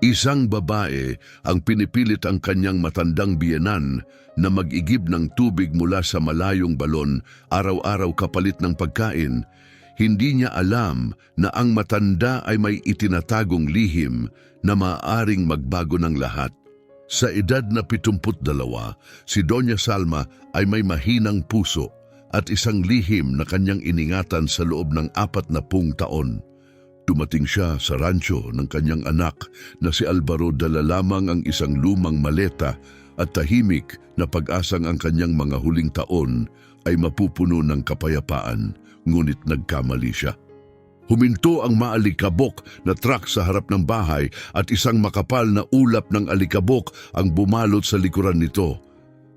Isang babae ang pinipilit ang kanyang matandang biyenan na mag-igib ng tubig mula sa malayong balon araw-araw kapalit ng pagkain. Hindi niya alam na ang matanda ay may itinatagong lihim na maaaring magbago ng lahat. Sa edad na 72, si Doña Salma ay may mahinang puso at isang lihim na kanyang iningatan sa loob ng 40 taon. Dumating siya sa rancho ng kanyang anak na si Alvaro, dala lamang ang isang lumang maleta at tahimik na pag-asang ang kanyang mga huling taon ay mapupuno ng kapayapaan, ngunit nagkamali siya. Huminto ang maalikabok na truck sa harap ng bahay at isang makapal na ulap ng alikabok ang bumalot sa likuran nito.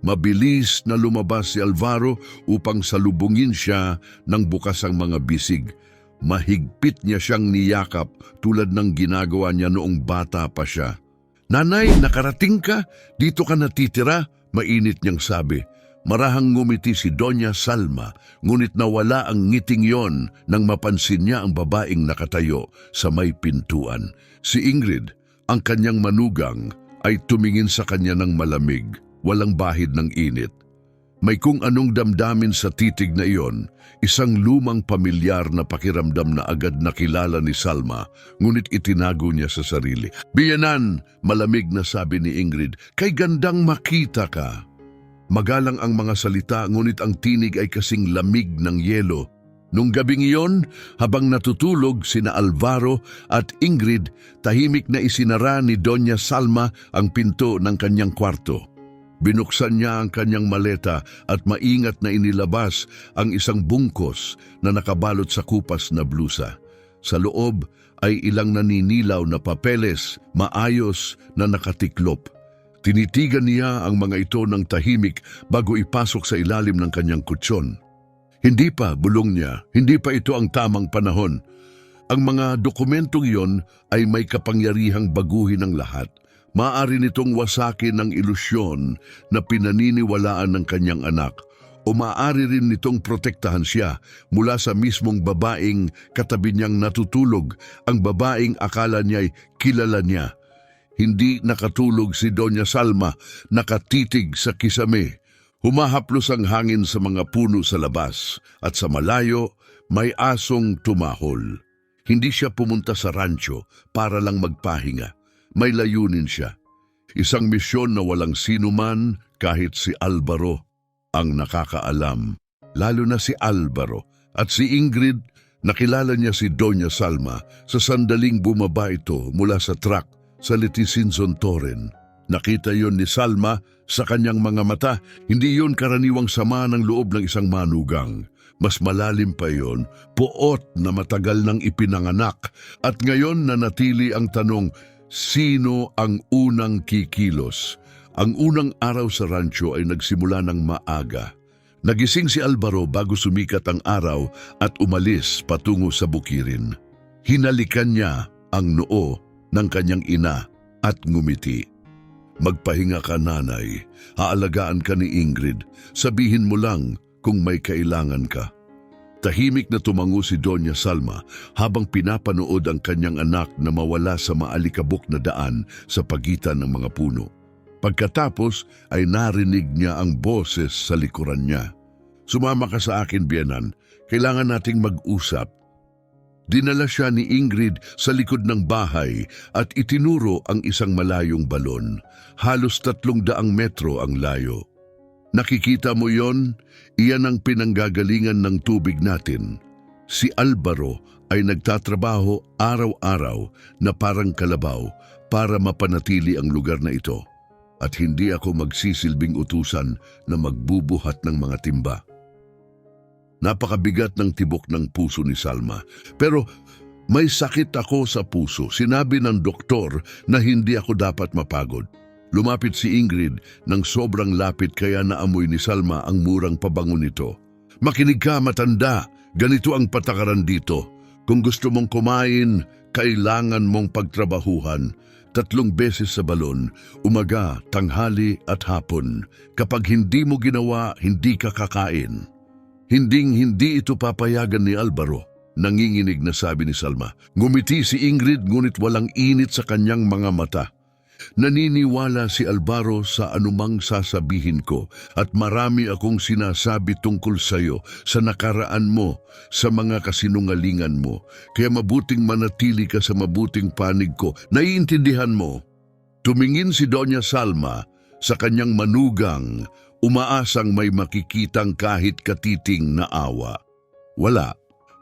Mabilis na lumabas si Alvaro upang salubungin siya ng bukas ang mga bisig. Mahigpit niya siyang niyakap tulad ng ginagawa niya noong bata pa siya. "Nanay, nakarating ka? Dito ka natitira?" Mainit niyang sabi. Marahang ngumiti si Doña Salma, ngunit nawala ang ngiting yon nang mapansin niya ang babaeng nakatayo sa may pintuan. Si Ingrid, ang kanyang manugang, ay tumingin sa kanya ng malamig, walang bahid ng init. May kung anong damdamin sa titig na iyon, isang lumang pamilyar na pakiramdam na agad nakilala ni Salma, ngunit itinago niya sa sarili. "Biyenan," malamig na sabi ni Ingrid, "kay gandang makita ka." Magalang ang mga salita, ngunit ang tinig ay kasing lamig ng yelo. Nung gabing iyon, habang natutulog sina Alvaro at Ingrid, tahimik na isinara ni Doña Salma ang pinto ng kanyang kwarto. Binuksan niya ang kanyang maleta at maingat na inilabas ang isang bungkos na nakabalot sa kupas na blusa. Sa loob ay ilang naninilaw na papeles, maayos na nakatiklop. Tinitigan niya ang mga ito ng tahimik bago ipasok sa ilalim ng kanyang kutsyon. "Hindi pa," bulong niya, "hindi pa ito ang tamang panahon. Ang mga dokumentong iyon ay may kapangyarihang baguhin ang lahat. Maaari nitong wasakin ang ilusyon na pinaniniwalaan ng kanyang anak, o maaari rin nitong protektahan siya mula sa mismong babaeng katabi niyang natutulog, ang babaeng akala niya'y kilala niya." Hindi nakatulog si Doña Salma, nakatitig sa kisame. Humahaplos ang hangin sa mga puno sa labas, at sa malayo may asong tumahol. Hindi siya pumunta sa rancho para lang magpahinga. May layunin siya. Isang misyon na walang sinuman, kahit si Alvaro, ang nakakaalam. Lalo na si Alvaro at si Ingrid. Nakilala niya si Doña Salma sa sandaling bumaba ito mula sa truck sa Litisinson Torren. Nakita yon ni Salma sa kanyang mga mata. Hindi yon karaniwang sama ng loob ng isang manugang. Mas malalim pa yon, puot na matagal nang ipinanganak. At ngayon nanatili ang tanong, sino ang unang kikilos? Ang unang araw sa rancho ay nagsimula ng maaga. Nagising si Alvaro bago sumikat ang araw at umalis patungo sa bukirin. Hinalikan niya ang noo ng kanyang ina at ngumiti. "Magpahinga ka, nanay. Haalagaan ka ni Ingrid. Sabihin mo lang kung may kailangan ka." Tahimik na tumango si Doña Salma habang pinapanood ang kanyang anak na mawala sa maalikabok na daan sa pagitan ng mga puno. Pagkatapos ay narinig niya ang boses sa likuran niya. "Sumama ka sa akin, biyenan. Kailangan nating mag-usap." Dinala siya ni Ingrid sa likod ng bahay at itinuro ang isang malayong balon. Halos 300 metro ang layo. "Nakikita mo yon? Iyan ang pinanggagalingan ng tubig natin." Si Alvaro ay nagtatrabaho araw-araw na parang kalabaw para mapanatili ang lugar na ito. At hindi ako magsisilbing utusan na magbubuhat ng mga timba. Napakabigat ng tibok ng puso ni Salma. "Pero may sakit ako sa puso. Sinabi ng doktor na hindi ako dapat mapagod." Lumapit si Ingrid ng sobrang lapit, kaya naamoy ni Salma ang murang pabango nito. "Makinig ka, matanda. Ganito ang patakaran dito. Kung gusto mong kumain, kailangan mong pagtrabahuhan. 3 beses sa balon, umaga, tanghali at hapon. Kapag hindi mo ginawa, hindi ka kakain." Hinding-hindi ito papayagan ni Alvaro. Nanginginig na sabi ni Salma. Ngumiti si Ingrid ngunit walang init sa kanyang mga mata. Naniniwala si Alvaro sa anumang sasabihin ko at marami akong sinasabi tungkol sa iyo, sa nakaraan mo, sa mga kasinungalingan mo. Kaya mabuting manatili ka sa mabuting panig ko. Naiintindihan mo? Tumingin si Doña Salma sa kanyang manugang, umaasang may makikitang kahit katiting na awa. Wala.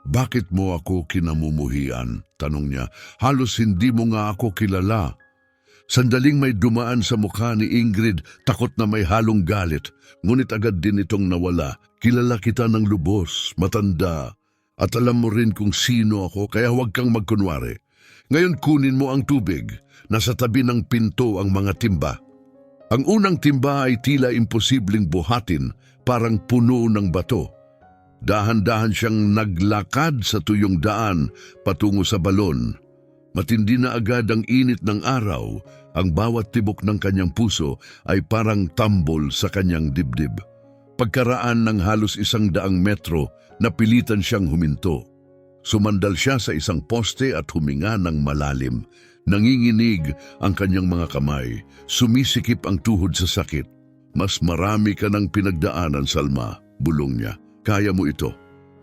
Bakit mo ako kinamumuhian? Tanong niya. Halos hindi mo nga ako kilala. Sandaling may dumaan sa mukha ni Ingrid, takot na may halong galit. Ngunit agad din itong nawala. Kilala kita ng lubos, matanda. At alam mo rin kung sino ako, kaya huwag kang magkunwari. Ngayon kunin mo ang tubig. Nasa tabi ng pinto ang mga timba. Ang unang timba ay tila imposibleng buhatin, parang puno ng bato. Dahan-dahan siyang naglakad sa tuyong daan patungo sa balon. Matindi na agad ang init ng araw, ang bawat tibok ng kanyang puso ay parang tambol sa kanyang dibdib. Pagkaraan ng halos 100 metro, napilitan siyang huminto. Sumandal siya sa isang poste at huminga ng malalim. Nanginginig ang kanyang mga kamay, sumisikip ang tuhod sa sakit. Mas marami ka ng pinagdaanan, Salma, bulong niya. Kaya mo ito.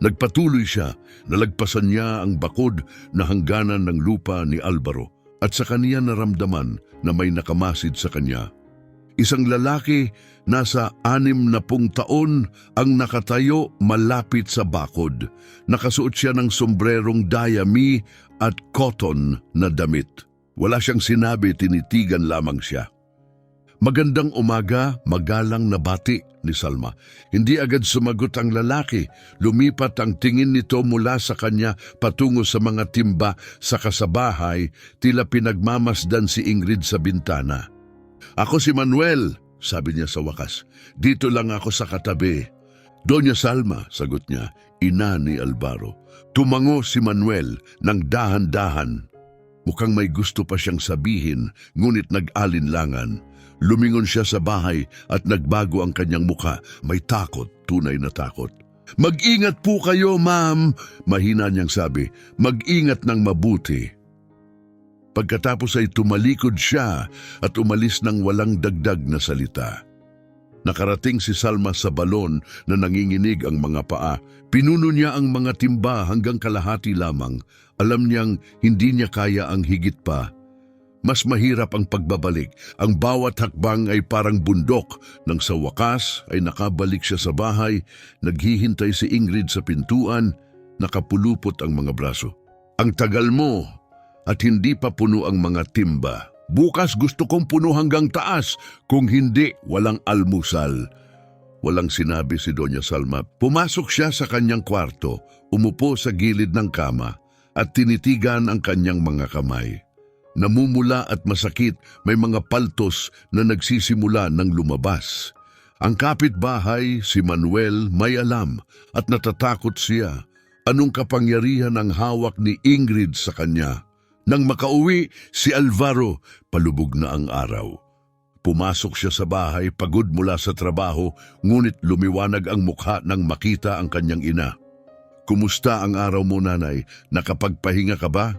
Nagpatuloy siya, nalagpasan niya ang bakod na hangganan ng lupa ni Alvaro at sa kaniya naramdaman na may nakamasid sa kanya. Isang lalaki nasa 60 taon ang nakatayo malapit sa bakod. Nakasuot siya ng sombrerong dayami at cotton na damit. Wala siyang sinabi, tinitigan lamang siya. Magandang umaga, magalang na bati ni Salma. Hindi agad sumagot ang lalaki. Lumipat ang tingin nito mula sa kanya patungo sa mga timba sa kasabahay, tila pinagmamasdan si Ingrid sa bintana. Ako si Manuel, sabi niya sa wakas. Dito lang ako sa katabi. Doña Salma, sagot niya, ina ni Alvaro. Tumango si Manuel ng dahan-dahan. Mukhang may gusto pa siyang sabihin, ngunit nag-alinlangan. Lumingon siya sa bahay at nagbago ang kanyang mukha. May takot, tunay na takot. Mag-ingat po kayo, ma'am, mahina niyang sabi. Mag-ingat ng mabuti. Pagkatapos ay tumalikod siya at umalis ng walang dagdag na salita. Nakarating si Salma sa balon na nanginginig ang mga paa. Pinuno niya ang mga timba hanggang kalahati lamang. Alam niyang hindi niya kaya ang higit pa. Mas mahirap ang pagbabalik. Ang bawat hakbang ay parang bundok. Nang sa wakas ay nakabalik siya sa bahay, naghihintay si Ingrid sa pintuan, nakapulupot ang mga braso. Ang tagal mo at hindi pa puno ang mga timba. Bukas gusto kong puno hanggang taas, kung hindi walang almusal. Walang sinabi si Doña Salma. Pumasok siya sa kanyang kwarto, umupo sa gilid ng kama at tinitigan ang kanyang mga kamay. Namumula at masakit, may mga paltos na nagsisimula ng lumabas. Ang kapitbahay, si Manuel, may alam at natatakot siya. Anong kapangyarihan ang hawak ni Ingrid sa kanya? Nang makauwi, si Alvaro, palubog na ang araw. Pumasok siya sa bahay, pagod mula sa trabaho, ngunit lumiwanag ang mukha nang makita ang kanyang ina. Kumusta ang araw mo, nanay? Nakapagpahinga ka ba?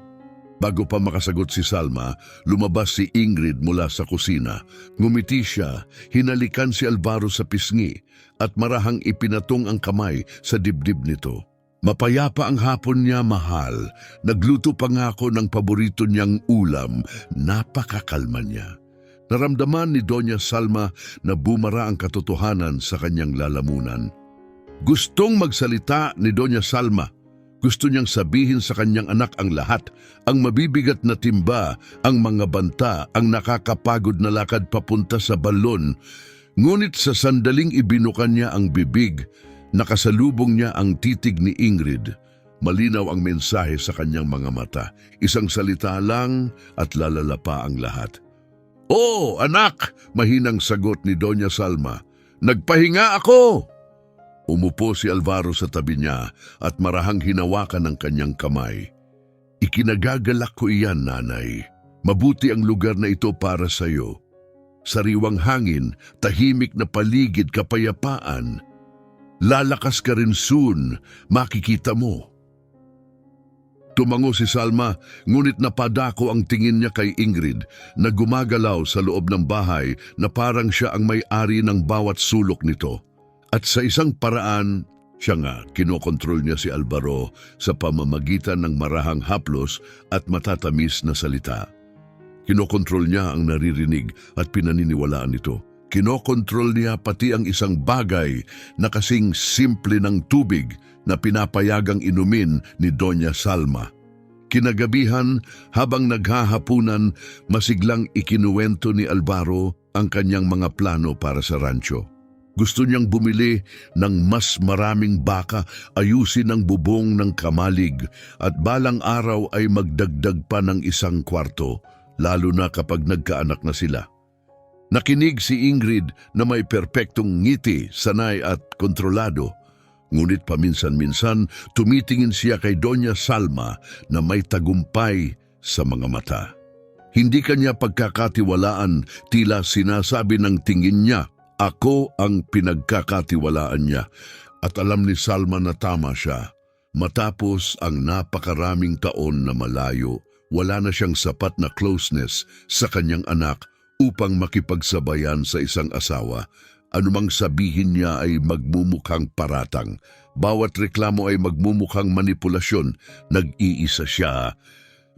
Bago pa makasagot si Salma, lumabas si Ingrid mula sa kusina. Ngumiti siya, hinalikan si Alvaro sa pisngi at marahang ipinatong ang kamay sa dibdib nito. Mapayapa ang hapon niya, mahal. Nagluto pa nga ako ng paborito niyang ulam. Napakakalma niya. Naramdaman ni Doña Salma na bumara ang katotohanan sa kanyang lalamunan. Gustong magsalita ni Doña Salma. Gusto niyang sabihin sa kanyang anak ang lahat, ang mabibigat na timba, ang mga banta, ang nakakapagod na lakad papunta sa balon. Ngunit sa sandaling ibinukan niya ang bibig, nakasalubong niya ang titig ni Ingrid. Malinaw ang mensahe sa kanyang mga mata. Isang salita lang at lalala pa ang lahat. "Oh, anak!" mahinang sagot ni Doña Salma. "Nagpahinga ako!" Umupo si Alvaro sa tabi niya at marahang hinawakan ng kanyang kamay. "Ikinagagalak ko iyan, nanay. Mabuti ang lugar na ito para sa iyo. Sariwang hangin, tahimik na paligid, kapayapaan. Lalakas ka rin soon, makikita mo." Tumango si Salma, ngunit napadako ang tingin niya kay Ingrid na gumagalaw sa loob ng bahay na parang siya ang may-ari ng bawat sulok nito. At sa isang paraan, siya nga, kinokontrol niya si Alvaro sa pamamagitan ng marahang haplos at matatamis na salita. Kinokontrol niya ang naririnig at pinaniniwalaan nito. Kinokontrol niya pati ang isang bagay na kasing simple ng tubig na pinapayagang inumin ni Doña Salma. Kinagabihan, habang naghahapunan, masiglang ikinuwento ni Alvaro ang kanyang mga plano para sa rancho. Gusto niyang bumili ng mas maraming baka, ayusin ang bubong ng kamalig at balang araw ay magdagdag pa ng isang kwarto, lalo na kapag nagkaanak na sila. Nakinig si Ingrid na may perpektong ngiti, sanay at kontrolado. Ngunit paminsan-minsan tumitingin siya kay Doña Salma na may tagumpay sa mga mata. Hindi kanya pagkakatiwalaan, tila sinasabi ng tingin niya, ako ang pinagkakatiwalaan niya. At alam ni Salma na tama siya. Matapos ang napakaraming taon na malayo, wala na siyang sapat na closeness sa kanyang anak upang makipagsabayan sa isang asawa. Anumang sabihin niya ay magmumukhang paratang. Bawat reklamo ay magmumukhang manipulasyon. Nag-iisa siya.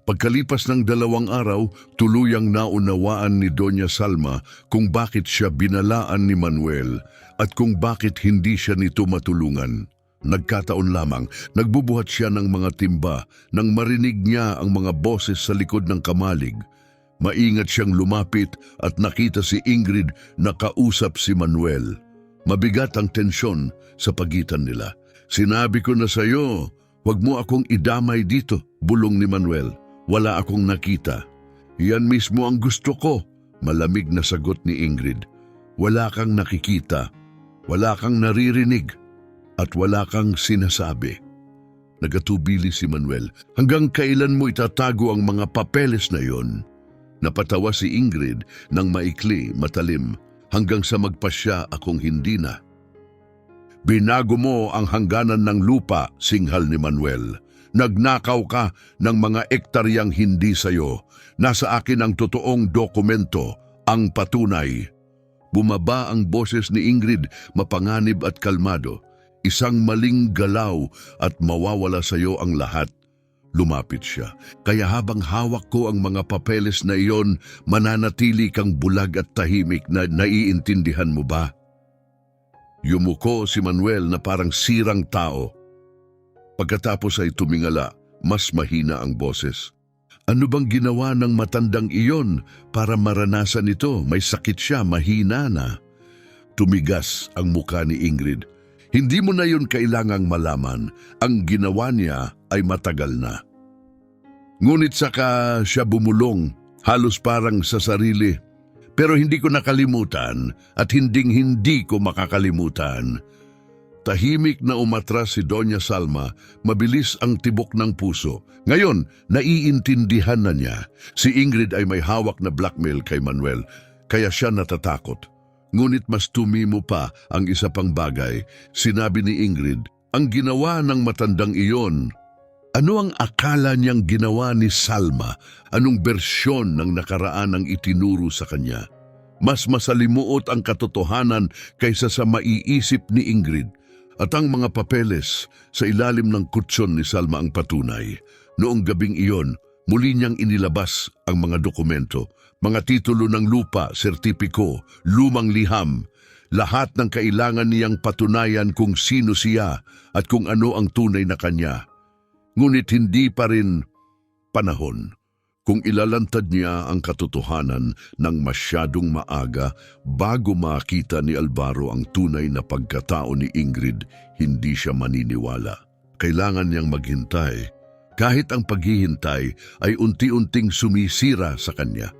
Pagkalipas ng 2 araw, tuluyang naunawaan ni Doña Salma kung bakit siya binalaan ni Manuel at kung bakit hindi siya nito matulungan. Nagkataon lamang, nagbubuhat siya ng mga timba nang marinig niya ang mga boses sa likod ng kamalig. Maingat siyang lumapit at nakita si Ingrid na kausap si Manuel. Mabigat ang tensyon sa pagitan nila. Sinabi ko na sa iyo, huwag mo akong idamay dito, bulong ni Manuel. Wala akong nakita. Yan mismo ang gusto ko, malamig na sagot ni Ingrid. Wala kang nakikita, wala kang naririnig, at wala kang sinasabi. Nagatubili si Manuel. Hanggang kailan mo itatago ang mga papeles na yon? Napatawa si Ingrid ng maikli, matalim, hanggang sa magpasya akong hindi na. Binago mo ang hangganan ng lupa, singhal ni Manuel. Nagnakaw ka ng mga ektaryang hindi sayo. Nasa akin ang totoong dokumento, ang patunay. Bumaba ang boses ni Ingrid, mapanganib at kalmado. Isang maling galaw at mawawala sayo ang lahat. Lumapit siya. Kaya habang hawak ko ang mga papeles na iyon, mananatili kang bulag at tahimik na naiintindihan mo ba? Yumuko si Manuel na parang sirang tao. Pagkatapos ay tumingala, mas mahina ang boses. Ano bang ginawa ng matandang iyon para maranasan ito? May sakit siya, mahina na. Tumigas ang muka ni Ingrid. Hindi mo na yun kailangang malaman. Ang ginawa niya ay matagal na. Ngunit saka siya bumulong, halos parang sa sarili. Pero hindi ko nakalimutan at hinding-hindi ko makakalimutan. Tahimik na umatras si Doña Salma, mabilis ang tibok ng puso. Ngayon, naiintindihan na niya. Si Ingrid ay may hawak na blackmail kay Manuel, kaya siya natatakot. Ngunit mas tumimo pa ang isa pang bagay. Sinabi ni Ingrid, ang ginawa ng matandang iyon. Ano ang akala niyang ginawa ni Salma? Anong bersyon ng nakaraan ang itinuro sa kanya? Mas masalimuot ang katotohanan kaysa sa maiisip ni Ingrid. At ang mga papeles sa ilalim ng kutsyon ni Salma ang patunay. Noong gabing iyon, muli niyang inilabas ang mga dokumento, mga titulo ng lupa, sertipiko, lumang liham, lahat ng kailangan niyang patunayan kung sino siya at kung ano ang tunay na kanya. Ngunit hindi pa rin panahon kung ilalantad niya ang katotohanan ng masyadong maaga bago makita ni Alvaro ang tunay na pagkatao ni Ingrid, hindi siya maniniwala. Kailangan niyang maghintay, kahit ang paghihintay ay unti-unting sumisira sa kanya.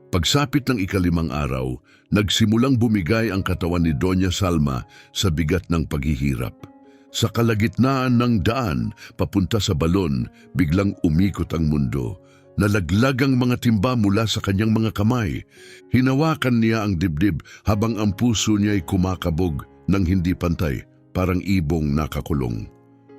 Pagsapit ng 5 araw, nagsimulang bumigay ang katawan ni Doña Salma sa bigat ng paghihirap. Sa kalagitnaan ng daan, papunta sa balon, biglang umikot ang mundo. Nalaglag ang mga timba mula sa kanyang mga kamay. Hinawakan niya ang dibdib habang ang puso niya ay kumakabog ng hindi pantay, parang ibong nakakulong.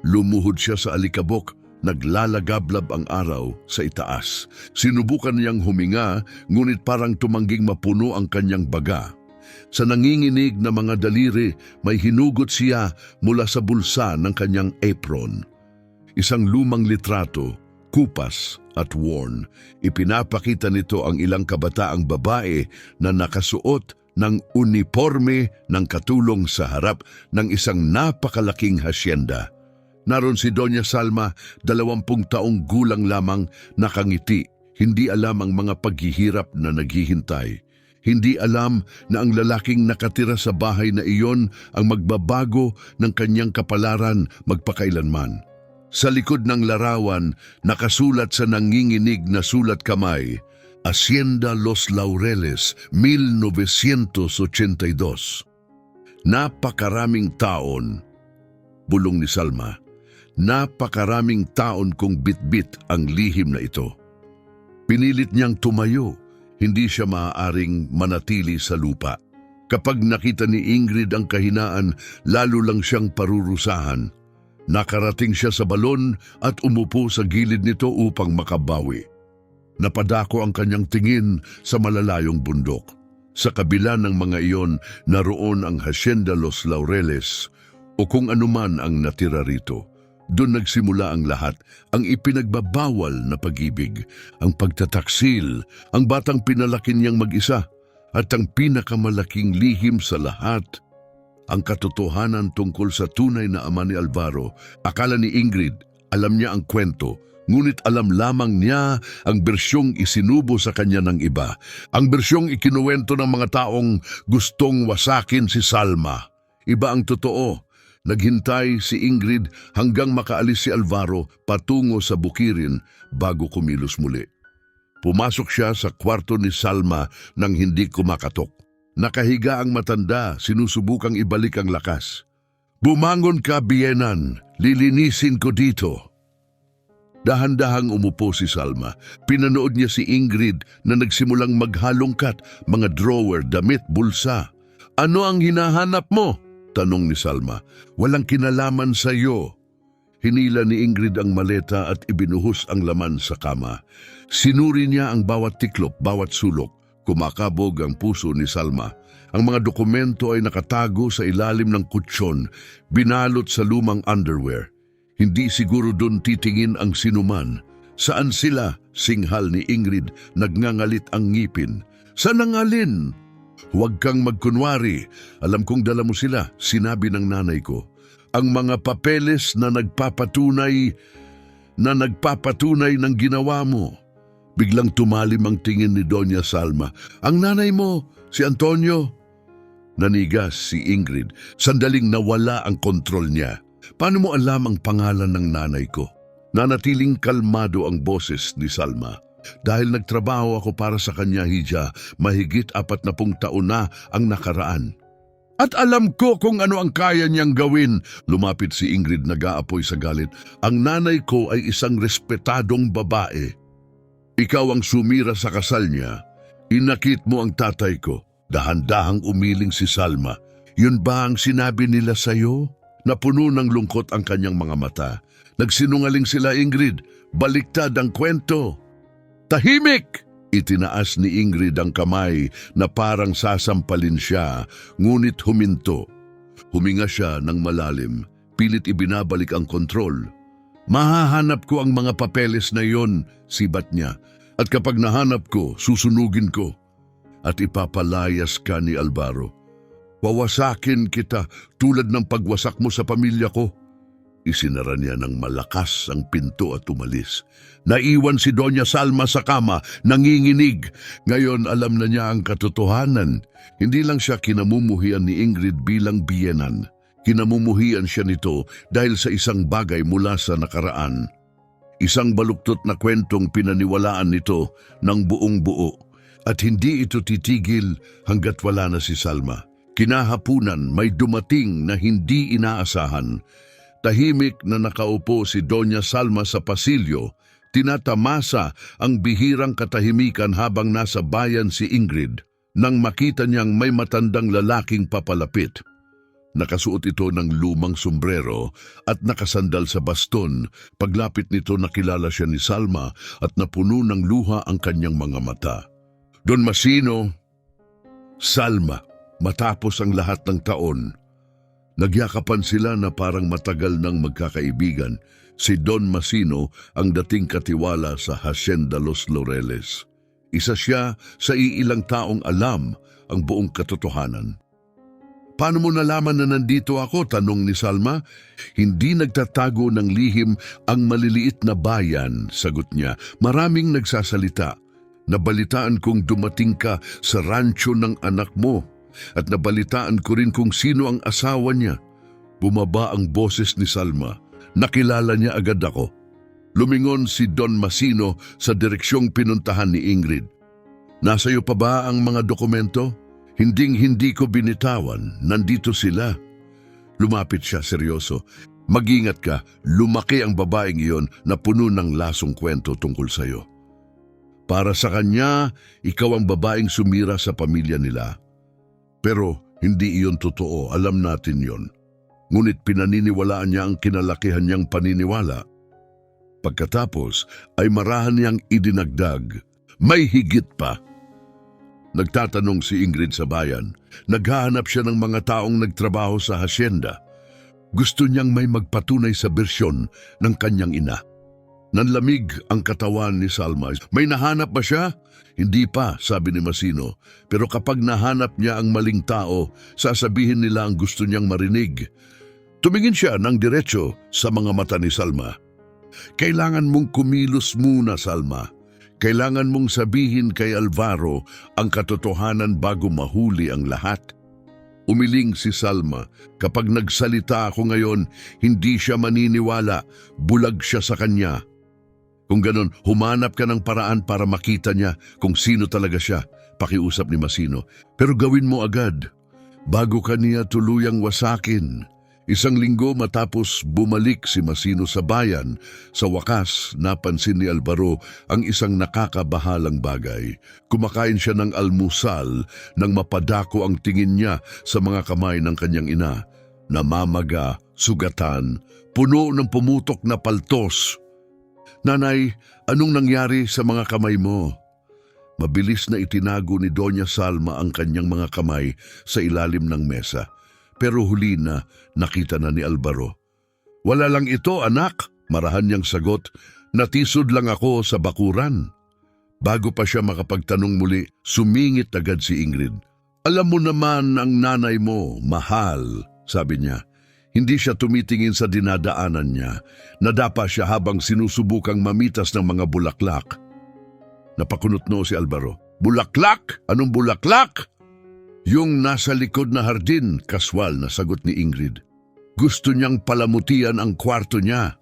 Lumuhod siya sa alikabok, naglalagablab ang araw sa itaas. Sinubukan niyang huminga, ngunit parang tumangging mapuno ang kanyang baga. Sa nanginginig na mga daliri, may hinugot siya mula sa bulsa ng kanyang apron. Isang lumang litrato, kupas at worn. Ipinapakita nito ang ilang kabataang babae na nakasuot ng uniforme ng katulong sa harap ng isang napakalaking hasyenda. Naroon si Doña Salma, 20 taong gulang lamang, nakangiti. Hindi alam ang mga paghihirap na naghihintay. Hindi alam na ang lalaking nakatira sa bahay na iyon ang magbabago ng kanyang kapalaran magpakailanman. Sa likod ng larawan, nakasulat sa nanginginig na sulat kamay, Hacienda Los Laureles, 1982. Napakaraming taon, bulong ni Salma. Napakaraming taon kong bitbit ang lihim na ito. Pinilit niyang tumayo, hindi siya maaaring manatili sa lupa. Kapag nakita ni Ingrid ang kahinaan, lalo lang siyang parurusahan. Nakarating siya sa balon at umupo sa gilid nito upang makabawi. Napadako ang kanyang tingin sa malalayong bundok. Sa kabila ng mga iyon, naroon ang Hacienda Los Laureles o kung anuman ang natira rito. Doon nagsimula ang lahat, ang ipinagbabawal na pag-ibig, ang pagtataksil, ang batang pinalaki niyang mag-isa, at ang pinakamalaking lihim sa lahat, ang katotohanan tungkol sa tunay na ama ni Alvaro. Akala ni Ingrid, alam niya ang kwento, ngunit alam lamang niya ang bersyong isinubo sa kanya ng iba, ang bersyong ikinuwento ng mga taong gustong wasakin si Salma. Iba ang totoo. Naghintay si Ingrid hanggang makaalis si Alvaro patungo sa bukirin bago kumilos muli. Pumasok siya sa kwarto ni Salma nang hindi kumakatok. Nakahiga ang matanda, sinusubukang ibalik ang lakas. Bumangon ka, Bienan, lilinisin ko dito. Dahan-dahang umupo si Salma. Pinanood niya si Ingrid na nagsimulang maghalongkat, mga drawer, damit, bulsa. Ano ang hinahanap mo? Tanong ni Salma. Walang kinalaman sa iyo. Hinila ni Ingrid ang maleta at ibinuhos ang laman sa kama. Sinuri niya ang bawat tiklop, bawat sulok. Kumakabog ang puso ni Salma. Ang mga dokumento ay nakatago sa ilalim ng kutsyon, binalot sa lumang underwear. Hindi siguro doon titingin ang sinuman. Saan sila? Singhal ni Ingrid, nagngangalit ang ngipin. Saan nangalin? Huwag kang magkunwari. Alam kong dala mo sila, sinabi ng nanay ko. Ang mga papeles na nagpapatunay ng ginawa mo. Biglang tumalim ang tingin ni Doña Salma. Ang nanay mo, si Antonio? Nanigas si Ingrid. Sandaling nawala ang kontrol niya. Paano mo alam ang pangalan ng nanay ko? Nanatiling kalmado ang boses ni Salma. Dahil nagtrabaho ako para sa kanya, Hija, mahigit 40 taon na ang nakaraan. At alam ko kung ano ang kaya niyang gawin. Lumapit si Ingrid, nag-aapoy sa galit. Ang nanay ko ay isang respetadong babae. Ikaw ang sumira sa kasal niya. Inakit mo ang tatay ko. Dahan-dahang umiling si Salma. Yun ba ang sinabi nila sa'yo? Napuno ng lungkot ang kanyang mga mata. Nagsinungaling sila, Ingrid. Baliktad ang kwento. Tahimik! Itinaas ni Ingrid ang kamay na parang sasampalin siya, ngunit huminto. Huminga siya ng malalim, pilit ibinabalik ang kontrol. Mahahanap ko ang mga papeles na iyon, sibat niya. At kapag nahanap ko, susunugin ko. At ipapalayas ka ni Alvaro. Wawasakin kita tulad ng pagwasak mo sa pamilya ko. Isinara niya ng malakas ang pinto at umalis. Naiwan si Doña Salma sa kama, nanginginig. Ngayon alam na niya ang katotohanan. Hindi lang siya kinamumuhian ni Ingrid bilang biyenan. Kinamumuhian siya nito dahil sa isang bagay mula sa nakaraan. Isang baluktot na kwentong pinaniwalaan nito ng buong buo. At hindi ito titigil hanggat wala na si Salma. Kinahapunan may dumating na hindi inaasahan. Tahimik na nakaupo si Doña Salma sa pasilyo, tinatamasa ang bihirang katahimikan habang nasa bayan si Ingrid nang makita niyang may matandang lalaking papalapit. Nakasuot ito ng lumang sombrero at nakasandal sa baston. Paglapit nito nakilala siya ni Salma at napuno ng luha ang kanyang mga mata. Don Masino, Salma, matapos ang lahat ng taon, nagyakapan sila na parang matagal nang magkakaibigan. Si Don Masino ang dating katiwala sa Hacienda Los Laureles. Isa siya sa iilang taong alam ang buong katotohanan. Paano mo nalaman na nandito ako? Tanong ni Salma. Hindi nagtatago ng lihim ang maliliit na bayan, sagot niya. Maraming nagsasalita. Nabalitaan kong dumating ka sa rancho ng anak mo at nabalitaan ko rin kung sino ang asawa niya. Bumaba ang boses ni Salma. Nakilala niya agad ako. Lumingon si Don Masino sa direksyong pinuntahan ni Ingrid. Nasa iyo pa ba ang mga dokumento? Hinding-hindi ko binitawan, nandito sila. Lumapit siya seryoso. Mag-ingat ka, lumaki ang babaeng iyon na puno ng lasong kwento tungkol sa iyo. Para sa kanya, ikaw ang babaeng sumira sa pamilya nila. Pero hindi iyon totoo, alam natin yon. Ngunit pinaniniwalaan niya ang kinalakihan niyang paniniwala. Pagkatapos ay marahan niyang idinagdag, may higit pa. Nagtatanong si Ingrid sa bayan. Naghahanap siya ng mga taong nagtrabaho sa hacienda. Gusto niyang may magpatunay sa bersyon ng kanyang ina. Nanlamig ang katawan ni Salma. May nahanap ba siya? Hindi pa, sabi ni Masino. Pero kapag nahanap niya ang maling tao, sasabihin nila ang gusto niyang marinig. Tumingin siya ng diretso sa mga mata ni Salma. Kailangan mong kumilos muna, Salma. Kailangan mong sabihin kay Alvaro ang katotohanan bago mahuli ang lahat. Umiling si Salma. Kapag nagsalita ako ngayon, hindi siya maniniwala. Bulag siya sa kanya. Kung ganon, humanap ka ng paraan para makita niya kung sino talaga siya. Pakiusap ni Masino. Pero gawin mo agad, bago ka niya tuluyang wasakin. Isang linggo matapos bumalik si Masino sa bayan, sa wakas napansin ni Alvaro ang isang nakakabahalang bagay. Kumakain siya ng almusal nang mapadako ang tingin niya sa mga kamay ng kanyang ina. Namamaga, sugatan, puno ng pumutok na paltos. Nanay, anong nangyari sa mga kamay mo? Mabilis na itinago ni Doña Salma ang kanyang mga kamay sa ilalim ng mesa. Pero huli na nakita na ni Alvaro. Wala lang ito, anak, marahan niyang sagot. Natisod lang ako sa bakuran. Bago pa siya makapagtanong muli, sumingit agad si Ingrid. Alam mo naman ang nanay mo, mahal, sabi niya. Hindi siya tumitingin sa dinadaanan niya. Nadapa siya habang sinusubukang mamitas ng mga bulaklak. Napakunotno si Alvaro. Bulaklak? Anong bulaklak? Yung nasa likod na hardin, kaswal na sagot ni Ingrid. Gusto niyang palamutian ang kwarto niya.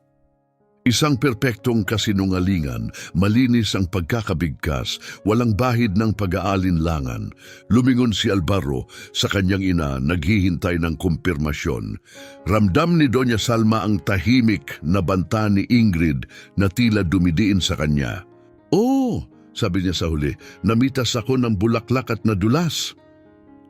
Isang perpektong kasinungalingan, malinis ang pagkakabigkas, walang bahid ng pag-aalinlangan. Lumingon si Alvaro sa kanyang ina, naghihintay ng kumpirmasyon. Ramdam ni Doña Salma ang tahimik na banta ni Ingrid na tila dumidiin sa kanya. Oh, sabi niya sa huli, namitas ako ng bulaklak at nadulas.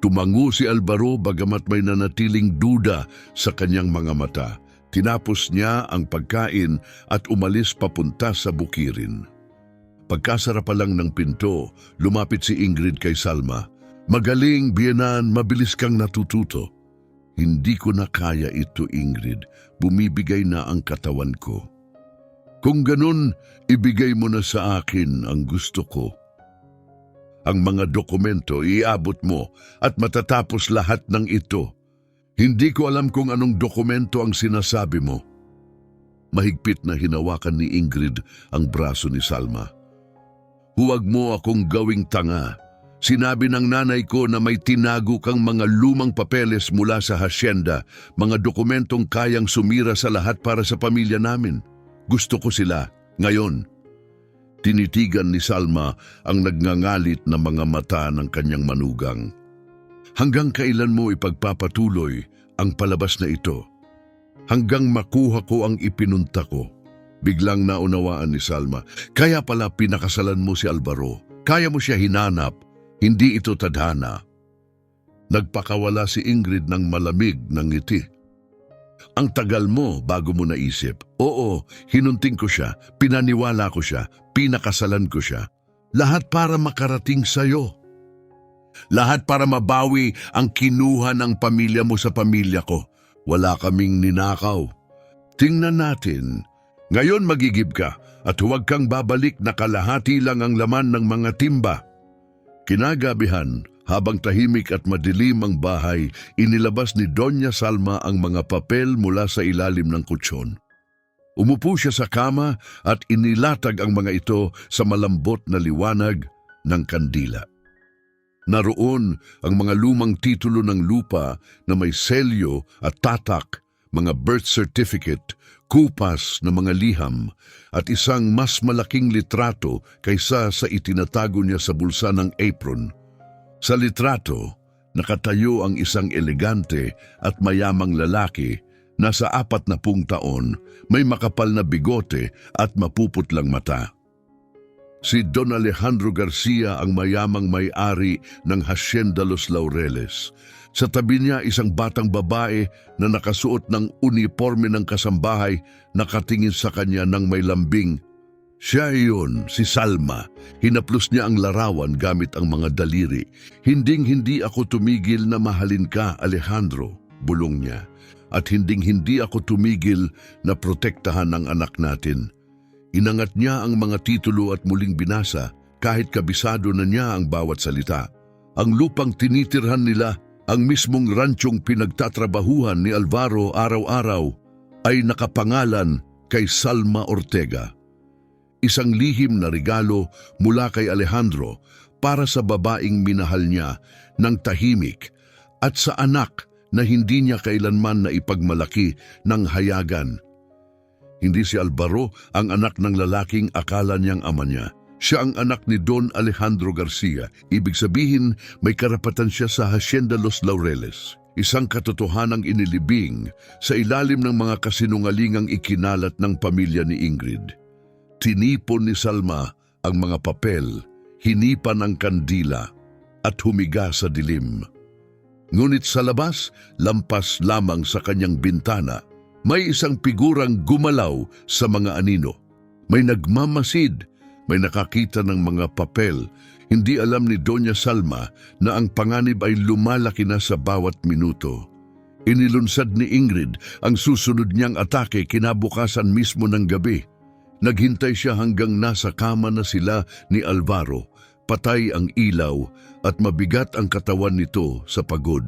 Tumango si Alvaro bagamat may nanatiling duda sa kanyang mga mata. Tinapos niya ang pagkain at umalis papunta sa bukirin. Pagkasara pa lang ng pinto, lumapit si Ingrid kay Salma. Magaling, biyenan, mabilis kang natututo. Hindi ko na kaya ito, Ingrid. Bumibigay na ang katawan ko. Kung ganun, ibigay mo na sa akin ang gusto ko. Ang mga dokumento iabot mo at matatapos lahat ng ito. Hindi ko alam kung anong dokumento ang sinasabi mo. Mahigpit na hinawakan ni Ingrid ang braso ni Salma. Huwag mo akong gawing tanga. Sinabi ng nanay ko na may tinago kang mga lumang papeles mula sa hacienda, mga dokumentong kayang sumira sa lahat para sa pamilya namin. Gusto ko sila, ngayon. Tinitigan ni Salma ang nagngangalit na mga mata ng kanyang manugang. Hanggang kailan mo ipagpapatuloy ang palabas na ito? Hanggang makuha ko ang ipinunta ko. Biglang naunawaan ni Salma. Kaya pala pinakasalan mo si Alvaro. Kaya mo siya hinanap. Hindi ito tadhana. Nagpakawala si Ingrid ng malamig ng ngiti. Ang tagal mo bago mo naisip. Oo, hinunting ko siya, pinaniwala ko siya, pinakasalan ko siya. Lahat para makarating sa'yo. Lahat para mabawi ang kinuha ng pamilya mo sa pamilya ko. Wala kaming ninakaw. Tingnan natin. Ngayon magigib ka at huwag kang babalik na kalahati lang ang laman ng mga timba. Kinagabihan, habang tahimik at madilim ang bahay, inilabas ni Doña Salma ang mga papel mula sa ilalim ng kutsyon. Umupo siya sa kama at inilatag ang mga ito sa malambot na liwanag ng kandila. Naroon ang mga lumang titulo ng lupa na may selyo at tatak, mga birth certificate, kupas na mga liham, at isang mas malaking litrato kaysa sa itinatago niya sa bulsa ng apron. Sa litrato, nakatayo ang isang elegante at mayamang lalaki, nasa 40 taon, may makapal na bigote at mapuputlang mata. Si Don Alejandro Garcia ang mayamang may-ari ng Hacienda Los Laureles. Sa tabi niya isang batang babae na nakasuot ng uniforme ng kasambahay, nakatingin sa kanya ng may lambing. Siya iyon, si Salma. Hinaplos niya ang larawan gamit ang mga daliri. Hinding-hindi ako tumigil na mahalin ka, Alejandro, bulong niya. At hinding-hindi ako tumigil na protektahan ang anak natin. Inangat niya ang mga titulo at muling binasa kahit kabisado na niya ang bawat salita. Ang lupang tinitirhan nila, ang mismong ransyong pinagtatrabahuhan ni Alvaro araw-araw, ay nakapangalan kay Salma Ortega. Isang lihim na regalo mula kay Alejandro para sa babaeng minahal niya ng tahimik at sa anak na hindi niya kailanman na ipagmalaki ng hayagan. Hindi si Alvaro ang anak ng lalaking akala niyang ama niya. Siya ang anak ni Don Alejandro Garcia. Ibig sabihin, may karapatan siya sa Hacienda Los Laureles. Isang katotohanang inilibing sa ilalim ng mga kasinungalingang ikinalat ng pamilya ni Ingrid. Tinipon ni Salma ang mga papel, hinipan ang kandila at humiga sa dilim. Ngunit sa labas, lampas lamang sa kanyang bintana, may isang figurang gumalaw sa mga anino. May nagmamasid, may nakakita ng mga papel. Hindi alam ni Doña Salma na ang panganib ay lumalaki na sa bawat minuto. Inilunsad ni Ingrid ang susunod niyang atake kinabukasan mismo ng gabi. Naghintay siya hanggang nasa kama na sila ni Alvaro, patay ang ilaw at mabigat ang katawan nito sa pagod.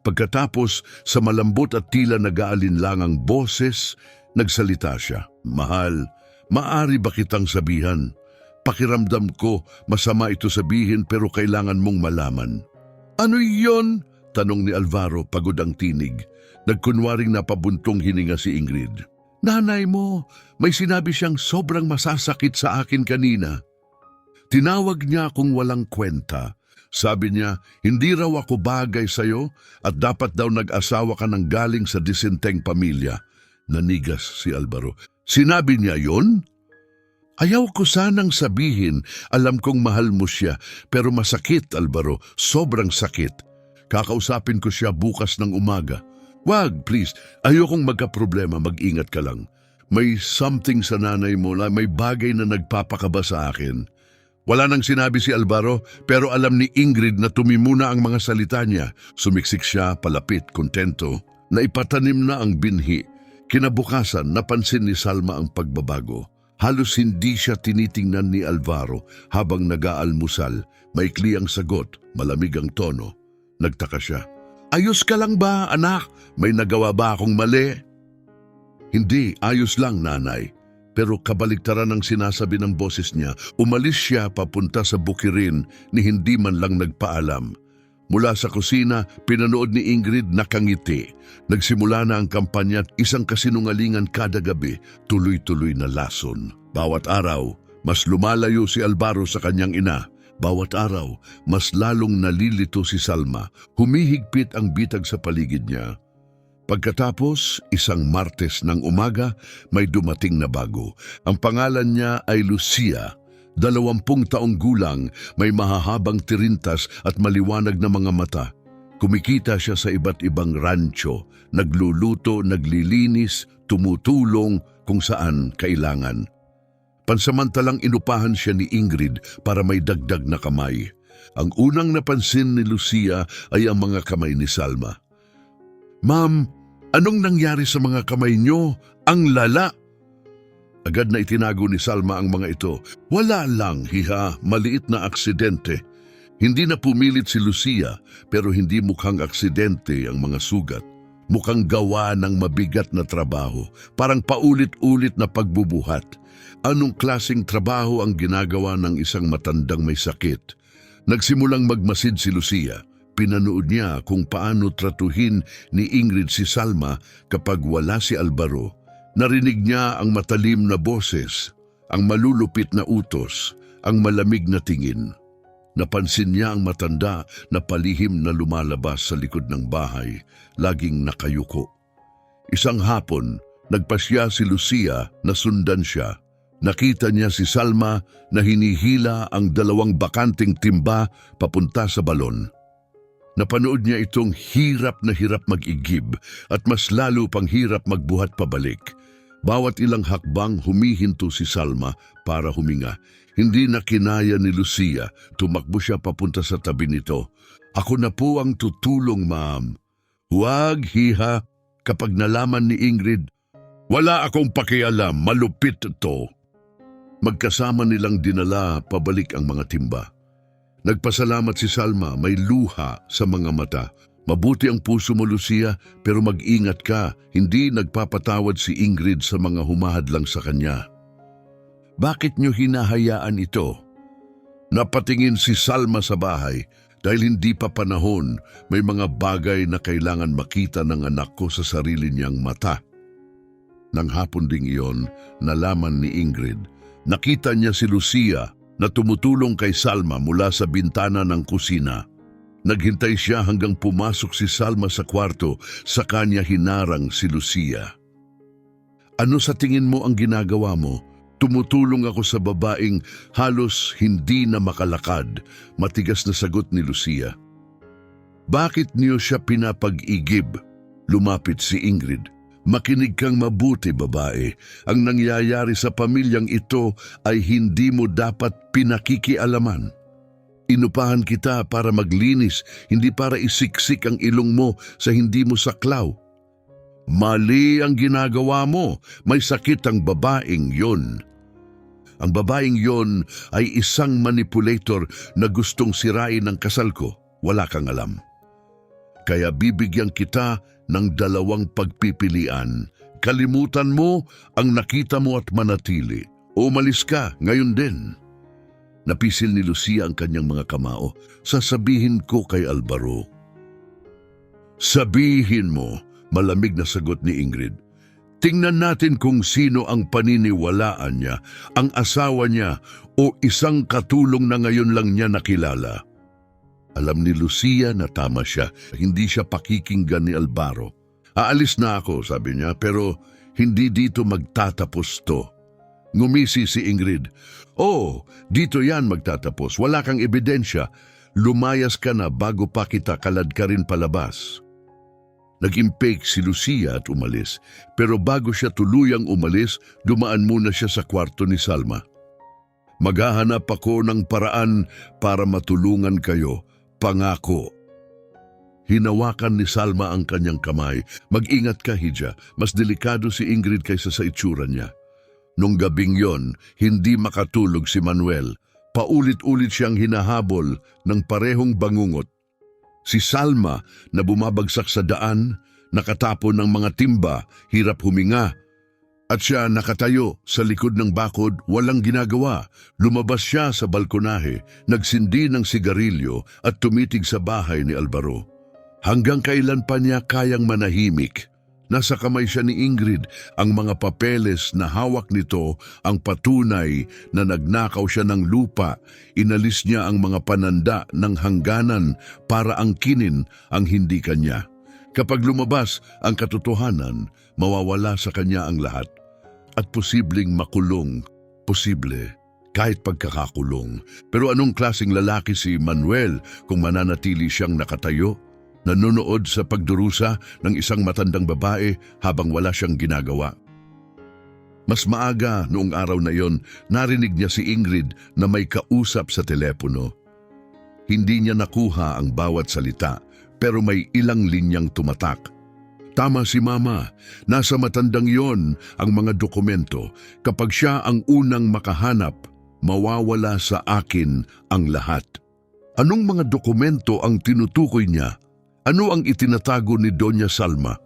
Pagkatapos, sa malambot at tila nag-aalinlangang boses, nagsalita siya. Mahal, maari ba kitang sabihan? Pakiramdam ko, masama ito sabihin pero kailangan mong malaman. Ano iyon? Tanong ni Alvaro, pagod ang tinig. Nagkunwaring napabuntong hininga si Ingrid. Nanay mo, may sinabi siyang sobrang masasakit sa akin kanina. Tinawag niya akong walang kwenta. Sabi niya, hindi raw ako bagay sa'yo at dapat daw nag-asawa ka ng galing sa disenteng pamilya. Nanigas si Alvaro. Sinabi niya yon? Ayaw ko sanang sabihin, alam kong mahal mo siya, pero masakit, Alvaro, sobrang sakit. Kakausapin ko siya bukas ng umaga. Wag, please. Ayokong magka-problema, mag-ingat ka lang. May something sa nanay mo, may bagay na nagpapakaba sa akin. Wala nang sinabi si Alvaro, pero alam ni Ingrid na tumimuna ang mga salita niya. Sumiksik siya, palapit, kontento, na ipatanim na ang binhi. Kinabukasan, napansin ni Salma ang pagbabago. Halos hindi siya tinitingnan ni Alvaro habang nag-aalmusal. Maikli ang sagot, malamig ang tono. Nagtaka siya. Ayos ka lang ba, anak? May nagawa ba akong mali? Hindi, ayos lang, nanay. Pero kabaliktaran ang sinasabi ng boses niya, umalis siya papunta sa bukirin ni hindi man lang nagpaalam. Mula sa kusina, pinanood ni Ingrid nakangiti. Nagsimula na ang kampanya at isang kasinungalingan kada gabi, tuloy-tuloy na lason. Bawat araw, mas lumalayo si Alvaro sa kanyang ina. Bawat araw, mas lalong nalilito si Salma. Humihigpit ang bitag sa paligid niya. Pagkatapos, isang Martes ng umaga, may dumating na bago. Ang pangalan niya ay Lucia. 20 taong gulang, may mahahabang tirintas at maliwanag na mga mata. Kumikita siya sa iba't ibang rancho, nagluluto, naglilinis, tumutulong kung saan kailangan. Pansamantalang inupahan siya ni Ingrid para may dagdag na kamay. Ang unang napansin ni Lucia ay ang mga kamay ni Salma. "Ma'am, anong nangyari sa mga kamay niyo? Ang lala!" Agad na itinago ni Salma ang mga ito. "Wala lang, hiha, maliit na aksidente." Hindi na pumilit si Lucia, pero hindi mukhang aksidente ang mga sugat. Mukhang gawa ng mabigat na trabaho, parang paulit-ulit na pagbubuhat. Anong klaseng trabaho ang ginagawa ng isang matandang may sakit? Nagsimulang magmasid si Lucia. Pinanood niya kung paano tratuhin ni Ingrid si Salma kapag wala si Alvaro. Narinig niya ang matalim na boses, ang malulupit na utos, ang malamig na tingin. Napansin niya ang matanda na palihim na lumalabas sa likod ng bahay, laging nakayuko. Isang hapon, nagpasya si Lucia na sundan siya. Nakita niya si Salma na hinihila ang 2 bakanting timba papunta sa balon. Napanood niya itong hirap na hirap mag-igib at mas lalo pang hirap magbuhat pabalik. Bawat ilang hakbang humihinto si Salma para huminga. Hindi na kinaya ni Lucia, tumakbo siya papunta sa tabi nito. "Ako na po ang tutulong, ma'am." "Huwag, hiha." Kapag nalaman ni Ingrid, "Wala akong pakialam, malupit ito." Magkasama nilang dinala pabalik ang mga timba. Nagpasalamat si Salma, may luha sa mga mata. "Mabuti ang puso mo, Lucia, pero mag-ingat ka. Hindi nagpapatawad si Ingrid sa mga humahadlang sa kanya." "Bakit niyo hinahayaan ito?" Napatingin si Salma sa bahay. "Dahil hindi pa panahon, may mga bagay na kailangan makita ng anak ko sa sarili niyang mata." Nang hapon ding iyon, nalaman ni Ingrid. Nakita niya si Lucia na tumutulong kay Salma mula sa bintana ng kusina. Naghintay siya hanggang pumasok si Salma sa kwarto, sa kanya hinarang si Lucia. "Ano sa tingin mo ang ginagawa mo?" "Tumutulong ako sa babaeng halos hindi na makalakad," matigas na sagot ni Lucia. "Bakit niyo siya pinapag-igib?" Lumapit si Ingrid. "Makinig kang mabuti, babae. Ang nangyayari sa pamilyang ito ay hindi mo dapat pinakikialaman. Inupahan kita para maglinis, hindi para isiksik ang ilong mo sa hindi mo saklaw. Mali ang ginagawa mo. May sakit ang babaeng yon. Ang babaeng yon ay isang manipulator na gustong sirain ang kasal ko. Wala kang alam. Kaya bibigyan kita ng 2 pagpipilian. Kalimutan mo ang nakita mo at manatili. O umalis ka ngayon din." Napisil ni Lucia ang kanyang mga kamao. "Sasabihin ko kay Alvaro." "Sabihin mo," malamig na sagot ni Ingrid. "Tingnan natin kung sino ang paniniwalaan niya, ang asawa niya o isang katulong na ngayon lang niya nakilala." Alam ni Lucia na tama siya, hindi siya pakikinggan ni Alvaro. "Aalis na ako," sabi niya, "pero hindi dito magtatapos to." Ngumisi si Ingrid. "Oh, dito yan magtatapos. Wala kang ebidensya. Lumayas ka na bago pa kita kalad ka rin palabas." Nag-impake si Lucia at umalis, pero bago siya tuluyang umalis, dumaan muna siya sa kwarto ni Salma. "Maghahanap ako ng paraan para matulungan kayo. Pangako." Hinawakan ni Salma ang kanyang kamay. "Mag-ingat ka, Hija. Mas delikado si Ingrid kaysa sa itsura niya." Nung gabing yon, hindi makatulog si Manuel. Paulit-ulit siyang hinahabol ng parehong bangungot. Si Salma na bumabagsak sa daan, nakatapon ng mga timba, hirap huminga. At siya nakatayo sa likod ng bakod, walang ginagawa. Lumabas siya sa balkonahe, nagsindi ng sigarilyo at tumitig sa bahay ni Alvaro. Hanggang kailan pa niya kayang manahimik? Nasa kamay siya ni Ingrid, ang mga papeles na hawak nito ang patunay na nagnakaw siya ng lupa. Inalis niya ang mga pananda ng hangganan para angkinin ang hindi kanya. Kapag lumabas ang katotohanan, mawawala sa kanya ang lahat. At posibleng makulong, posible, kahit pagkakakulong. Pero anong klaseng lalaki si Manuel kung mananatili siyang nakatayo? nanonood sa pagdurusa ng isang matandang babae habang wala siyang ginagawa. Mas maaga noong araw na yon, narinig niya si Ingrid na may kausap sa telepono. Hindi niya nakuha ang bawat salita, pero may ilang linyang tumatak. Tama si Mama, nasa matandang yon ang mga dokumento. Kapag siya ang unang makahanap, mawawala sa akin ang lahat. Anong mga dokumento ang tinutukoy niya? Ano ang itinatago ni Doña Salma?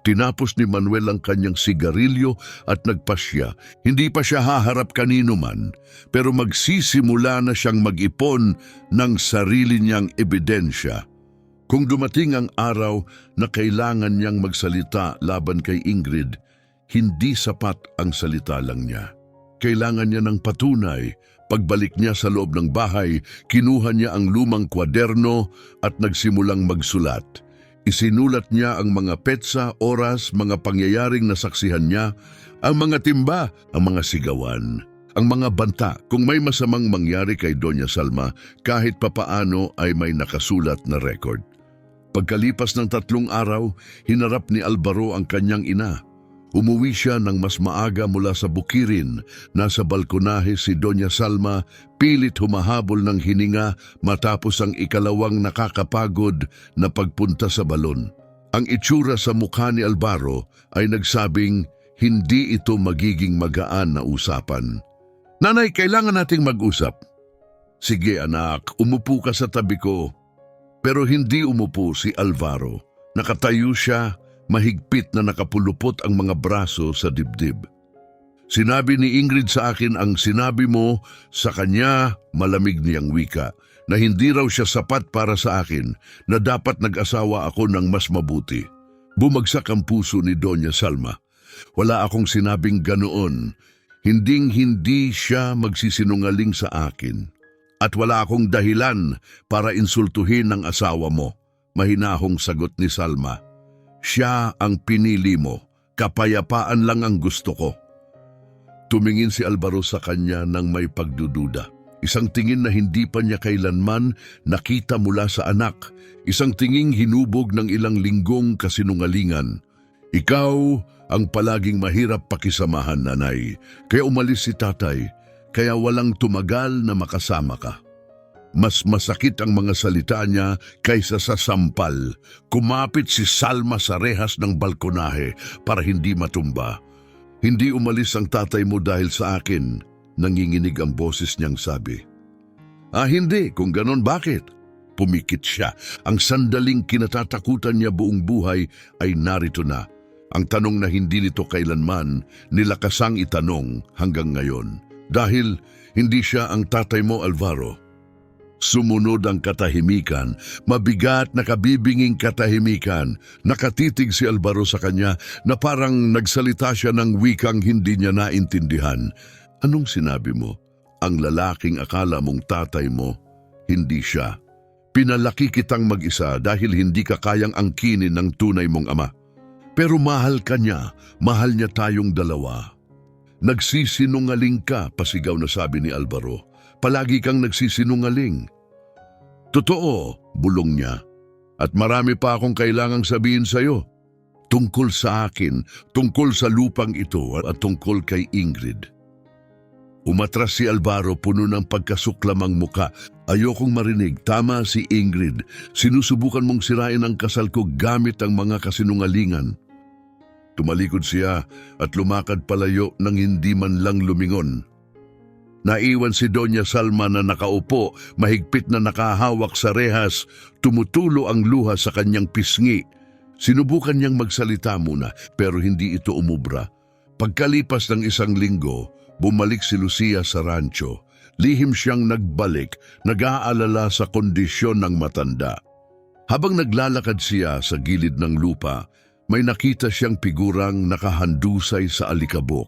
Tinapos ni Manuel ang kanyang sigarilyo at nagpasya. Hindi pa siya haharap kanino man, pero magsisimula na siyang mag-ipon ng sarili niyang ebidensya. Kung dumating ang araw na kailangan niyang magsalita laban kay Ingrid, hindi sapat ang salita lang niya. Kailangan niya ng patunay. Pagbalik niya sa loob ng bahay, kinuha niya ang lumang kwaderno at nagsimulang magsulat. Isinulat niya ang mga petsa, oras, mga pangyayaring nasaksihan niya, ang mga timba, ang mga sigawan, ang mga banta. Kung may masamang mangyari kay Doña Salma, kahit papaano ay may nakasulat na record. Pagkalipas ng 3 araw, hinarap ni Alvaro ang kanyang ina. Umuwi siya ng mas maaga mula sa bukirin. Nasa balkonahe si Doña Salma, pilit humahabol ng hininga matapos ang ikalawang nakakapagod na pagpunta sa balon. Ang itsura sa mukha ni Alvaro ay nagsabing hindi ito magiging magaan na usapan. Nanay, kailangan nating mag-usap. Sige anak, umupo ka sa tabi ko. Pero hindi umupo si Alvaro. Nakatayo siya, mahigpit na nakapulupot ang mga braso sa dibdib. Sinabi ni Ingrid sa akin ang sinabi mo sa kanya, malamig niyang wika, na hindi raw siya sapat para sa akin, na dapat nag-asawa ako ng mas mabuti. Bumagsak ang puso ni Doña Salma. Wala akong sinabing ganoon. Hinding-hindi siya magsisinungaling sa akin. At wala akong dahilan para insultuhin ang asawa mo. Mahinahong sagot ni Salma. Siya ang pinili mo. Kapayapaan lang ang gusto ko. Tumingin si Alvaro sa kanya ng may pagdududa. Isang tingin na hindi pa niya kailanman nakita mula sa anak. Isang tinging hinubog ng ilang linggong kasinungalingan. Ikaw ang palaging mahirap pakisamahan, nanay. Kaya umalis si tatay. Kaya walang tumagal na makasama ka. Mas masakit ang mga salita niya kaysa sa sampal. Kumapit si Salma sa rehas ng balkonahe para hindi matumba. Hindi umalis ang tatay mo dahil sa akin, nanginginig ang boses niyang sabi. Hindi. Kung ganon, bakit? Pumikit siya. Ang sandaling kinatatakutan niya buong buhay ay narito na. Ang tanong na hindi nito kailanman nilakasang itanong hanggang ngayon. Dahil hindi siya ang tatay mo, Alvaro. Sumunod ang katahimikan, mabigat na kabibinging katahimikan. Nakatitig si Alvaro sa kanya na parang nagsalita siya ng wikang hindi niya naintindihan. Anong sinabi mo? Ang lalaking akala mong tatay mo, hindi siya. Pinalaki kitang mag-isa dahil hindi ka kayang angkinin ng tunay mong ama. Pero mahal ka niya, mahal niya tayong dalawa. Nagsisinungaling ka, pasigaw na sabi ni Alvaro. Palagi kang nagsisinungaling. Totoo, bulong niya. At marami pa akong kailangang sabihin sa'yo. Tungkol sa akin, tungkol sa lupang ito at tungkol kay Ingrid. Umatras si Alvaro, puno ng pagkasuklamang muka. Ayokong marinig, tama si Ingrid. Sinusubukan mong sirain ang kasal ko gamit ang mga kasinungalingan. Tumalikod siya at lumakad palayo nang hindi man lang lumingon. Naiwan si Doña Salma na nakaupo, mahigpit na nakahawak sa rehas, tumutulo ang luha sa kanyang pisngi. Sinubukan niyang magsalita muna pero hindi ito umubra. Pagkalipas ng 1 linggo, bumalik si Lucia sa rancho. Lihim siyang nagbalik, nag-aalala sa kondisyon ng matanda. Habang naglalakad siya sa gilid ng lupa, may nakita siyang figurang nakahandusay sa alikabok.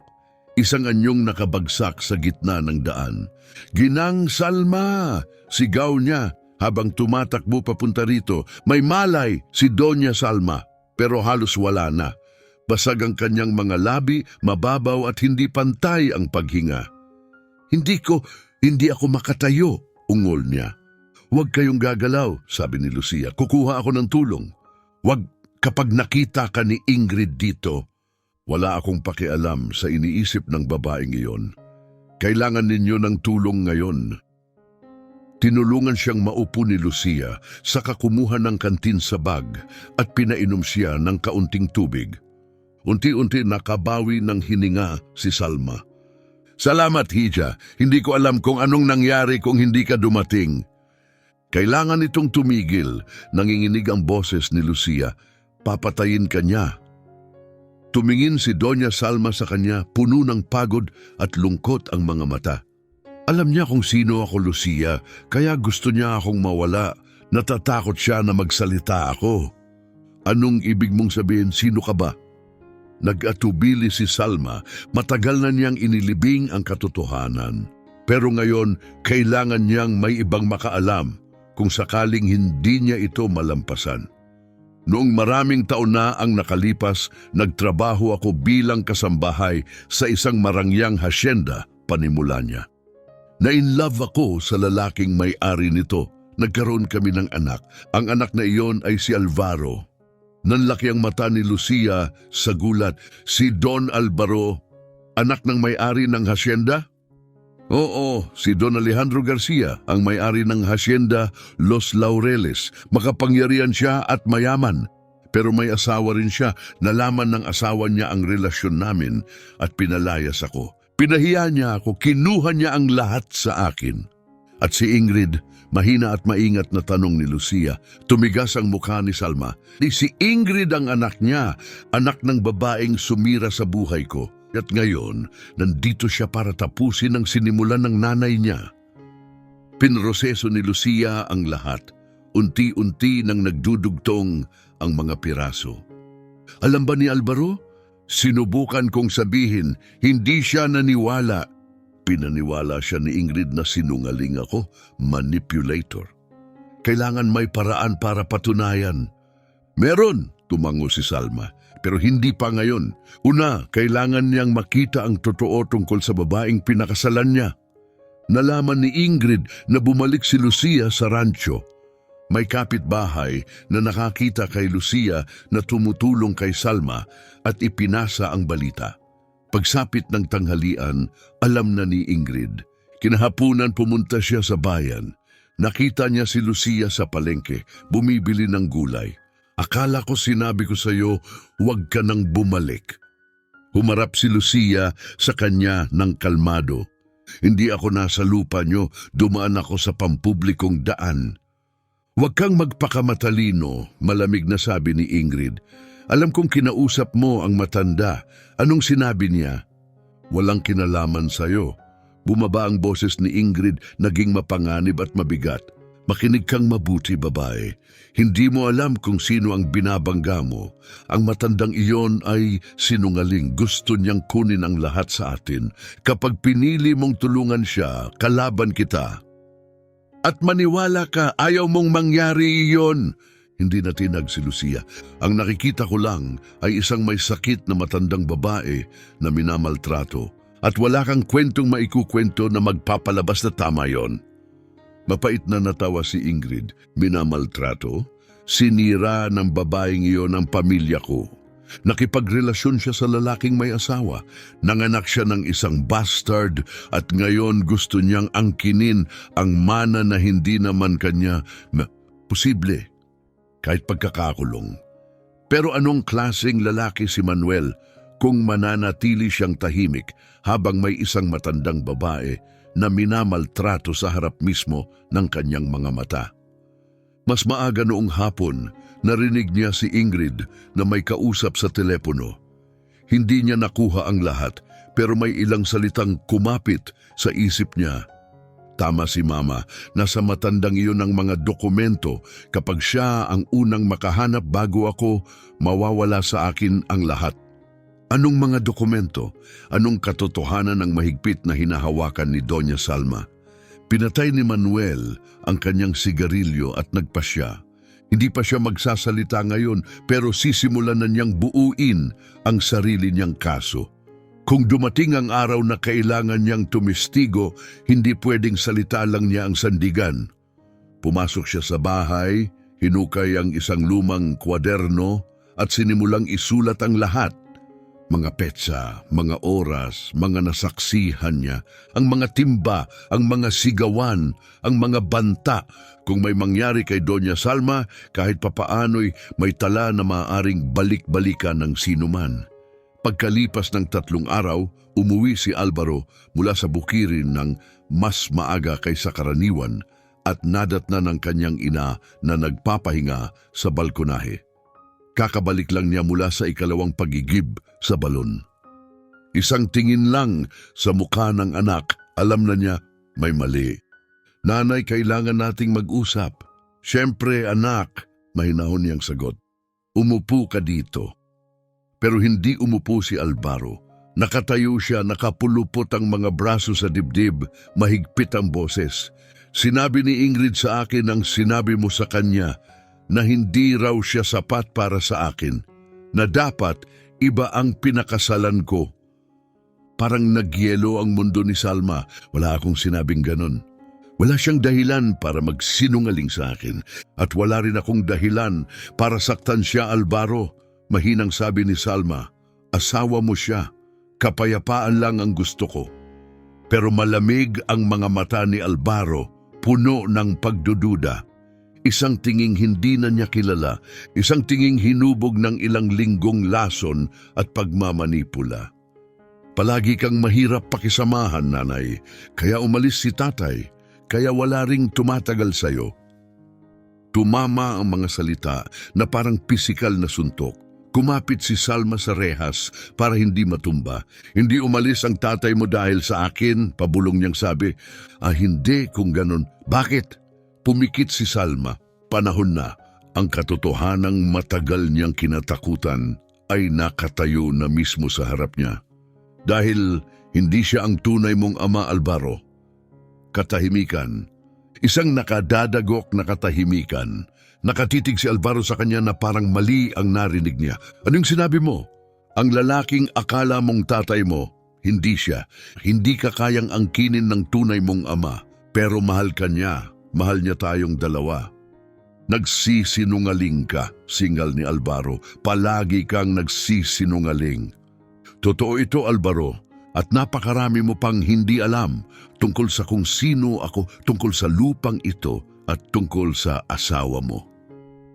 Isang anyong nakabagsak sa gitna ng daan. Ginang Salma! Sigaw niya habang tumatakbo papunta rito. May malay si Doña Salma pero halos wala na. Basag ang kanyang mga labi, mababaw at hindi pantay ang paghinga. Hindi ako makatayo, ungol niya. Huwag kayong gagalaw, sabi ni Lucia. Kukuha ako ng tulong. Huwag kapag nakita ka ni Ingrid dito. Wala akong pakialam sa iniisip ng babaeng iyon. Kailangan ninyo ng tulong ngayon. Tinulungan siyang maupo ni Lucia, saka kumuha ng kantin sa bag at pinainom siya ng kaunting tubig. Unti-unti nakabawi ng hininga si Salma. Salamat, Hija. Hindi ko alam kung anong nangyari kung hindi ka dumating. Kailangan itong tumigil, nanginginig ang boses ni Lucia. Papatayin ka niya. Tumingin si Doña Salma sa kanya, puno ng pagod at lungkot ang mga mata. Alam niya kung sino ako, Lucia, kaya gusto niya akong mawala. Natatakot siya na magsalita ako. Anong ibig mong sabihin, sino ka ba? Nag-atubili si Salma, matagal na niyang inilibing ang katotohanan. Pero ngayon, kailangan niyang may ibang makaalam kung sakaling hindi niya ito malampasan. Noong maraming taon na ang nakalipas, nagtrabaho ako bilang kasambahay sa isang marangyang hasyenda, panimula niya. Na-inlove ako sa lalaking may-ari nito. Nagkaroon kami ng anak. Ang anak na iyon ay si Alvaro. Nanlaki ang mata ni Lucia sa gulat. Si Don Alvaro, anak ng may-ari ng hasyenda? Oo, si Don Alejandro Garcia, ang may-ari ng hasyenda Los Laureles. Makapangyarihan siya at mayaman. Pero may asawa rin siya. Nalaman ng asawa niya ang relasyon namin at pinalayas ako. Pinahiya niya ako, kinuha niya ang lahat sa akin. At si Ingrid, mahina at maingat na tanong ni Lucia. Tumigas ang mukha ni Salma. Si Ingrid ang anak niya, anak ng babaeng sumira sa buhay ko. At ngayon, nandito siya para tapusin ang sinimulan ng nanay niya. Pinroseso ni Lucia ang lahat. Unti-unti nang nagdudugtong ang mga piraso. Alam ba ni Alvaro? Sinubukan kong sabihin, hindi siya naniwala. Pinaniwala siya ni Ingrid na sinungaling ako, manipulator. Kailangan may paraan para patunayan. Meron, tumango si Salma. Pero hindi pa ngayon. Una, kailangan niyang makita ang totoo tungkol sa babaeng pinakasalan niya. Nalaman ni Ingrid na bumalik si Lucia sa rancho. May kapitbahay na nakakita kay Lucia na tumutulong kay Salma at ipinasa ang balita. Pagsapit ng tanghalian, alam na ni Ingrid. Kinahapunan pumunta siya sa bayan. Nakita niya si Lucia sa palengke, bumibili ng gulay. Akala ko sinabi ko sa iyo, huwag ka nang bumalik. Humarap si Lucia sa kanya ng kalmado. Hindi ako nasa lupa niyo, dumaan ako sa pampublikong daan. Huwag kang magpakamatalino, malamig na sabi ni Ingrid. Alam kong kinausap mo ang matanda. Anong sinabi niya? Walang kinalaman sa'yo. Bumaba ang boses ni Ingrid, naging mapanganib at mabigat. Makinig kang mabuti, babae. Hindi mo alam kung sino ang binabangga mo. Ang matandang iyon ay sinungaling. Gusto niyang kunin ang lahat sa atin. Kapag pinili mong tulungan siya, kalaban kita. At maniwala ka, ayaw mong mangyari iyon. Hindi natinag si Lucia. Ang nakikita ko lang ay isang may sakit na matandang babae na minamaltrato. At wala kang kwentong maikukwento na magpapalabas na tama yon. Mapait na natawa si Ingrid. Minamaltrato? Sinira ng babaeng iyon ang pamilya ko. Nakipagrelasyon siya sa lalaking may asawa. Nanganak siya ng isang bastard at ngayon gusto niyang angkinin ang mana na hindi naman kanya posible kahit pagkakakulong. Pero anong klaseng lalaki si Manuel kung mananatili siyang tahimik habang may isang matandang babae na minamaltrato sa harap mismo ng kanyang mga mata? Mas maaga noong hapon, narinig niya si Ingrid na may kausap sa telepono. Hindi niya nakuha ang lahat, pero may ilang salitang kumapit sa isip niya. Tama si Mama, nasa matandang iyon ang mga dokumento. Kapag siya ang unang makahanap bago ako, mawawala sa akin ang lahat. Anong mga dokumento? Anong katotohanan ang mahigpit na hinahawakan ni Doña Salma? Pinatay ni Manuel ang kanyang sigarilyo at nagpasya. Hindi pa siya magsasalita ngayon pero sisimulan na niyang buuin ang sarili niyang kaso. Kung dumating ang araw na kailangan niyang tumistigo, hindi pwedeng salita lang niya ang sandigan. Pumasok siya sa bahay, hinukay ang isang lumang kwaderno at sinimulang isulat ang lahat. Mga petsa, mga oras, mga nasaksihan niya, ang mga timba, ang mga sigawan, ang mga banta. Kung may mangyari kay Doña Salma, kahit papaano'y may tala na maaaring balik-balikan ng sinuman. Pagkalipas ng 3 araw, umuwi si Alvaro mula sa bukirin ng mas maaga kaysa karaniwan at nadatna ng kanyang ina na nagpapahinga sa balkonahe. Kakabalik lang niya mula sa ikalawang pagigib sa balon. Isang tingin lang sa mukha ng anak, alam na niya may mali. Nanay, kailangan nating mag-usap. Siyempre, anak, mahinahon niyang sagot. Umupo ka dito. Pero hindi umupo si Alvaro. Nakatayo siya, nakapulupot ang mga braso sa dibdib, mahigpit ang boses. Sinabi ni Ingrid sa akin ang sinabi mo sa kanya, na hindi raw siya sapat para sa akin, na dapat iba ang pinakasalan ko. Parang nagyelo ang mundo ni Salma. Wala akong sinabing ganon. Wala siyang dahilan para magsinungaling sa akin at wala rin akong dahilan para saktan siya, Alvaro. Mahinang sabi ni Salma, asawa mo siya, kapayapaan lang ang gusto ko. Pero malamig ang mga mata ni Alvaro, puno ng pagdududa. Isang tinging hindi na niya kilala, isang tinging hinubog ng ilang linggong lason at pagmamanipula. Palagi kang mahirap pakisamahan, nanay, kaya umalis si tatay, kaya wala ring tumatagal sa'yo. Tumama ang mga salita na parang pisikal na suntok. Kumapit si Salma sa rehas para hindi matumba. Hindi umalis ang tatay mo dahil sa akin, pabulong niyang sabi. Hindi kung ganon. Bakit? Pumikit si Salma. Panahon na. Ang katotohanang matagal niyang kinatakutan ay nakatayo na mismo sa harap niya. Dahil hindi siya ang tunay mong ama, Alvaro. Katahimikan. Isang nakadadagok na katahimikan. Nakatitig si Alvaro sa kanya na parang mali ang narinig niya. Anong sinabi mo? Ang lalaking akala mong tatay mo, hindi siya. Hindi ka kayang angkinin ng tunay mong ama. Pero mahal ka niya. Mahal niya tayong dalawa. Nagsisinungaling ka, singal ni Alvaro. Palagi kang nagsisinungaling. Totoo ito, Alvaro, at napakarami mo pang hindi alam tungkol sa kung sino ako, tungkol sa lupang ito at tungkol sa asawa mo.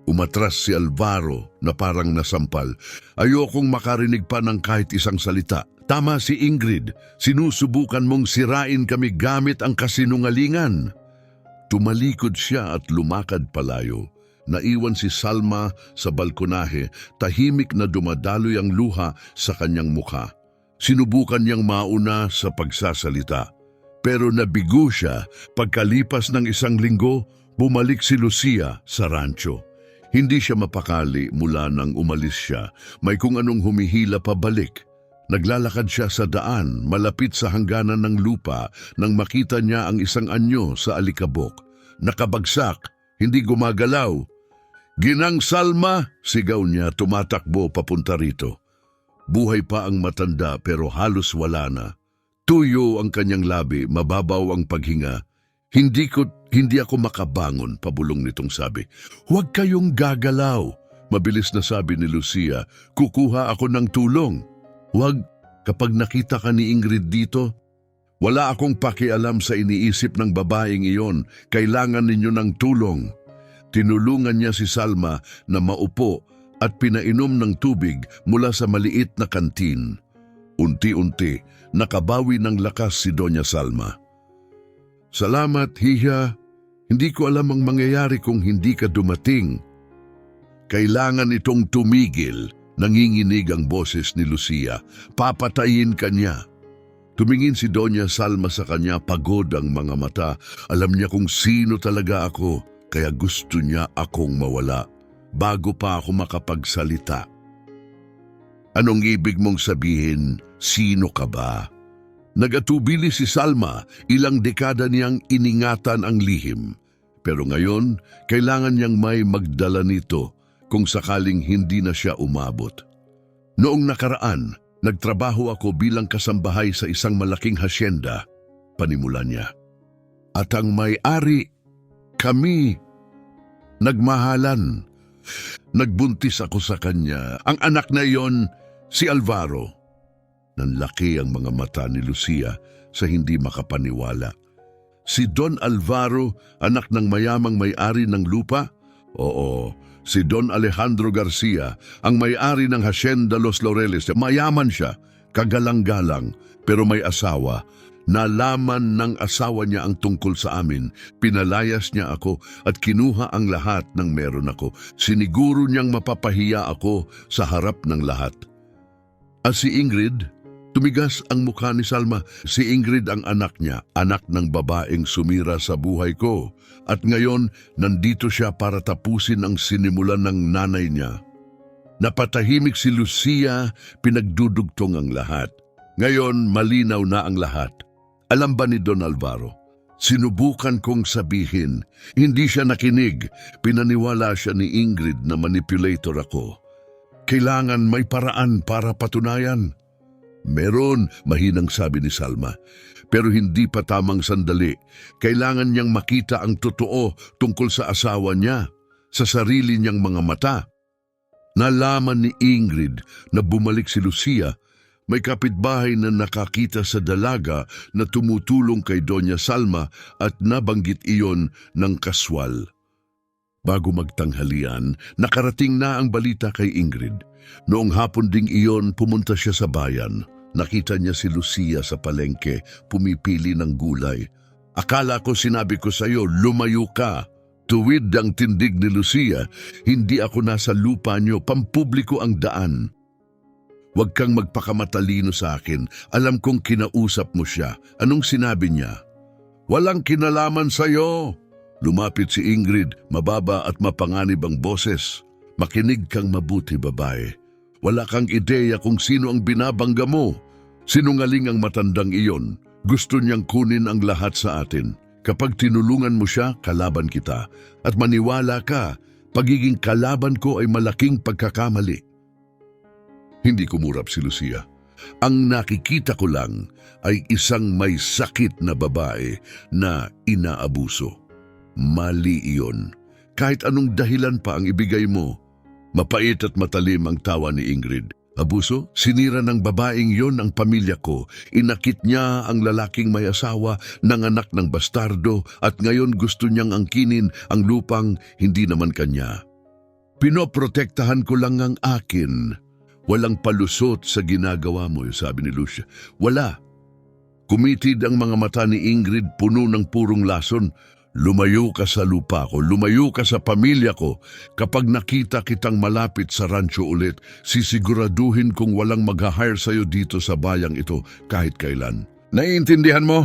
Umatras si Alvaro na parang nasampal. Ayokong makarinig pa ng kahit isang salita. Tama si Ingrid, sinusubukan mong sirain kami gamit ang kasinungalingan. Tumalikod siya at lumakad palayo. Naiwan si Salma sa balkonahe, tahimik na dumadaloy ang luha sa kanyang mukha. Sinubukan niyang mauna sa pagsasalita. Pero nabigo siya pagkalipas ng 1 linggo, bumalik si Lucia sa rancho. Hindi siya mapakali mula nang umalis siya. May kung anong humihila pabalik. Naglalakad siya sa daan, malapit sa hangganan ng lupa, nang makita niya ang isang anyo sa alikabok. Nakabagsak, hindi gumagalaw. Ginang Salma, sigaw niya, tumatakbo papunta rito. Buhay pa ang matanda pero halos wala na. Tuyo ang kanyang labi, mababaw ang paghinga. Hindi ako makabangon, pabulong nitong sabi. Huwag kayong gagalaw, mabilis na sabi ni Lucia. Kukuha ako ng tulong. Huwag, kapag nakita ka ni Ingrid dito, wala akong pakialam sa iniisip ng babaeng iyon. Kailangan ninyo ng tulong. Tinulungan niya si Salma na maupo at pinainom ng tubig mula sa maliit na kantin. Unti-unti, nakabawi ng lakas si Doña Salma. Salamat, Hiya. Hindi ko alam ang mangyayari kung hindi ka dumating. Kailangan itong tumigil. Nanginginig ang boses ni Lucia. Papatayin ka niya. Tumingin si Doña Salma sa kanya, pagod ang mga mata. Alam niya kung sino talaga ako, kaya gusto niya akong mawala bago pa ako makapagsalita. Anong ibig mong sabihin? Sino ka ba? Nagatubili si Salma, ilang dekada niyang iningatan ang lihim. Pero ngayon, kailangan niyang may magdala nito kung sakaling hindi na siya umabot. Noong nakaraan, nagtrabaho ako bilang kasambahay sa isang malaking hasyenda, panimula niya. At ang may-ari, Kami nagmahalan. Nagbuntis ako sa kanya. Ang anak na iyon, si Alvaro. Nanlaki ang mga mata ni Lucia sa hindi makapaniwala. Si Don Alvaro, anak ng mayamang may-ari ng lupa? Oo, si Don Alejandro Garcia, ang may-ari ng Hacienda Los Laureles. Mayaman siya, kagalang-galang, pero may asawa. Nalaman ng asawa niya ang tungkol sa amin. Pinalayas niya ako at kinuha ang lahat ng meron ako. Siniguro niyang mapapahiya ako sa harap ng lahat. At si Ingrid, tumigas ang mukha ni Salma. Si Ingrid ang anak niya, anak ng babaeng sumira sa buhay ko. At ngayon, nandito siya para tapusin ang sinimulan ng nanay niya. Napatahimik si Lucia, pinagdudugtong ang lahat. Ngayon, malinaw na ang lahat. Alam ba ni Don Alvaro? Sinubukan kong sabihin. Hindi siya nakinig. Pinaniwala siya ni Ingrid na manipulator ako. Kailangan may paraan para patunayan. Meron, mahinang sabi ni Salma. Pero hindi pa tamang sandali. Kailangan niyang makita ang totoo tungkol sa asawa niya, sa sarili niyang mga mata. Nalaman ni Ingrid na bumalik si Lucia. May kapitbahay na nakakita sa dalaga na tumutulong kay Doña Salma at nabanggit iyon ng kaswal. Bago magtanghalian, nakarating na ang balita kay Ingrid. Noong hapon ding iyon, pumunta siya sa bayan. Nakita niya si Lucia sa palengke, pumipili ng gulay. Akala ko sinabi ko sa iyo, lumayo ka. Tuwid ang tindig ni Lucia, hindi ako nasa lupa niyo, pampubliko ang daan. Huwag kang magpakamatalino sa akin. Alam kong kinausap mo siya. Anong sinabi niya? Walang kinalaman sa'yo. Lumapit si Ingrid, mababa at mapanganib ang boses. Makinig kang mabuti, babae. Wala kang ideya kung sino ang binabangga mo. Sinungaling ang matandang iyon. Gusto niyang kunin ang lahat sa atin. Kapag tinulungan mo siya, kalaban kita. At maniwala ka, pagiging kalaban ko ay malaking pagkakamali. Hindi kumurap si Lucia. Ang nakikita ko lang ay isang may sakit na babae na inaabuso. Mali iyon. Kahit anong dahilan pa ang ibigay mo. Mapait at matalim ang tawa ni Ingrid. Abuso? Sinira ng babaeng yon ang pamilya ko. Inakit niya ang lalaking may asawa, nanganak ng bastardo at ngayon gusto niyang angkinin ang lupang hindi naman kanya. Pinoprotektahan ko lang ang akin. Walang palusot sa ginagawa mo, sabi ni Lucia. Wala. Kumitid ang mga mata ni Ingrid, puno ng purong lason. Lumayo ka sa lupa ko, lumayo ka sa pamilya ko. Kapag nakita kitang malapit sa rancho ulit, sisiguraduhin kong walang mag-hire sa'yo dito sa bayang ito kahit kailan. Naiintindihan mo?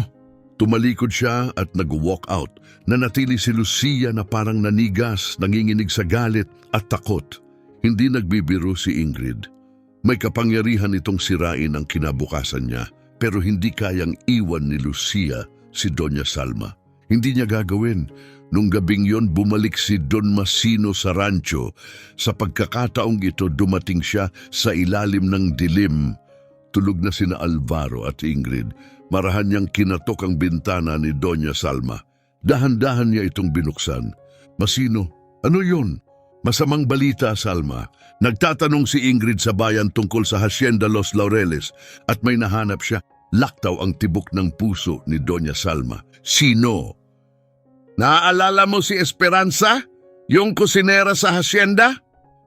Tumalikod siya at nag-walk out. Nanatili si Lucia na parang nanigas, nanginginig sa galit at takot. Hindi nagbibiro si Ingrid. May kapangyarihan itong sirain ang kinabukasan niya, pero hindi kayang iwan ni Lucia si Doña Salma. Hindi niya gagawin. Nung gabing yon, bumalik si Don Masino sa rancho. Sa pagkakataong ito, dumating siya sa ilalim ng dilim. Tulog na sina Alvaro at Ingrid. Marahan niyang kinatok ang bintana ni Doña Salma. Dahan-dahan niya itong binuksan. Masino, ano yon? Masamang balita, Salma. Nagtatanong si Ingrid sa bayan tungkol sa Hacienda Los Laureles at may nahanap siya. Laktaw ang tibok ng puso ni Doña Salma. Sino? Naaalala mo si Esperanza? Yung kusinera sa hacienda?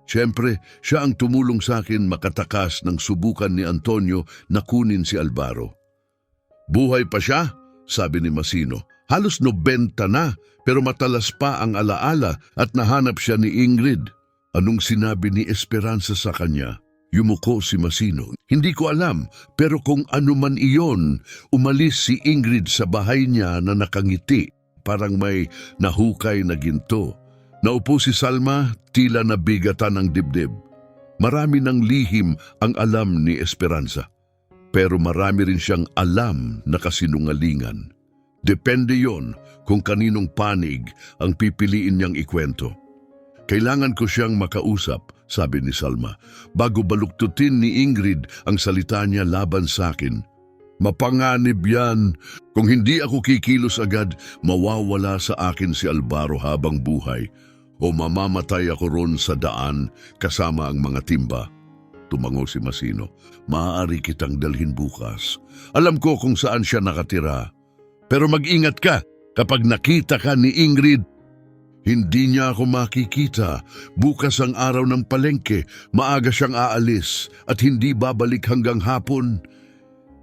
Siyempre, siya ang tumulong sa akin makatakas ng subukan ni Antonio na kunin si Alvaro. Buhay pa siya, sabi ni Masino. Halos 90 na, pero matalas pa ang alaala at nahanap siya ni Ingrid. Anong sinabi ni Esperanza sa kanya? Yumuko si Masino. Hindi ko alam, pero kung ano man iyon, umalis si Ingrid sa bahay niya na nakangiti, parang may nahukay na ginto. Naupo si Salma, tila nabigatan ng dibdib. Marami ng lihim ang alam ni Esperanza, pero marami rin siyang alam na kasinungalingan. Depende yon kung kaninong panig ang pipiliin niyang ikwento. Kailangan ko siyang makausap, sabi ni Salma, bago baluktutin ni Ingrid ang salita niya laban sa akin. Mapanganib yan. Kung hindi ako kikilos agad, mawawala sa akin si Alvaro habang buhay o mamamatay ako ron sa daan kasama ang mga timba. Tumango si Masino. Maaari kitang dalhin bukas. Alam ko kung saan siya nakatira. Pero mag-ingat ka kapag nakita ka ni Ingrid. Hindi niya ako makikita. Bukas ang araw ng palengke, maaga siyang aalis at hindi babalik hanggang hapon.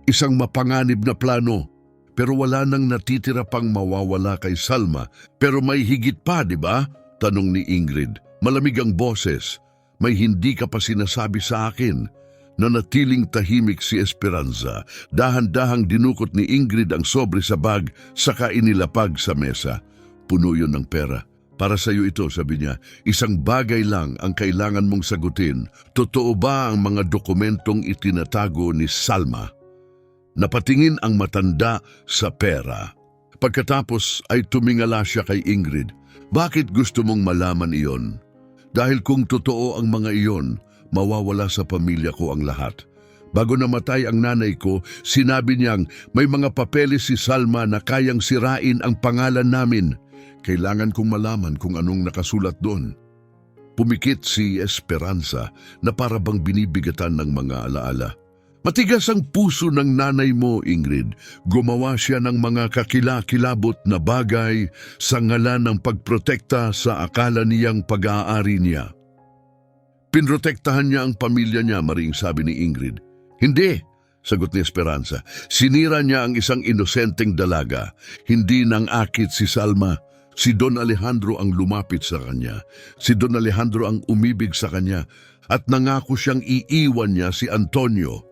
Isang mapanganib na plano. Pero wala nang natitira pang mawawala kay Salma. Pero may higit pa, di ba? Tanong ni Ingrid. Malamig ang boses. May hindi ka pa sinasabi sa akin. Nanatiling tahimik si Esperanza. Dahan-dahang dinukot ni Ingrid ang sobre sa bag, saka inilapag sa mesa. Puno yun ng pera. Para sa iyo ito, sabi niya, isang bagay lang ang kailangan mong sagutin. Totoo ba ang mga dokumentong itinatago ni Salma? Napatingin ang matanda sa pera. Pagkatapos ay tumingala siya kay Ingrid. Bakit gusto mong malaman iyon? Dahil kung totoo ang mga iyon, mawawala sa pamilya ko ang lahat. Bago namatay ang nanay ko, sinabi niyang may mga papeles si Salma na kayang sirain ang pangalan namin. Kailangan kong malaman kung anong nakasulat doon. Pumikit si Esperanza na para bang binibigatan ng mga alaala. Matigas ang puso ng nanay mo, Ingrid. Gumawa siya ng mga kakilakilabot na bagay sa ngalan ng pagprotekta sa akala niyang pag-aari niya. Pinrotektahan niya ang pamilya niya, maring sabi ni Ingrid. Hindi, sagot ni Esperanza. Sinira niya ang isang inosenteng dalaga. Hindi nang akit si Salma. Si Don Alejandro ang lumapit sa kanya. Si Don Alejandro ang umibig sa kanya at nangako siyang iiwan niya si Antonio.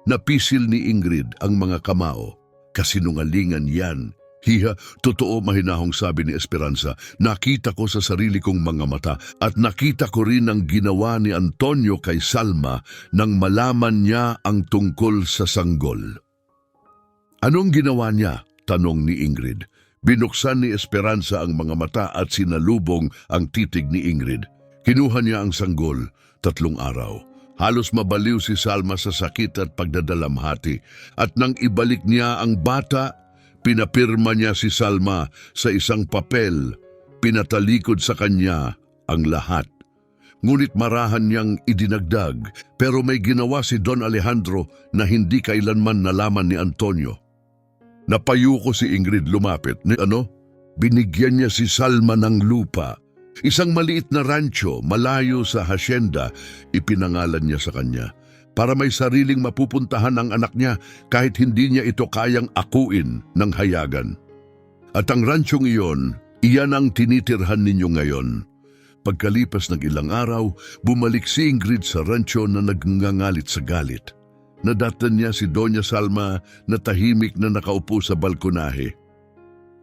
Napisil ni Ingrid ang mga kamao. Kasinungalingan yan. Hiha, totoo, mahinahong sabi ni Esperanza. Nakita ko sa sarili kong mga mata at nakita ko rin ang ginawa ni Antonio kay Salma nang malaman niya ang tungkol sa sanggol. Anong ginawa niya? Tanong ni Ingrid. Binuksan ni Esperanza ang mga mata at sinalubong ang titig ni Ingrid. Kinuha niya ang sanggol, 3 araw. Halos mabaliw si Salma sa sakit at pagdadalamhati. At nang ibalik niya ang bata, pinapirma niya si Salma sa isang papel. Pinatalikod sa kanya ang lahat. Ngunit marahan niyang idinagdag, pero may ginawa si Don Alejandro na hindi kailanman nalaman ni Antonio. Napayuko si Ingrid, lumapit. Binigyan niya si Salma ng lupa. Isang maliit na rancho, malayo sa hasyenda, ipinangalan niya sa kanya. Para may sariling mapupuntahan ang anak niya kahit hindi niya ito kayang akuin ng hayagan. At ang ranchong iyon, iyan ang tinitirhan ninyo ngayon. Pagkalipas ng ilang araw, bumalik si Ingrid sa rancho na nagngangalit sa galit. Nadatan niya si Doña Salma na tahimik na nakaupo sa balkonahe.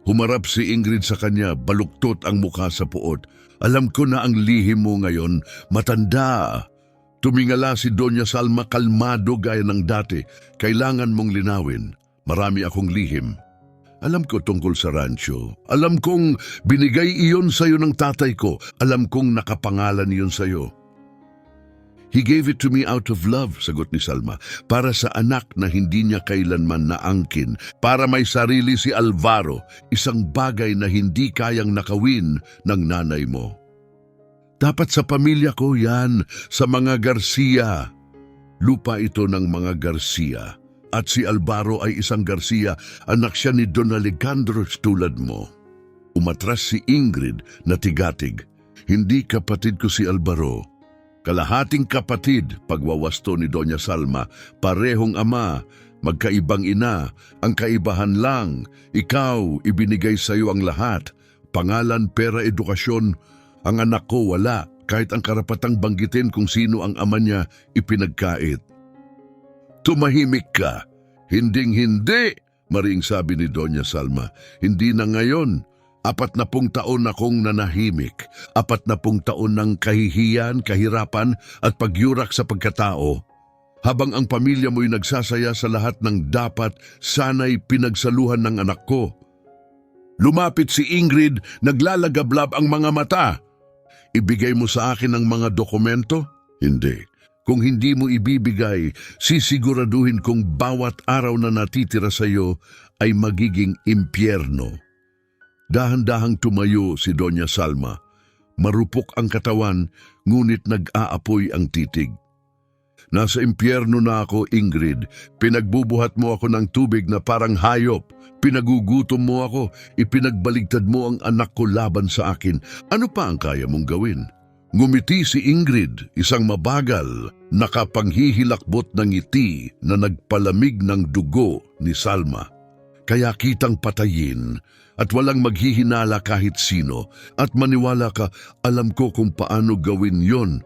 Humarap si Ingrid sa kanya, baluktot ang mukha sa puot. Alam ko na ang lihim mo ngayon, matanda. Tumingala si Doña Salma, kalmado gaya ng dati. Kailangan mong linawin. Marami akong lihim. Alam ko tungkol sa rancho. Alam kong binigay iyon sa'yo ng tatay ko. Alam kong nakapangalan iyon sa'yo. He gave it to me out of love, sagot ni Salma, para sa anak na hindi niya kailanman naangkin, para may sarili si Alvaro, isang bagay na hindi kayang nakawin ng nanay mo. Dapat sa pamilya ko yan, sa mga Garcia. Lupa ito ng mga Garcia. At si Alvaro ay isang Garcia, anak siya ni Don Alejandro tulad mo. Umatras si Ingrid na tigatig. Hindi kapatid ko si Alvaro. Kalahating kapatid, pagwawasto ni Doña Salma, parehong ama, magkaibang ina, ang kaibahan lang, ikaw, ibinigay sa iyo ang lahat, pangalan, pera, edukasyon, ang anak ko wala, kahit ang karapatang banggitin kung sino ang ama niya ipinagkait. Tumahimik ka, hinding-hindi, maring sabi ni Doña Salma, hindi na ngayon. 40 taon akong nanahimik, 40 taon ng kahihiyan, kahirapan at pagyurak sa pagkatao. Habang ang pamilya mo'y nagsasaya sa lahat ng dapat sana'y pinagsaluhan ng anak ko. Lumapit si Ingrid, naglalagablab ang mga mata. Ibigay mo sa akin ang mga dokumento? Hindi. Kung hindi mo ibibigay, sisiguraduhin kong bawat araw na natitira sa iyo ay magiging impyerno. Dahan-dahang tumayo si Doña Salma. Marupok ang katawan, ngunit nag-aapoy ang titig. Nasa impyerno na ako, Ingrid. Pinagbubuhat mo ako ng tubig na parang hayop. Pinagugutom mo ako. Ipinagbaligtad mo ang anak ko laban sa akin. Ano pa ang kaya mong gawin? Ngumiti si Ingrid, isang mabagal, nakapanghihilakbot ng ngiti na nagpalamig ng dugo ni Salma. Kaya kitang patayin at walang maghihinala kahit sino at maniwala ka, alam ko kung paano gawin yon.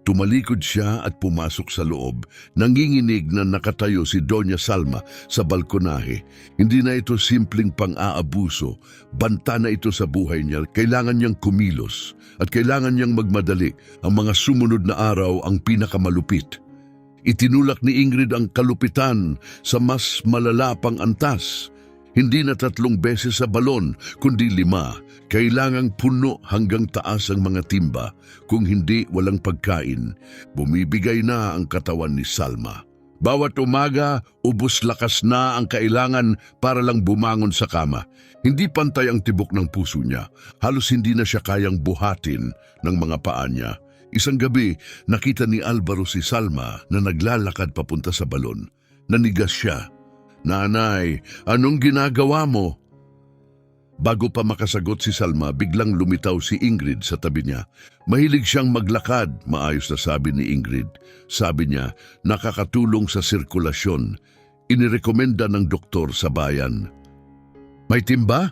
Tumalikod siya at pumasok sa loob. Nanginginig na nakatayo si Doña Salma sa balkonahe. Hindi na ito simpleng pang-aabuso. Banta na ito sa buhay niya. Kailangan niyang kumilos at kailangan niyang magmadali. Ang mga sumunod na araw ang pinakamalupit. Itinulak ni Ingrid ang kalupitan sa mas malala pang antas. Hindi na 3 beses sa balon, kundi 5. Kailangang puno hanggang taas ang mga timba. Kung hindi, walang pagkain. Bumibigay na ang katawan ni Salma. Bawat umaga, ubos lakas na ang kailangan para lang bumangon sa kama. Hindi pantay ang tibok ng puso niya. Halos hindi na siya kayang buhatin ng mga paa niya. Isang gabi, nakita ni Alvaro si Salma na naglalakad papunta sa balon. Nanigas siya. "Nanay, anong ginagawa mo?" Bago pa makasagot si Salma, biglang lumitaw si Ingrid sa tabi niya. Mahilig siyang maglakad, maayos na sabi ni Ingrid. Sabi niya, nakakatulong sa sirkulasyon. Inirekomenda ng doktor sa bayan. "May timba?"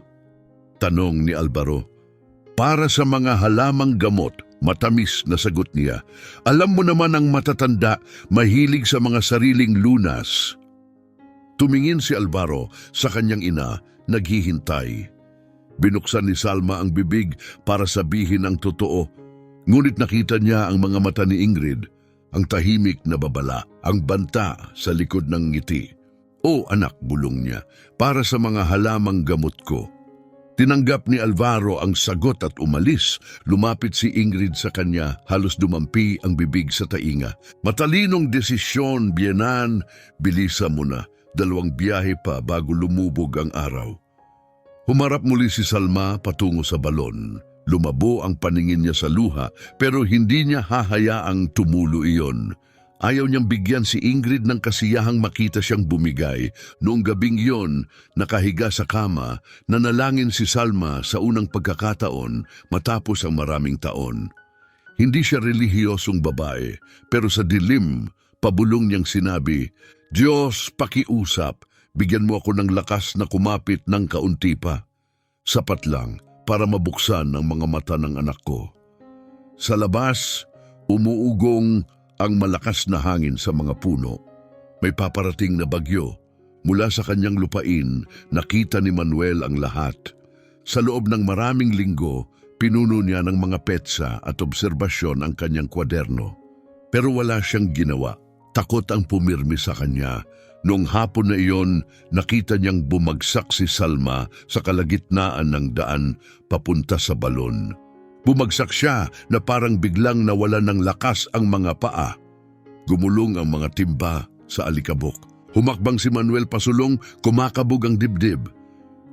tanong ni Alvaro. "Para sa mga halamang gamot," matamis na sagot niya. "Alam mo naman ang matatanda, mahilig sa mga sariling lunas." Tumingin si Alvaro sa kanyang ina, naghihintay. Binuksan ni Salma ang bibig para sabihin ang totoo. Ngunit nakita niya ang mga mata ni Ingrid, ang tahimik na babala, ang banta sa likod ng ngiti. "O anak," bulong niya, "para sa mga halamang gamot ko." Tinanggap ni Alvaro ang sagot at umalis. Lumapit si Ingrid sa kanya, halos dumampi ang bibig sa tainga. "Matalinong desisyon, biyenan, bilisan mo na. 2 biyahe pa bago lumubog ang araw." Humarap muli si Salma patungo sa balon. Lumabo ang paningin niya sa luha, pero hindi niya hahayaang tumulo iyon. Ayaw niyang bigyan si Ingrid ng kasiyahang makita siyang bumigay. Noong gabing iyon, nakahiga sa kama, nanalangin si Salma sa unang pagkakataon matapos ang maraming taon. Hindi siya relihiyosong babae, pero sa dilim, pabulong niyang sinabi, "Diyos, pakiusap, bigyan mo ako ng lakas na kumapit ng kaunti pa. Sapat lang para mabuksan ang mga mata ng anak ko." Sa labas, umuugong ang malakas na hangin sa mga puno. May paparating na bagyo. Mula sa kanyang lupain, nakita ni Manuel ang lahat. Sa loob ng maraming linggo, pinuno niya ng mga petsa at obserbasyon ang kanyang kwaderno. Pero wala siyang ginawa. Takot ang pumirmi sa kanya. Noong hapon na iyon, nakita niyang bumagsak si Salma sa kalagitnaan ng daan papunta sa balon. Bumagsak siya na parang biglang nawalan ng lakas ang mga paa. Gumulong ang mga timba sa alikabok. Humakbang si Manuel pasulong, kumakabog ang dibdib.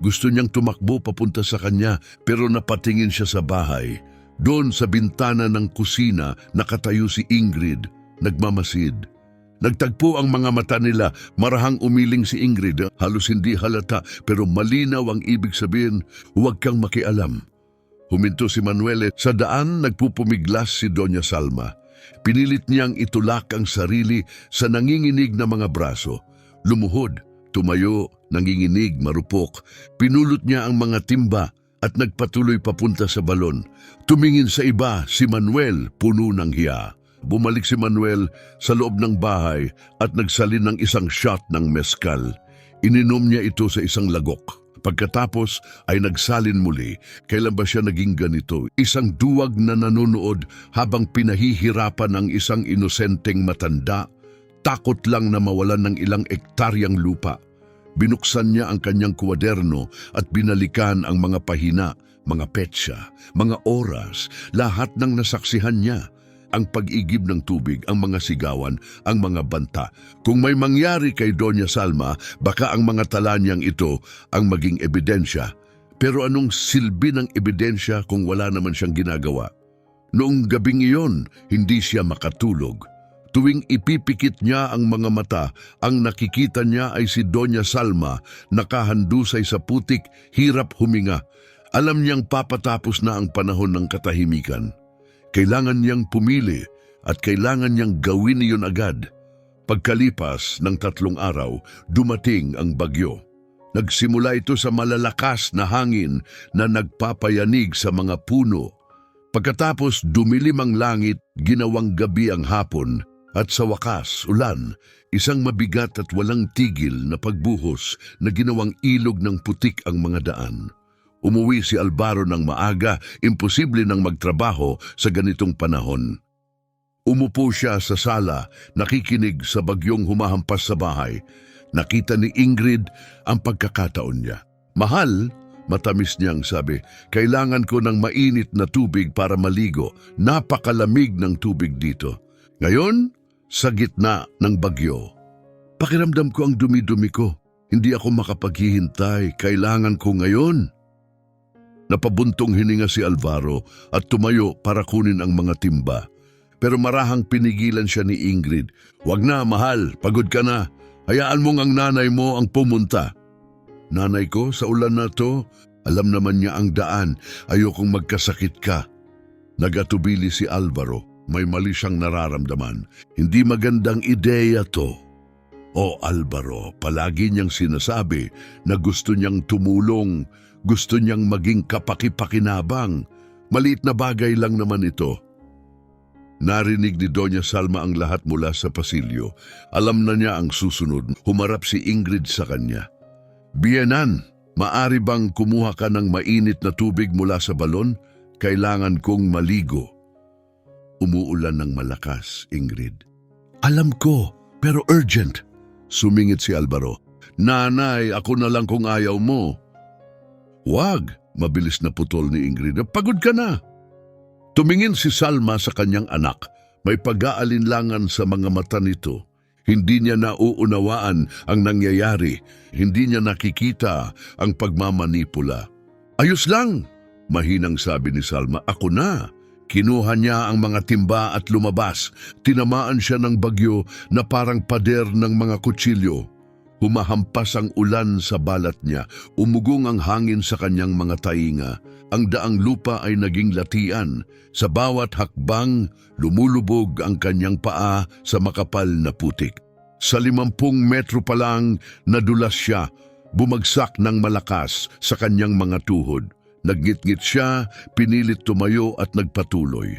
Gusto niyang tumakbo papunta sa kanya, pero napatingin siya sa bahay. Doon sa bintana ng kusina, nakatayo si Ingrid, nagmamasid. Nagtagpo ang mga mata nila, marahang umiling si Ingrid. Halos hindi halata, pero malinaw ang ibig sabihin, huwag kang makialam. Huminto si Manuel. Sa daan, nagpupumiglas si Doña Salma. Pinilit niyang itulak ang sarili sa nanginginig na mga braso. Lumuhod, tumayo, nanginginig, marupok. Pinulot niya ang mga timba at nagpatuloy papunta sa balon. Tumingin sa iba, si Manuel, puno ng hiya. Bumalik si Manuel sa loob ng bahay at nagsalin ng isang shot ng mezcal. Ininom niya ito sa isang lagok. Pagkatapos ay nagsalin muli. Kailan ba siya naging ganito? Isang duwag na nanonood habang pinahihirapan ang isang inosenteng matanda. Takot lang na mawalan ng ilang ektaryang lupa. Binuksan niya ang kanyang kwaderno at binalikan ang mga pahina, mga petsa, mga oras, lahat ng nasaksihan niya. ang pag-igib ng tubig, ang mga sigawan, ang mga banta. Kung may mangyari kay Doña Salma, baka ang mga tala niyang ito ang maging ebidensya. Pero anong silbi ng ebidensya kung wala naman siyang ginagawa? Noong gabing iyon, hindi siya makatulog. Tuwing ipipikit niya ang mga mata, ang nakikita niya ay si Doña Salma nakahandusay sa putik, hirap huminga. Alam niyang papatapos na ang panahon ng katahimikan. Kailangan niyang pumili at kailangan niyang gawin iyon agad. Pagkalipas ng 3 araw, dumating ang bagyo. Nagsimula ito sa malalakas na hangin na nagpapayanig sa mga puno. Pagkatapos dumilim ang langit, ginawang gabi ang hapon, at sa wakas, ulan, isang mabigat at walang tigil na pagbuhos na ginawang ilog ng putik ang mga daan. Umuwi si Alvaro ng maaga, imposible nang magtrabaho sa ganitong panahon. Umupo siya sa sala, nakikinig sa bagyong humahampas sa bahay. Nakita ni Ingrid ang pagkakataon niya. Mahal, matamis niyang sabi, kailangan ko ng mainit na tubig para maligo. Napakalamig ng tubig dito. Ngayon, sa gitna ng bagyo. Pakiramdam ko ang dumi-dumi ko. Hindi ako makapaghihintay. Kailangan ko ngayon. Napabuntong hininga si Alvaro at tumayo para kunin ang mga timba. Pero marahang pinigilan siya ni Ingrid. Wag na, mahal. Pagod ka na. Hayaan mong ang nanay mo ang pumunta. Nanay ko, sa ulan na to, alam naman niya ang daan. Ayokong magkasakit ka. Nagatubili si Alvaro. May mali siyang nararamdaman. Hindi magandang ideya to. O Alvaro, palagi niyang sinasabi na gusto niyang tumulong, gusto niyang maging kapaki-pakinabang. Maliit na bagay lang naman ito. Narinig ni Doña Salma ang lahat mula sa pasilyo. Alam na niya ang susunod. Humarap si Ingrid sa kanya. Biyenan, maari bang kumuha ka ng mainit na tubig mula sa balon? Kailangan kong maligo. Umuulan ng malakas, Ingrid. Alam ko, pero urgent. Sumingit si Alvaro. Nanay, ako na lang kung ayaw mo. Wag, mabilis na putol ni Ingrid. Pagod ka na. Tumingin si Salma sa kanyang anak. May pag-aalinlangan sa mga mata nito. Hindi niya nauunawaan ang nangyayari. Hindi niya nakikita ang pagmamanipula. Ayos lang, mahinang sabi ni Salma. Ako na. Kinuha niya ang mga timba at lumabas. Tinamaan siya ng bagyo na parang pader ng mga kutsilyo. Humahampas ang ulan sa balat niya. Umugong ang hangin sa kanyang mga tainga. Ang daang lupa ay naging latian. Sa bawat hakbang, lumulubog ang kanyang paa sa makapal na putik. Sa 50 metro pa lang, nadulas siya. Bumagsak ng malakas sa kanyang mga tuhod. Naggitgit siya, pinilit tumayo at nagpatuloy.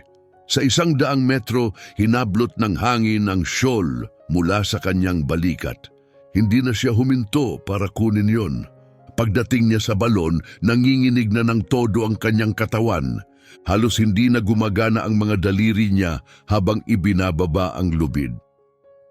Sa 100 metro, hinablot ng hangin ang shawl mula sa kanyang balikat. Hindi na siya huminto para kunin yon. Pagdating niya sa balon, nanginginig na ng todo ang kanyang katawan. Halos hindi na gumagana ang mga daliri niya habang ibinababa ang lubid.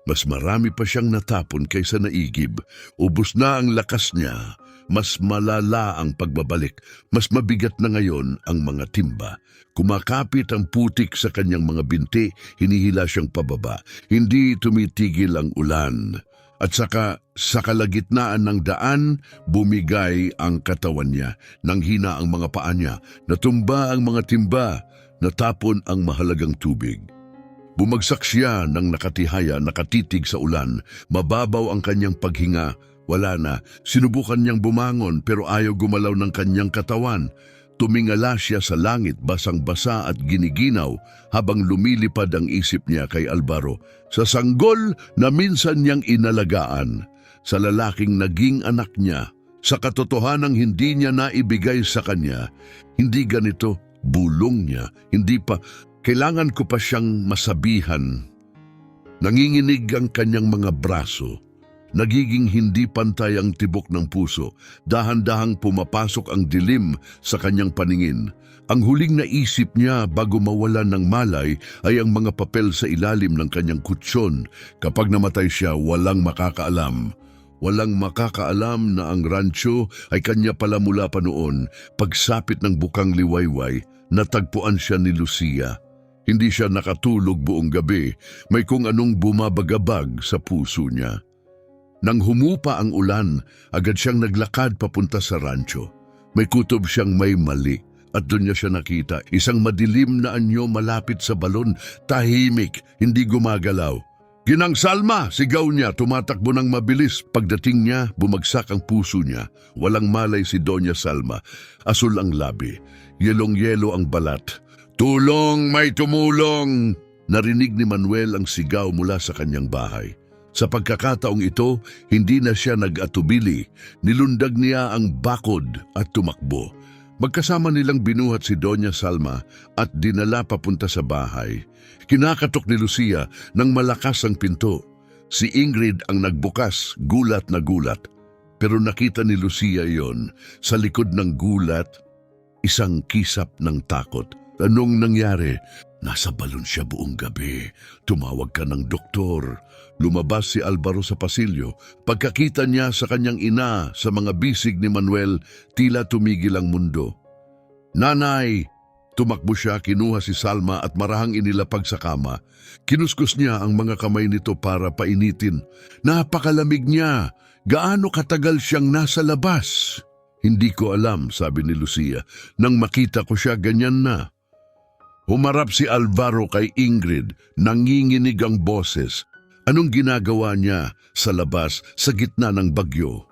Mas marami pa siyang natapon kaysa naigib. Ubos na ang lakas niya. Mas malala ang pagbabalik. Mas mabigat na ngayon ang mga timba. Kumakapit ang putik sa kanyang mga binti, hinihila siyang pababa. Hindi tumitigil ang ulan. At saka sa kalagitnaan ng daan, bumigay ang katawan niya. Nanghina ang mga paa niya. Natumba ang mga timba. Natapon ang mahalagang tubig. Bumagsak siya ng nakatihaya, nakatitig sa ulan. Mababaw ang kanyang paghinga. Wala na. Sinubukan niyang bumangon pero ayaw gumalaw ng kanyang katawan. Tumingala siya sa langit, basang-basa at giniginaw habang lumilipad ang isip niya kay Alvaro. Sa sanggol na minsan niyang inalagaan, sa lalaking naging anak niya, sa katotohanang hindi niya naibigay sa kanya. Hindi ganito, bulong niya, hindi pa, kailangan ko pa siyang masabihan. Nanginginig ang kanyang mga braso. Nagiging hindi pantay ang tibok ng puso. Dahan-dahang pumapasok ang dilim sa kanyang paningin. Ang huling naisip niya bago mawalan ng malay ay ang mga papel sa ilalim ng kanyang kutsyon. Kapag namatay siya, walang makakaalam. Walang makakaalam na ang rancho ay kanya pala mula pa noon. Pagsapit ng bukang liwayway, natagpuan siya ni Lucia. Hindi siya nakatulog buong gabi, may kung anong bumabagabag sa puso niya. Nang humupa ang ulan, agad siyang naglakad papunta sa rancho. May kutob siyang may mali at doon niya siya nakita. Isang madilim na anyo malapit sa balon, tahimik, hindi gumagalaw. Ginang Salma! Sigaw niya, tumatakbo ng mabilis. Pagdating niya, bumagsak ang puso niya. Walang malay si Doña Salma. Asul ang labi, yelong-yelo ang balat. Tulong! May tumulong! Narinig ni Manuel ang sigaw mula sa kanyang bahay. Sa pagkakataong ito, hindi na siya nag-atubili. Nilundag niya ang bakod at tumakbo. Magkasama nilang binuhat si Doña Salma at dinala papunta sa bahay. Kinakatok ni Lucia nang malakas ang pinto. Si Ingrid ang nagbukas, gulat na gulat. Pero nakita ni Lucia yon. Sa likod ng gulat, isang kisap ng takot. Anong nangyari? Nasa balon siya buong gabi. Tumawag ka ng doktor. Lumabas si Alvaro sa pasilyo. Pagkakita niya sa kanyang ina sa mga bisig ni Manuel, tila tumigil ang mundo. Nanay! Tumakbo siya, kinuha si Salma at marahang inilapag sa kama. Kinuskus niya ang mga kamay nito para painitin. Napakalamig niya. Gaano katagal siyang nasa labas? Hindi ko alam, sabi ni Lucia. Nang makita ko siya, ganyan na. Humarap si Alvaro kay Ingrid, nanginginig ang boses. Anong ginagawa niya sa labas sa gitna ng bagyo?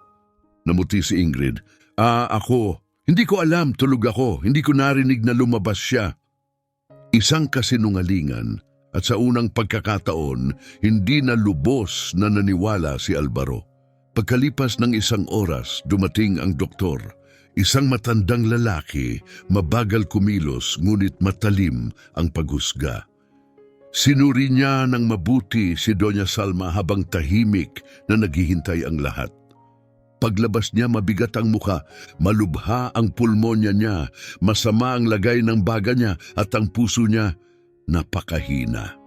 Namuti si Ingrid. Ako. Hindi ko alam, tulog ako. Hindi ko narinig na lumabas siya. Isang kasinungalingan at sa unang pagkakataon, hindi na lubos na naniwala si Alvaro. Pagkalipas ng isang oras, dumating ang doktor. Isang matandang lalaki, mabagal kumilos ngunit matalim ang paghusga. Sinuri niya ng mabuti si Doña Salma habang tahimik na naghihintay ang lahat. Paglabas niya mabigat ang muka, malubha ang pulmonya niya, masama ang lagay ng baga niya at ang puso niya napakahina.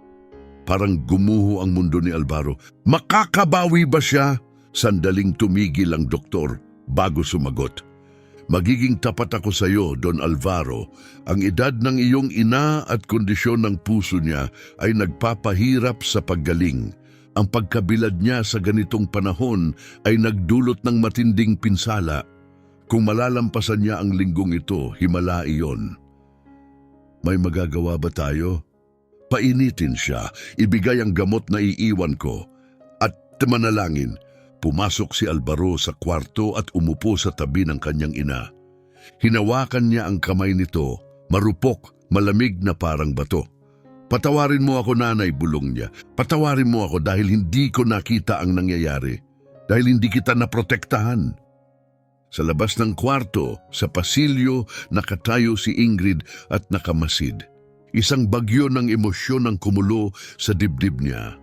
Parang gumuho ang mundo ni Alvaro. Makakabawi ba siya? Sandaling tumigil ang doktor bago sumagot. Magiging tapat ako sa iyo, Don Alvaro. Ang edad ng iyong ina at kondisyon ng puso niya ay nagpapahirap sa paggaling. Ang pagkabilad niya sa ganitong panahon ay nagdulot ng matinding pinsala. Kung malalampasan niya ang linggong ito, himala iyon. May magagawa ba tayo? Painitin siya, ibigay ang gamot na iiwan ko, at manalangin. Pumasok si Alvaro sa kwarto at umupo sa tabi ng kanyang ina. Hinawakan niya ang kamay nito, marupok, malamig na parang bato. Patawarin mo ako, nanay, bulong niya. Patawarin mo ako dahil hindi ko nakita ang nangyayari. Dahil hindi kita naprotektahan. Sa labas ng kwarto, sa pasilyo, nakatayo si Ingrid at nakamasid. Isang bagyo ng emosyon ang kumulo sa dibdib niya.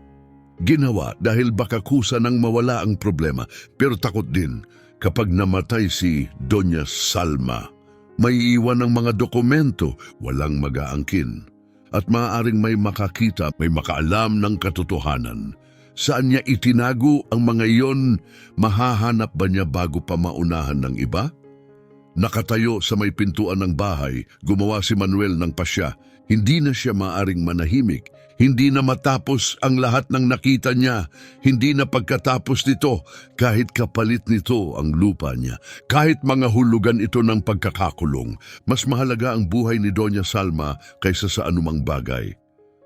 Ginawa dahil baka kusa nang mawala ang problema, pero takot din kapag namatay si Doña Salma. May iwan ng mga dokumento, walang mag-aangkin. At maaaring may makakita, may makaalam ng katotohanan. Saan niya itinago ang mga iyon? Mahahanap ba niya bago pa maunahan ng iba? Nakatayo sa may pintuan ng bahay, gumawa si Manuel ng pasya. Hindi na siya maaring manahimik. Hindi na matapos ang lahat ng nakita niya. Hindi na pagkatapos nito, kahit kapalit nito ang lupa niya. Kahit mga hulugan ito ng pagkakakulong, mas mahalaga ang buhay ni Doña Salma kaysa sa anumang bagay.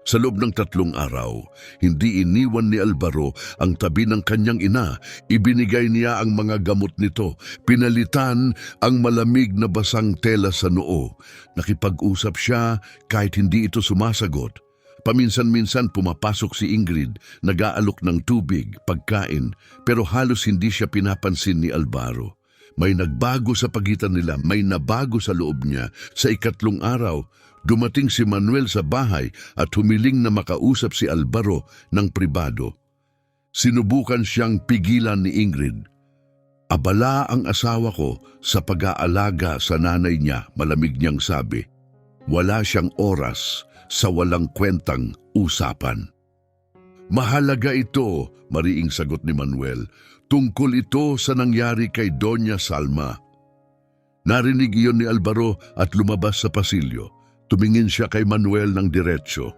Sa loob ng 3 araw, hindi iniwan ni Alvaro ang tabi ng kanyang ina. Ibinigay niya ang mga gamot nito. Pinalitan ang malamig na basang tela sa noo. Nakipag-usap siya kahit hindi ito sumasagot. Paminsan-minsan pumapasok si Ingrid, nag-aalok ng tubig, pagkain, pero halos hindi siya pinapansin ni Alvaro. May nagbago sa pagitan nila, may nabago sa loob niya. Sa 3 araw, dumating si Manuel sa bahay at humiling na makausap si Alvaro ng pribado. Sinubukan siyang pigilan ni Ingrid. Abala ang asawa ko sa pag-aalaga sa nanay niya, malamig niyang sabi. Wala siyang oras sa walang kwentang usapan. Mahalaga ito, mariing sagot ni Manuel. Tungkol ito sa nangyari kay Doña Salma. Narinig iyon ni Alvaro at lumabas sa pasilyo. Tumingin siya kay Manuel ng diretsyo.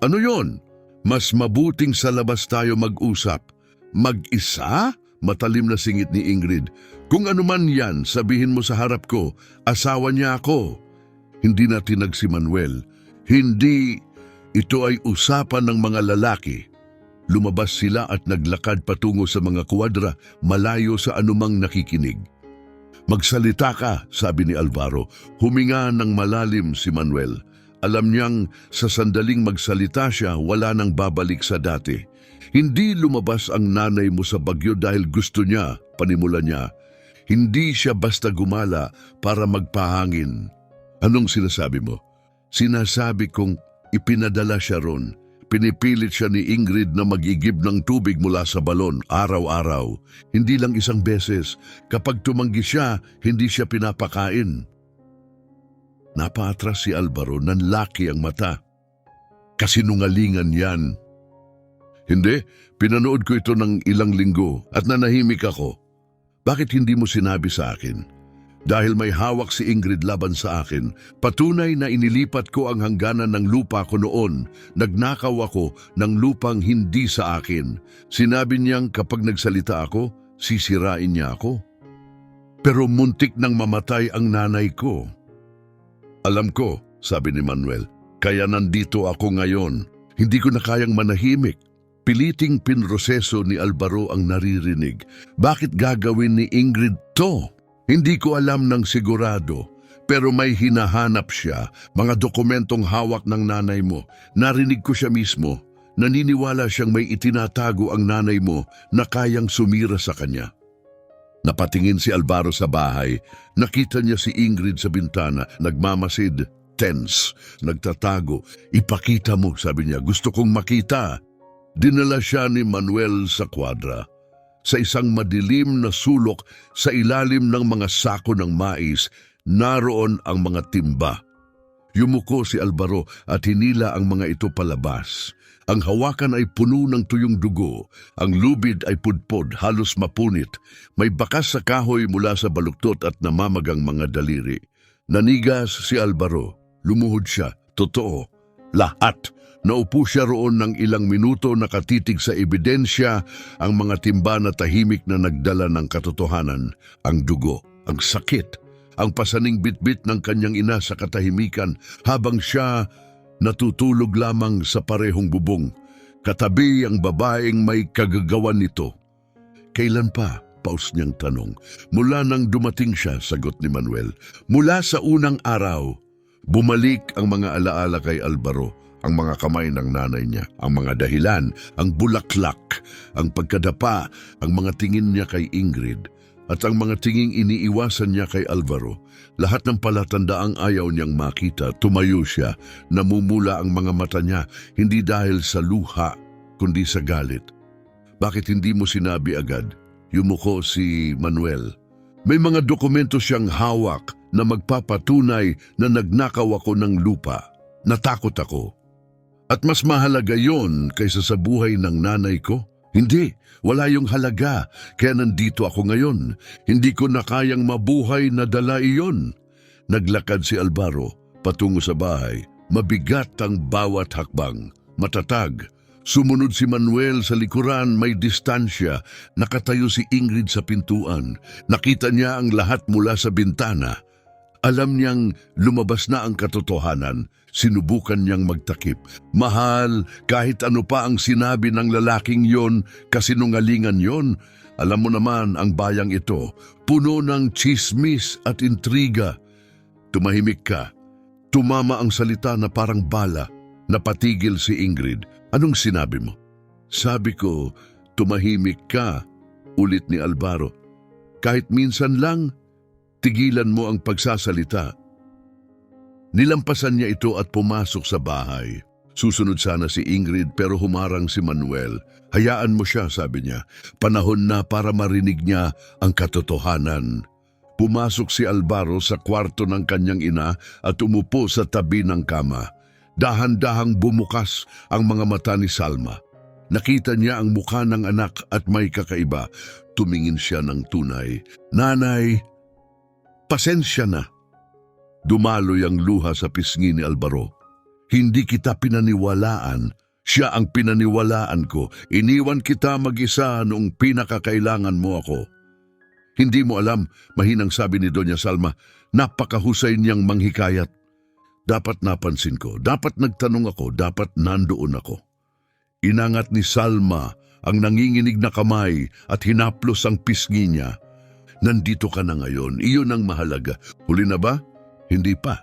Ano yon? Mas mabuting sa labas tayo mag-usap. Mag-isa? Matalim na singit ni Ingrid. Kung ano man yan, sabihin mo sa harap ko, asawa niya ako. Hindi na tinag si Manuel. Hindi, ito ay usapan ng mga lalaki. Lumabas sila at naglakad patungo sa mga kwadra, malayo sa anumang nakikinig. Magsalita ka, sabi ni Alvaro. Huminga ng malalim si Manuel. Alam niyang sa sandaling magsalita siya, wala nang babalik sa dati. Hindi lumabas ang nanay mo sa bagyo dahil gusto niya, panimula niya. Hindi siya basta gumala para magpahangin. Anong sinasabi mo? Sinasabi kong ipinadala siya ron. Pinipilit siya ni Ingrid na mag-igib ng tubig mula sa balon araw-araw. Hindi lang isang beses. Kapag tumanggi siya, hindi siya pinapakain. Napaatras si Alvaro, nanlaki ang mata. Kasinungalingan yan. Hindi, pinanood ko ito ng ilang linggo at nanahimik ako. Bakit hindi mo sinabi sa akin? Dahil may hawak si Ingrid laban sa akin, patunay na inilipat ko ang hangganan ng lupa ko noon. Nagnakaw ako ng lupang hindi sa akin. Sinabi niyang kapag nagsalita ako, sisirain niya ako. Pero muntik nang mamatay ang nanay ko. Alam ko, sabi ni Manuel, kaya nandito ako ngayon. Hindi ko na kayang manahimik. Piliting pinroseso ni Alvaro ang naririnig. Bakit gagawin ni Ingrid to? Hindi ko alam ng sigurado, pero may hinahanap siya, mga dokumentong hawak ng nanay mo. Narinig ko siya mismo. Naniniwala siyang may itinatago ang nanay mo na kayang sumira sa kanya. Napatingin si Alvaro sa bahay. Nakita niya si Ingrid sa bintana, nagmamasid, tense, nagtatago. Ipakita mo, sabi niya, gusto kong makita. Dinala siya ni Manuel sa kwadra. Sa isang madilim na sulok sa ilalim ng mga sako ng mais, naroon ang mga timba. Yumuko si Alvaro at hinila ang mga ito palabas. Ang hawakan ay puno ng tuyong dugo, ang lubid ay pudpod, halos mapunit. May bakas sa kahoy mula sa baluktot at namamagang mga daliri. Nanigas si Alvaro, lumuhod siya, totoo, lahat. Naupo siya roon ng ilang minuto nakatitig sa ebidensya, ang mga timba na tahimik na nagdala ng katotohanan, ang dugo, ang sakit, ang pasaning bitbit ng kanyang ina sa katahimikan habang siya natutulog lamang sa parehong bubong. Katabi ang babaeng may kagagawan nito. Kailan pa? Paus niyang tanong. Mula nang dumating siya, sagot ni Manuel. Mula sa unang araw, bumalik ang mga alaala kay Alvaro. Ang mga kamay ng nanay niya, ang mga dahilan, ang bulaklak, ang pagkadapa, ang mga tingin niya kay Ingrid, at ang mga tinging iniiwasan niya kay Alvaro. Lahat ng palatandaang ayaw niyang makita, tumayo siya, namumula ang mga mata niya, hindi dahil sa luha, kundi sa galit. Bakit hindi mo sinabi agad? Yumuko si Manuel. May mga dokumento siyang hawak na magpapatunay na nagnakaw ako ng lupa. Natakot ako. At mas mahalaga yon kaysa sa buhay ng nanay ko? Hindi, wala yung halaga, kaya nandito ako ngayon. Hindi ko na kayang mabuhay na dala iyon. Naglakad si Alvaro patungo sa bahay. Mabigat ang bawat hakbang, matatag. Sumunod si Manuel sa likuran, may distansya. Nakatayo si Ingrid sa pintuan. Nakita niya ang lahat mula sa bintana. Alam niyang lumabas na ang katotohanan. Sinubukan niyang magtakip. Mahal, kahit ano pa ang sinabi ng lalaking yon, kasinungalingan yon. Alam mo naman ang bayang ito, puno ng tsismis at intriga. Tumahimik ka. Tumama ang salita na parang bala. Napatigil si Ingrid. Anong sinabi mo? Sabi ko, tumahimik ka, ulit ni Alvaro. Kahit minsan lang, tigilan mo ang pagsasalita. Nilampasan niya ito at pumasok sa bahay. Susunod sana si Ingrid pero humarang si Manuel. Hayaan mo siya, sabi niya. Panahon na para marinig niya ang katotohanan. Pumasok si Alvaro sa kwarto ng kanyang ina at umupo sa tabi ng kama. Dahan-dahang bumukas ang mga mata ni Salma. Nakita niya ang mukha ng anak at may kakaiba. Tumingin siya ng tunay. Nanay, pasensya na. Dumaloy ang luha sa pisngi ni Alvaro. Hindi kita pinaniwalaan. Siya ang pinaniwalaan ko. Iniwan kita mag-isa noong pinakakailangan mo ako. Hindi mo alam, mahinang sabi ni Doña Salma, napakahusay niyang manghikayat. Dapat napansin ko, dapat nagtanong ako, dapat nandoon ako. Inangat ni Salma ang nanginginig na kamay at hinaplos ang pisngi niya. Nandito ka na ngayon, iyon ang mahalaga. Huli na ba? Hindi pa.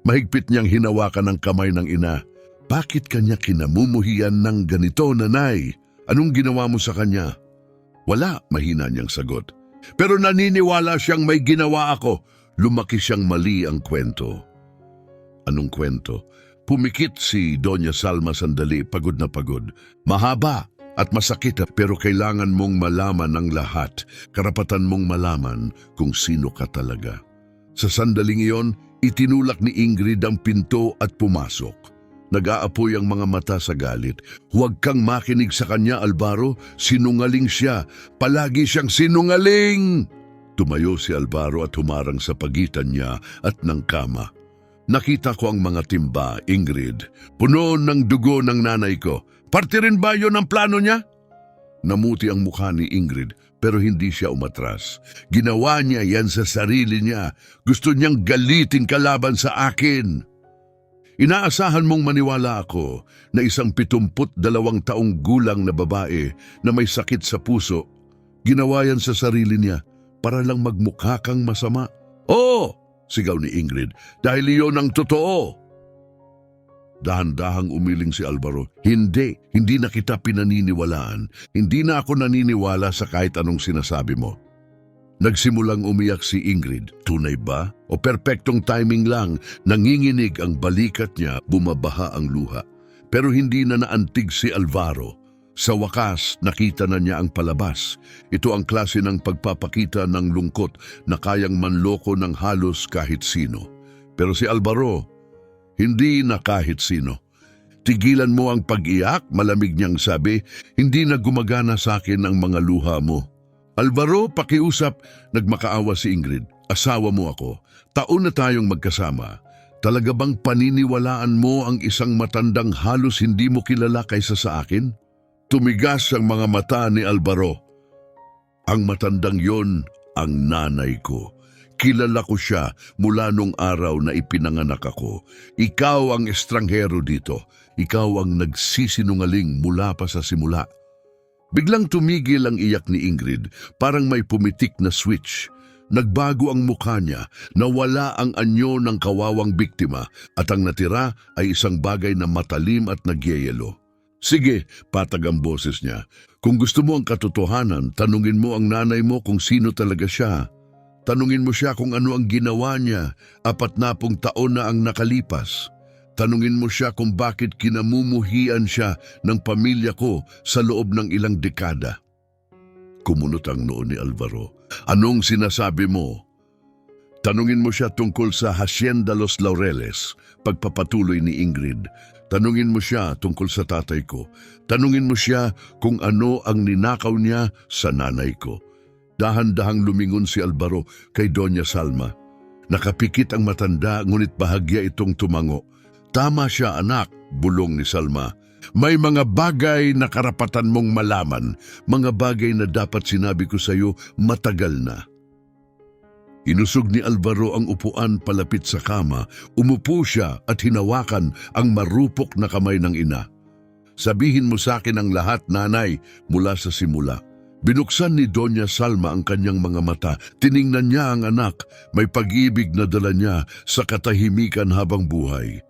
Mahigpit niyang hinawakan ang kamay ng ina. Bakit kanya kinamumuhian ng ganito, nanay? Anong ginawa mo sa kanya? Wala, mahina niyang sagot. Pero naniniwala siyang may ginawa ako. Lumaki siyang mali ang kwento. Anong kwento? Pumikit si Doña Salma sandali, pagod na pagod. Mahaba at masakit pero kailangan mong malaman ang lahat. Karapatan mong malaman kung sino ka talaga. Sa sandaling iyon, itinulak ni Ingrid ang pinto at pumasok. Nag-aapoy ang mga mata sa galit. Huwag kang makinig sa kanya, Alvaro. Sinungaling siya. Palagi siyang sinungaling! Tumayo si Alvaro at humarang sa pagitan niya at ng kama. Nakita ko ang mga timba, Ingrid. Puno ng dugo ng nanay ko. Parte rin ba yun ang plano niya? Namuti ang mukha ni Ingrid pero hindi siya umatras. Ginawa niya yan sa sarili niya. Gusto niyang galitin kalaban sa akin. Inaasahan mong maniwala ako na isang 72 taong gulang na babae na may sakit sa puso, ginawa yan sa sarili niya para lang magmukha kang masama. Oo, sigaw ni Ingrid, dahil iyon ang totoo. Dahan-dahang umiling si Alvaro. Hindi na kita pinaniniwalaan. Hindi na ako naniniwala sa kahit anong sinasabi mo. Nagsimulang umiyak si Ingrid. Tunay ba? O perpektong timing lang, nanginginig ang balikat niya, bumabaha ang luha. Pero hindi na naantig si Alvaro. Sa wakas, nakita na niya ang palabas. Ito ang klase ng pagpapakita ng lungkot na kayang manloko ng halos kahit sino. Pero si Alvaro, hindi na kahit sino. Tigilan mo ang pag-iyak, malamig niyang sabi, hindi na gumagana sa akin ang mga luha mo. Alvaro, pakiusap, nagmakaawa si Ingrid. Asawa mo ako. Taon na tayong magkasama. Talaga bang paniniwalaan mo ang isang matandang halos hindi mo kilala kaysa sa akin? Tumigas ang mga mata ni Alvaro. Ang matandang yon ang nanay ko. Kilala ko siya mula nung araw na ipinanganak ako. Ikaw ang estranghero dito. Ikaw ang nagsisinungaling mula pa sa simula. Biglang tumigil ang iyak ni Ingrid, parang may pumitik na switch. Nagbago ang mukha niya, nawala ang anyo ng kawawang biktima at ang natira ay isang bagay na matalim at nagyayelo. Sige, patag ang boses niya. Kung gusto mo ang katotohanan, tanungin mo ang nanay mo kung sino talaga siya. Tanungin mo siya kung ano ang ginawa niya, 40 taon na ang nakalipas. Tanungin mo siya kung bakit kinamumuhian siya ng pamilya ko sa loob ng ilang dekada. Kumunot ang noo ni Alvaro. Anong sinasabi mo? Tanungin mo siya tungkol sa Hacienda Los Laureles, pagpapatuloy ni Ingrid. Tanungin mo siya tungkol sa tatay ko. Tanungin mo siya kung ano ang ninakaw niya sa nanay ko. Dahan-dahang lumingon si Alvaro kay Doña Salma. Nakapikit ang matanda ngunit bahagya itong tumango. Tama siya anak, bulong ni Salma. May mga bagay na karapatan mong malaman, mga bagay na dapat sinabi ko sa iyo matagal na. Inusog ni Alvaro ang upuan palapit sa kama, umupo siya at hinawakan ang marupok na kamay ng ina. Sabihin mo sa akin ang lahat, nanay, mula sa simula. Binuksan ni Doña Salma ang kanyang mga mata. Tiningnan niya ang anak, may pag-ibig na dala niya sa katahimikan habang buhay.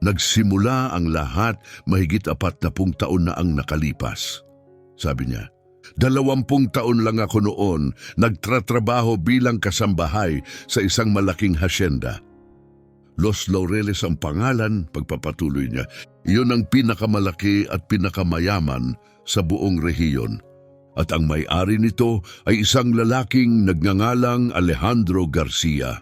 Nagsimula ang lahat mahigit 40 taon na ang nakalipas. Sabi niya, 20 taon lang ako noon, nagtratrabaho bilang kasambahay sa isang malaking hasyenda. Los Laureles ang pangalan, pagpapatuloy niya. Iyon ang pinakamalaki at pinakamayaman sa buong rehiyon. At ang may-ari nito ay isang lalaking nagngangalang Alejandro Garcia.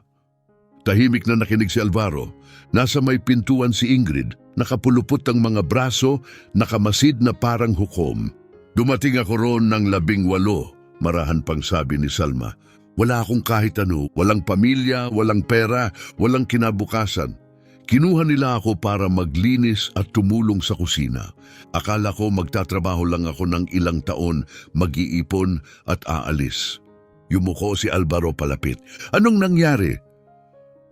Tahimik na nakinig si Alvaro. Nasa may pintuan si Ingrid, nakapulupot ang mga braso, nakamasid na parang hukom. Dumating ako roon ng 18, marahan pang sabi ni Salma. Wala akong kahit ano, walang pamilya, walang pera, walang kinabukasan. Kinuha nila ako para maglinis at tumulong sa kusina. Akala ko magtatrabaho lang ako ng ilang taon, mag-iipon at aalis. Yumuko si Alvaro palapit. Anong nangyari?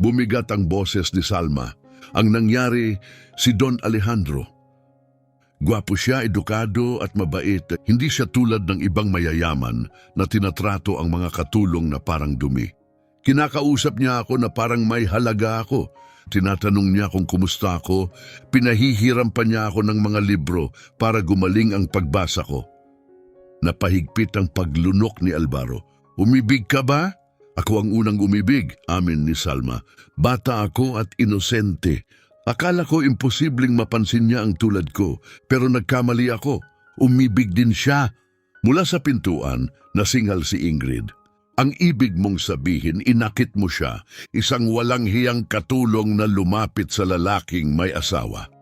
Bumigat ang boses ni Salma. Ang nangyari, si Don Alejandro. Gwapo siya, edukado at mabait. Hindi siya tulad ng ibang mayayaman na tinatrato ang mga katulong na parang dumi. Kinakausap niya ako na parang may halaga ako. Tinatanong niya kung kumusta ako. Pinahihiram pa niya ako ng mga libro para gumaling ang pagbasa ko. Napahigpit ang paglunok ni Alvaro. Umibig ka ba? Ako ang unang umibig, amin ni Salma. Bata ako at inosente. Akala ko imposibleng mapansin niya ang tulad ko, pero nagkamali ako. Umibig din siya. Mula sa pintuan, nasingal si Ingrid. Ang ibig mong sabihin, inakit mo siya, isang walang hiyang katulong na lumapit sa lalaking may asawa.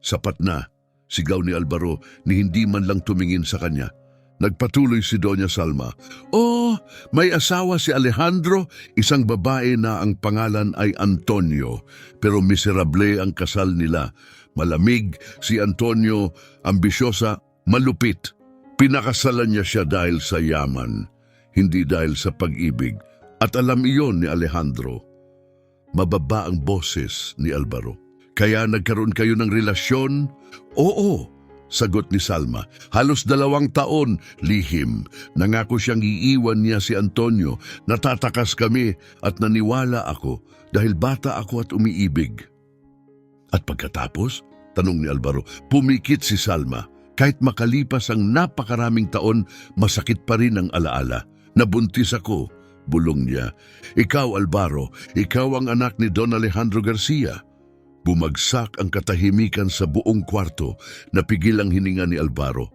Sapat na, sigaw ni Alvaro ni hindi man lang tumingin sa kanya. Nagpatuloy si Doña Salma. Oh, may asawa si Alejandro, isang babae na ang pangalan ay Antonio, pero miserable ang kasal nila. Malamig si Antonio, ambisyosa, malupit. Pinakasalan niya siya dahil sa yaman, hindi dahil sa pag-ibig. At alam iyon ni Alejandro. Mababa ang boses ni Alvaro. Kaya nagkaroon kayo ng relasyon? Oo, sagot ni Salma. Halos 2 taon, lihim. Nangako siyang iiwan niya si Antonio. Natatakas kami at naniwala ako dahil bata ako at umiibig. At pagkatapos, tanong ni Alvaro, pumikit si Salma. Kahit makalipas ang napakaraming taon, masakit pa rin ang alaala. Nabuntis ako, bulong niya. Ikaw, Alvaro, ikaw ang anak ni Don Alejandro Garcia. Bumagsak ang katahimikan sa buong kwarto, napigil ang hininga ni Alvaro.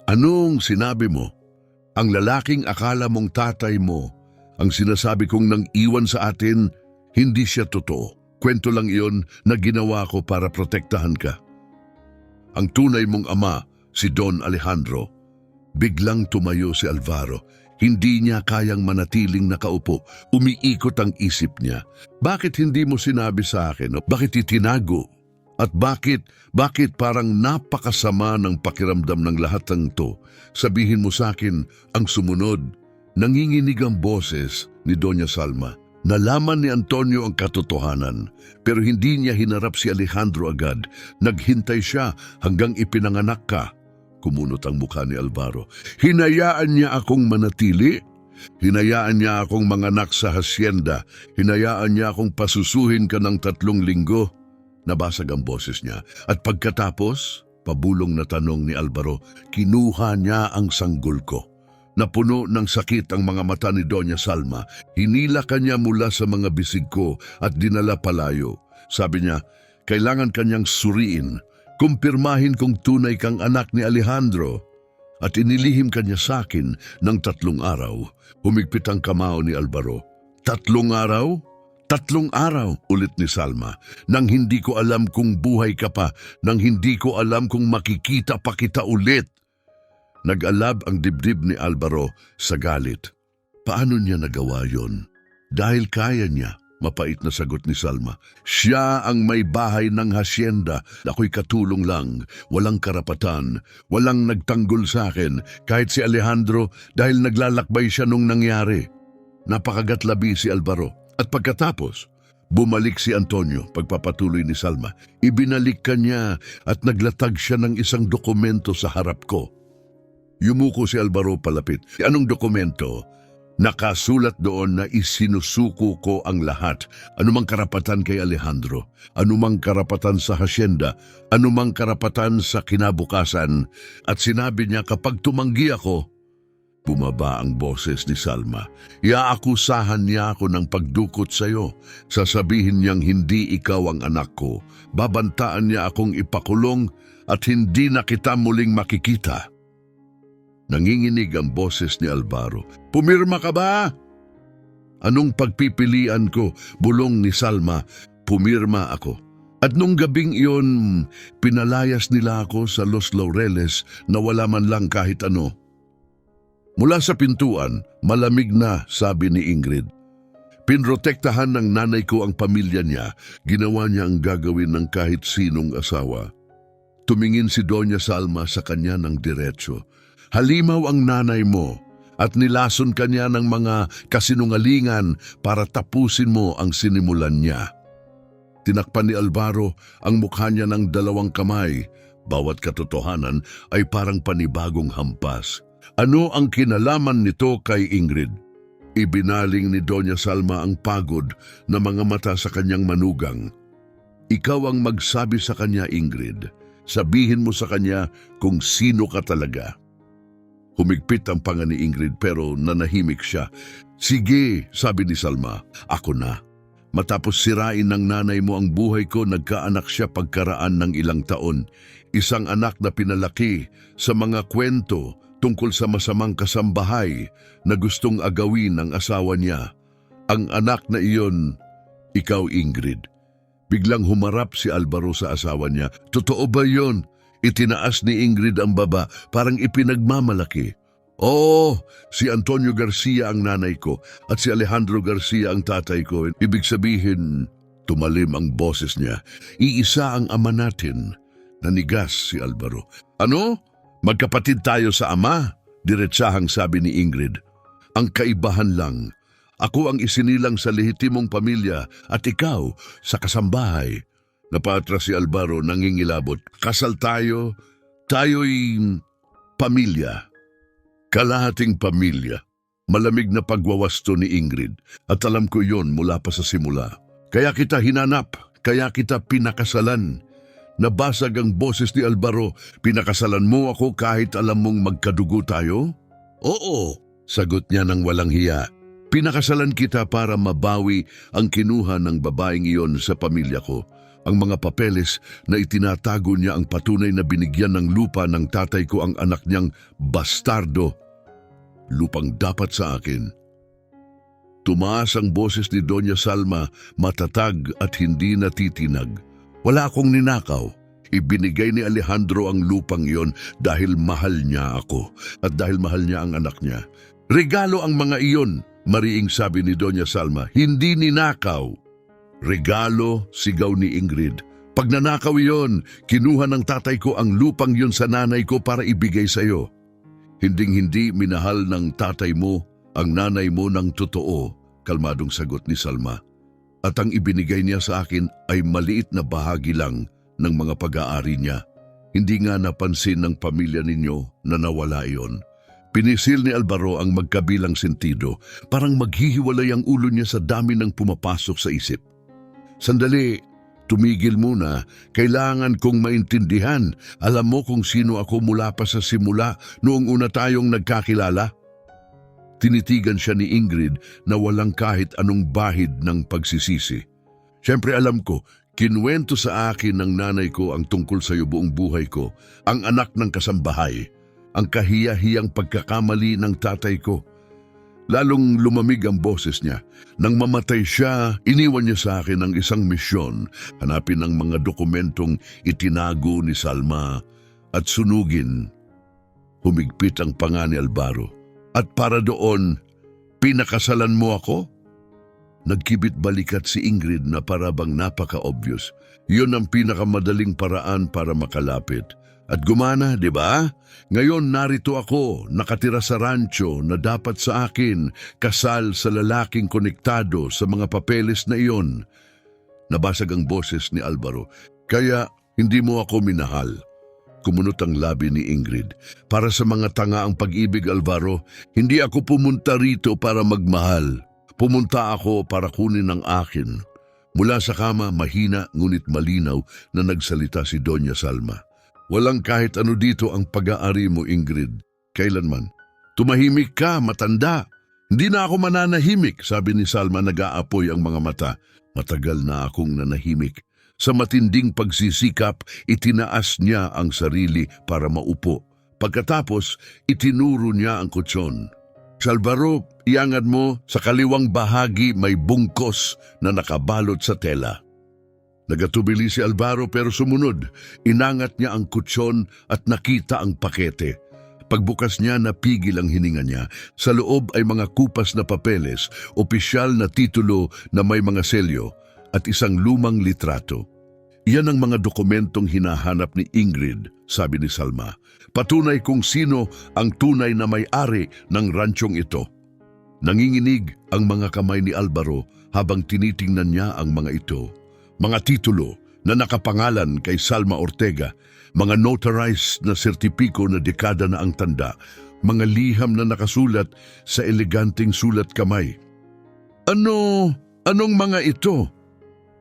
Anong sinabi mo? Ang lalaking akala mong tatay mo, ang sinasabi kong nang iwan sa atin, hindi siya totoo. Kwento lang iyon na ginawa ko para protektahan ka. Ang tunay mong ama, si Don Alejandro. Biglang tumayo si Alvaro. Hindi niya kayang manatiling nakaupo. Umiikot ang isip niya. Bakit hindi mo sinabi sa akin? Bakit itinago? At bakit parang napakasama ng pakiramdam ng lahat ng to? Sabihin mo sa akin ang sumunod. Nanginginig ang boses ni Doña Salma. Nalaman ni Antonio ang katotohanan, pero hindi niya hinarap si Alejandro agad. Naghintay siya hanggang ipinanganak ka. Kumunot ang mukha ni Alvaro. Hinayaan niya akong manatili. Hinayaan niya akong manganak sa hasyenda. Hinayaan niya akong pasusuhin ka ng 3 linggo. Nabasag ang boses niya. At pagkatapos, pabulong na tanong ni Alvaro, kinuha niya ang sanggol ko. Napuno ng sakit ang mga mata ni Doña Salma. Hinila kanya mula sa mga bisig ko at dinala palayo. Sabi niya, kailangan kanyang suriin. Kumpirmahin kung tunay kang anak ni Alejandro. At inilihim kanya sa akin ng 3 araw. Humigpit ang kamao ni Alvaro. 3 araw? 3 araw, ulit ni Salma. Nang hindi ko alam kung buhay ka pa, nang hindi ko alam kung makikita pa kita ulit. Nag-alab ang dibdib ni Alvaro sa galit. Paano niya nagawa yon? Dahil kaya niya, mapait na sagot ni Salma. Siya ang may bahay ng hasyenda. Ako'y katulong lang, walang karapatan, walang nagtanggol sa akin, kahit si Alejandro dahil naglalakbay siya nung nangyari. Napakagatlabi si Alvaro. At pagkatapos, bumalik si Antonio, pagpapatuloy ni Salma. Ibinalik ka niya at naglatag siya ng isang dokumento sa harap ko. Yumuko si Alvaro palapit. Anong dokumento? Nakasulat doon na isinusuko ko ang lahat. Anumang karapatan kay Alejandro, anumang karapatan sa hasyenda, anumang karapatan sa kinabukasan. At sinabi niya kapag tumanggi ako, bumaba ang boses ni Salma. Iaakusahan niya ako ng pagdukot sa iyo. Sasabihin niyang hindi ikaw ang anak ko. Babantaan niya akong ipakulong at hindi na kita muling makikita. Nanginginig ang boses ni Alvaro. Pumirma ka ba? Anong pagpipilian ko? Bulong ni Salma. Pumirma ako. At nung gabing iyon, pinalayas nila ako sa Los Laureles na wala man lang kahit ano. Mula sa pintuan, malamig na, sabi ni Ingrid. Pinrotektahan ng nanay ko ang pamilya niya, ginawa niya ang gagawin ng kahit sinong asawa. Tumingin si Doña Salma sa kanya ng diretso. Halimaw ang nanay mo at nilason kanya ng mga kasinungalingan para tapusin mo ang sinimulan niya. Tinakpan ni Alvaro ang mukha niya ng 2 kamay. Bawat katotohanan ay parang panibagong hampas. Ano ang kinalaman nito kay Ingrid? Ibinaling ni Doña Salma ang pagod na mga mata sa kanyang manugang. Ikaw ang magsabi sa kanya, Ingrid. Sabihin mo sa kanya kung sino ka talaga. Humigpit ang panga ni Ingrid pero nanahimik siya. Sige, sabi ni Salma, ako na. Matapos sirain ng nanay mo ang buhay ko, nagkaanak siya pagkaraan ng ilang taon. Isang anak na pinalaki sa mga kwento tungkol sa masamang kasambahay na gustong agawin ng asawa niya. Ang anak na iyon, ikaw Ingrid. Biglang humarap si Alvaro sa asawa niya. Totoo ba yon? Itinaas ni Ingrid ang baba, parang ipinagmamalaki. Oo, si Antonio Garcia ang nanay ko at si Alejandro Garcia ang tatay ko. Ibig sabihin, tumalim ang boses niya. Iisa ang ama natin. Nanigas si Alvaro. Ano? Magkapatid tayo sa ama? Diretsahang sabi ni Ingrid. Ang kaibahan lang, ako ang isinilang sa lehitimong pamilya at ikaw sa kasambahay. Napatras si Alvaro nangingilabot. Kasal tayo, tayo'y pamilya. Kalahating pamilya. Malamig na pagwawasto ni Ingrid at alam ko yon mula pa sa simula. Kaya kita hinanap, kaya kita pinakasalan. Nabasag ang boses ni Alvaro. Pinakasalan mo ako kahit alam mong magkadugo tayo? Oo, sagot niya ng walang hiya. Pinakasalan kita para mabawi ang kinuha ng babaeng iyon sa pamilya ko. Ang mga papeles na itinatago niya ang patunay na binigyan ng lupa ng tatay ko ang anak niyang bastardo. Lupang dapat sa akin. Tumaas ang boses ni Doña Salma, matatag at hindi natitinag. Wala akong ninakaw. Ibinigay ni Alejandro ang lupang iyon dahil mahal niya ako at dahil mahal niya ang anak niya. Regalo ang mga iyon, mariing sabi ni Doña Salma, hindi ninakaw. Regalo, sigaw ni Ingrid. Pag nanakaw iyon, kinuha ng tatay ko ang lupang yun sa nanay ko para ibigay sa iyo. Hinding-hindi minahal ng tatay mo ang nanay mo ng totoo, kalmadong sagot ni Salma. At ang ibinigay niya sa akin ay maliit na bahagi lang ng mga pag-aari niya. Hindi nga napansin ng pamilya ninyo na nawala iyon. Pinisil ni Alvaro ang magkabilang sentido, parang maghihiwalay ang ulo niya sa dami ng pumapasok sa isip. Sandali, tumigil muna. Kailangan kong maintindihan. Alam mo kung sino ako mula pa sa simula noong una tayong nagkakilala? Tinitigan siya ni Ingrid na walang kahit anong bahid ng pagsisisi. Siyempre alam ko, kinuwento sa akin ng nanay ko ang tungkol sa iyo buong buhay ko, ang anak ng kasambahay, ang kahiya-hiyang pagkakamali ng tatay ko. Lalong lumamig ang boses niya. Nang mamatay siya, iniwan niya sa akin ang isang misyon, hanapin ang mga dokumentong itinago ni Salma at sunugin. Humigpit ang panga ni Alvaro. At para doon, pinakasalan mo ako? Nagkibit balikat si Ingrid na parabang napaka-obvious. Yun ang pinakamadaling paraan para makalapit. At gumana, di ba? Ngayon narito ako, nakatira sa rancho na dapat sa akin, kasal sa lalaking konektado sa mga papeles na iyon. Nabasag ang boses ni Alvaro. Kaya hindi mo ako minahal. Kumunot ang labi ni Ingrid. Para sa mga tanga ang pag-ibig, Alvaro, hindi ako pumunta rito para magmahal. Pumunta ako para kunin ang akin. Mula sa kama, mahina ngunit malinaw na nagsalita si Doña Salma. Walang kahit ano dito ang pag-aari mo, Ingrid. Kailanman. Tumahimik ka, matanda. Hindi na ako mananahimik, sabi ni Salma, nag-aapoy ang mga mata. Matagal na akong nanahimik. Sa matinding pagsisikap, itinaas niya ang sarili para maupo. Pagkatapos, itinuro niya ang kutsyon. Alvaro, iangat mo, sa kaliwang bahagi may bungkos na nakabalot sa tela. Nagatubili si Alvaro pero sumunod. Inangat niya ang kutsyon at nakita ang pakete. Pagbukas niya, napigil ang hininga niya. Sa loob ay mga kupas na papeles, opisyal na titulo na may mga selyo at isang lumang litrato. Iyan ang mga dokumentong hinahanap ni Ingrid, sabi ni Salma. Patunay kung sino ang tunay na may-ari ng ransyong ito. Nanginginig ang mga kamay ni Alvaro habang tinitingnan niya ang mga ito. Mga titulo na nakapangalan kay Salma Ortega, mga notarized na sertipiko na dekada na ang tanda, mga liham na nakasulat sa eleganteng sulat kamay. Anong mga ito?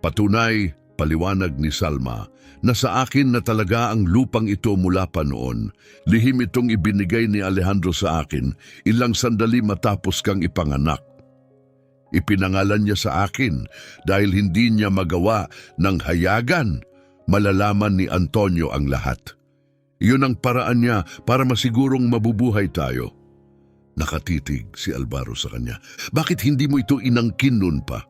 Patunay, paliwanag ni Salma, na sa akin na talaga ang lupang ito mula pa noon. Lihim itong ibinigay ni Alejandro sa akin ilang sandali matapos kang ipanganak. Ipinangalan niya sa akin dahil hindi niya magawa ng hayagan. Malalaman ni Antonio ang lahat. Iyon ang paraan niya para masigurong mabubuhay tayo. Nakatitig si Alvaro sa kanya. Bakit hindi mo ito inangkin nun pa?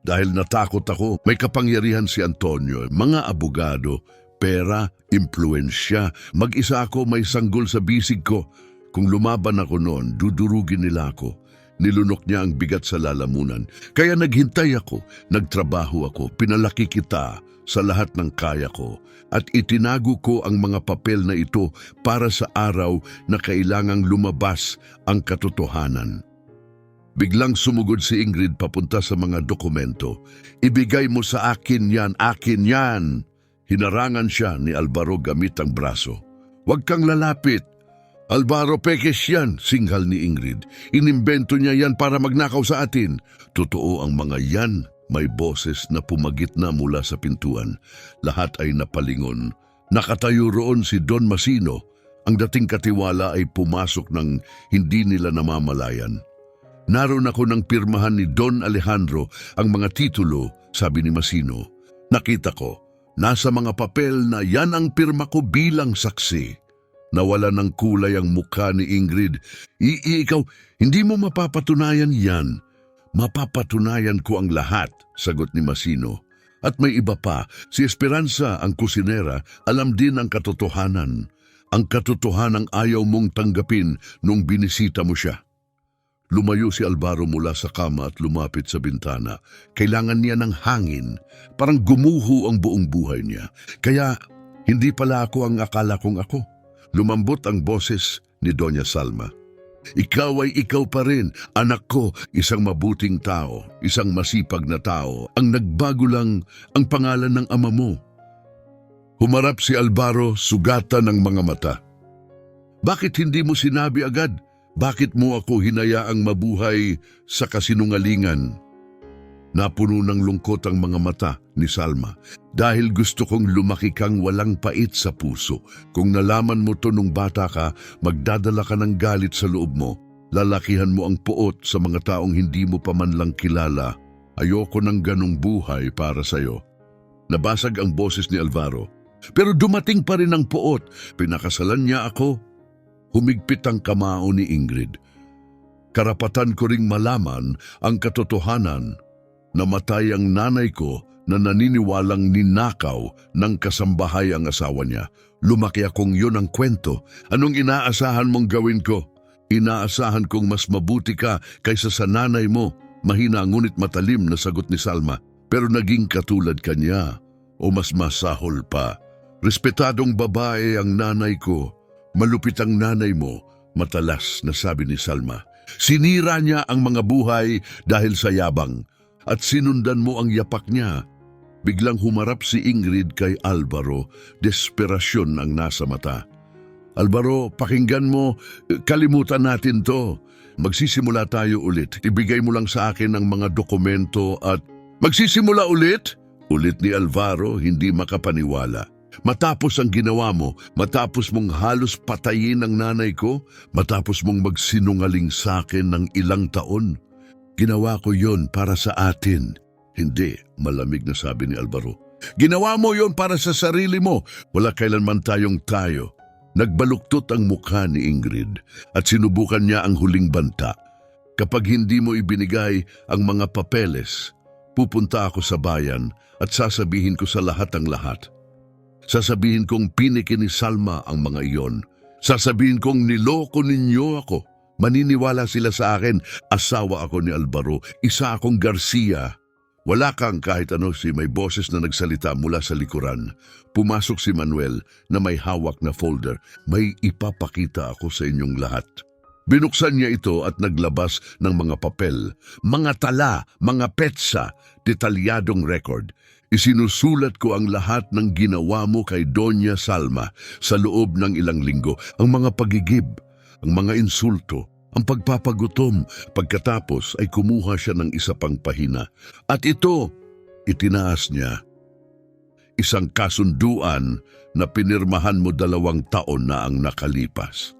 Dahil natakot ako, may kapangyarihan si Antonio, mga abogado, pera, impluensya. Mag-isa ako, may sanggol sa bisig ko. Kung lumaban ako noon, dudurugin nila ako. Nilunok niya ang bigat sa lalamunan. Kaya naghintay ako, nagtrabaho ako, pinalaki kita sa lahat ng kaya ko. At itinago ko ang mga papel na ito para sa araw na kailangang lumabas ang katotohanan. Biglang sumugod si Ingrid papunta sa mga dokumento. Ibigay mo sa akin yan, akin yan. Hinarangan siya ni Alvaro gamit ang braso. Huwag kang lalapit. Alvaro, pekes yan, singhal ni Ingrid. Inimbento niya yan para magnakaw sa atin. Totoo ang mga yan. May boses na pumagit na mula sa pintuan. Lahat ay napalingon. Nakatayo roon si Don Masino. Ang dating katiwala ay pumasok ng hindi nila namamalayan. Naroon ako ng pirmahan ni Don Alejandro ang mga titulo, sabi ni Masino. Nakita ko, nasa mga papel na yan ang pirma ko bilang saksi. Nawala ng kulay ang mukha ni Ingrid. Ikaw, hindi mo mapapatunayan yan. Mapapatunayan ko ang lahat, sagot ni Masino. At may iba pa, si Esperanza, ang kusinera, alam din ang katotohanan. Ang katotohanang ayaw mong tanggapin nung binisita mo siya. Lumayo si Alvaro mula sa kama at lumapit sa bintana. Kailangan niya ng hangin, parang gumuho ang buong buhay niya. Kaya hindi pala ako ang akala kong ako. Lumambot ang boses ni Doña Salma. Ikaw ay ikaw pa rin, anak ko, isang mabuting tao, isang masipag na tao. Ang nagbago lang ang pangalan ng ama mo. Humarap si Alvaro, sugatan ng mga mata. Bakit hindi mo sinabi agad? Bakit mo ako hinayaang mabuhay sa kasinungalingan? Napuno ng lungkot ang mga mata ni Salma. Dahil gusto kong lumaki kang walang pait sa puso. Kung nalaman mo to nung bata ka, magdadala ka ng galit sa loob mo. Lalakihan mo ang puot sa mga taong hindi mo pa man lang kilala. Ayoko ng ganong buhay para sa'yo. Nabasag ang boses ni Alvaro. Pero dumating pa rin ang puot. Pinakasalan niya ako. Humigpit ang kamao ni Ingrid. Karapatan ko ring malaman ang katotohanan. Namatay ang nanay ko na naniniwalang ninakaw ng kasambahay ang asawa niya. Lumaki akong yun ang kwento. Anong inaasahan mong gawin ko? Inaasahan kong mas mabuti ka kaysa sa nanay mo. Mahina ngunit matalim na sagot ni Salma. Pero naging katulad kanya o mas masahol pa. Respetadong babae ang nanay ko. Malupit ang nanay mo, matalas na sabi ni Salma. Sinira niya ang mga buhay dahil sa yabang. At sinundan mo ang yapak niya. Biglang humarap si Ingrid kay Alvaro, desperasyon ang nasa mata. Alvaro, pakinggan mo, kalimutan natin to. Magsisimula tayo ulit. Ibigay mo lang sa akin ang mga dokumento at... Magsisimula ulit? Ulit ni Alvaro, hindi makapaniwala. Matapos ang ginawa mo, matapos mong halos patayin ang nanay ko, matapos mong magsinungaling sa akin ng ilang taon. Ginawa ko yon para sa atin. Hindi, malamig na sabi ni Alvaro. Ginawa mo yon para sa sarili mo. Wala kailanman tayong tayo. Nagbaluktot ang mukha ni Ingrid at sinubukan niya ang huling banta. Kapag hindi mo ibinigay ang mga papeles, pupunta ako sa bayan at sasabihin ko sa lahat ang lahat. Sasabihin kong pinikin ni Salma ang mga iyon. Sasabihin kong niloko ninyo ako. Maniniwala sila sa akin, asawa ako ni Alvaro, isa akong Garcia. Wala kang kahit ano. Si may boses na nagsalita mula sa likuran. Pumasok si Manuel na may hawak na folder. May ipapakita ako sa inyong lahat. Binuksan niya ito at naglabas ng mga papel, mga tala, mga petsa, detalyadong record. Isinusulat ko ang lahat ng ginawa mo kay Doña Salma sa loob ng ilang linggo, ang mga pagigib, ang mga insulto, ang pagpapagutom. Pagkatapos ay kumuha siya ng isa pang pahina. At ito, itinaas niya. Isang kasunduan na pinirmahan mo 2 taon na ang nakalipas.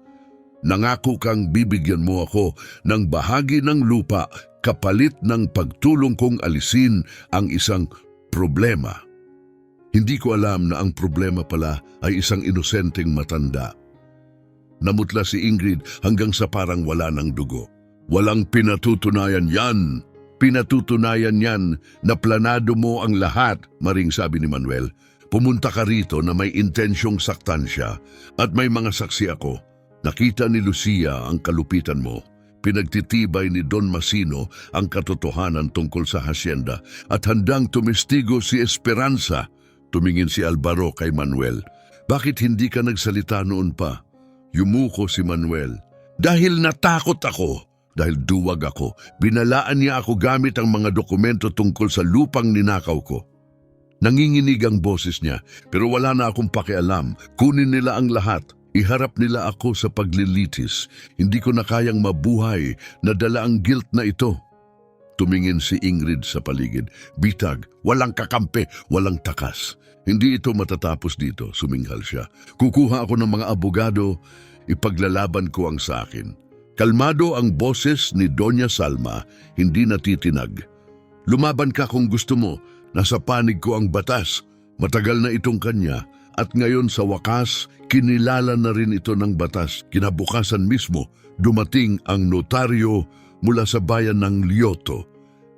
Nangako kang bibigyan mo ako ng bahagi ng lupa kapalit ng pagtulong kong alisin ang isang problema. Hindi ko alam na ang problema pala ay isang inosenteng matanda. Namutla si Ingrid hanggang sa parang wala ng dugo. Walang pinatutunayan yan. Pinatutunayan yan na planado mo ang lahat, maring sabi ni Manuel. Pumunta ka rito na may intensyong saktan siya at may mga saksi ako. Nakita ni Lucia ang kalupitan mo. Pinagtitibay ni Don Masino ang katotohanan tungkol sa hasyenda at handang tumestigo si Esperanza. Tumingin si Alvaro kay Manuel. Bakit hindi ka nagsalita noon pa? Yumuko si Manuel. Dahil natakot ako. Dahil duwag ako. Binalaan niya ako gamit ang mga dokumento tungkol sa lupang ninakaw ko. Nanginginig ang boses niya, pero wala na akong pakialam. Kunin nila ang lahat. Iharap nila ako sa paglilitis. Hindi ko na kayang mabuhay na dala ang guilt na ito. Tumingin si Ingrid sa paligid. Bitag, walang kakampi, walang takas. Hindi ito matatapos dito, suminghal siya. Kukuha ako ng mga abogado, ipaglalaban ko ang sa akin. Kalmado ang boses ni Doña Salma, hindi natitinag. Lumaban ka kung gusto mo, nasa panig ko ang batas. Matagal na itong kanya at ngayon sa wakas, kinilala na rin ito ng batas. Kinabukasan mismo, dumating ang notaryo mula sa bayan ng Lioto.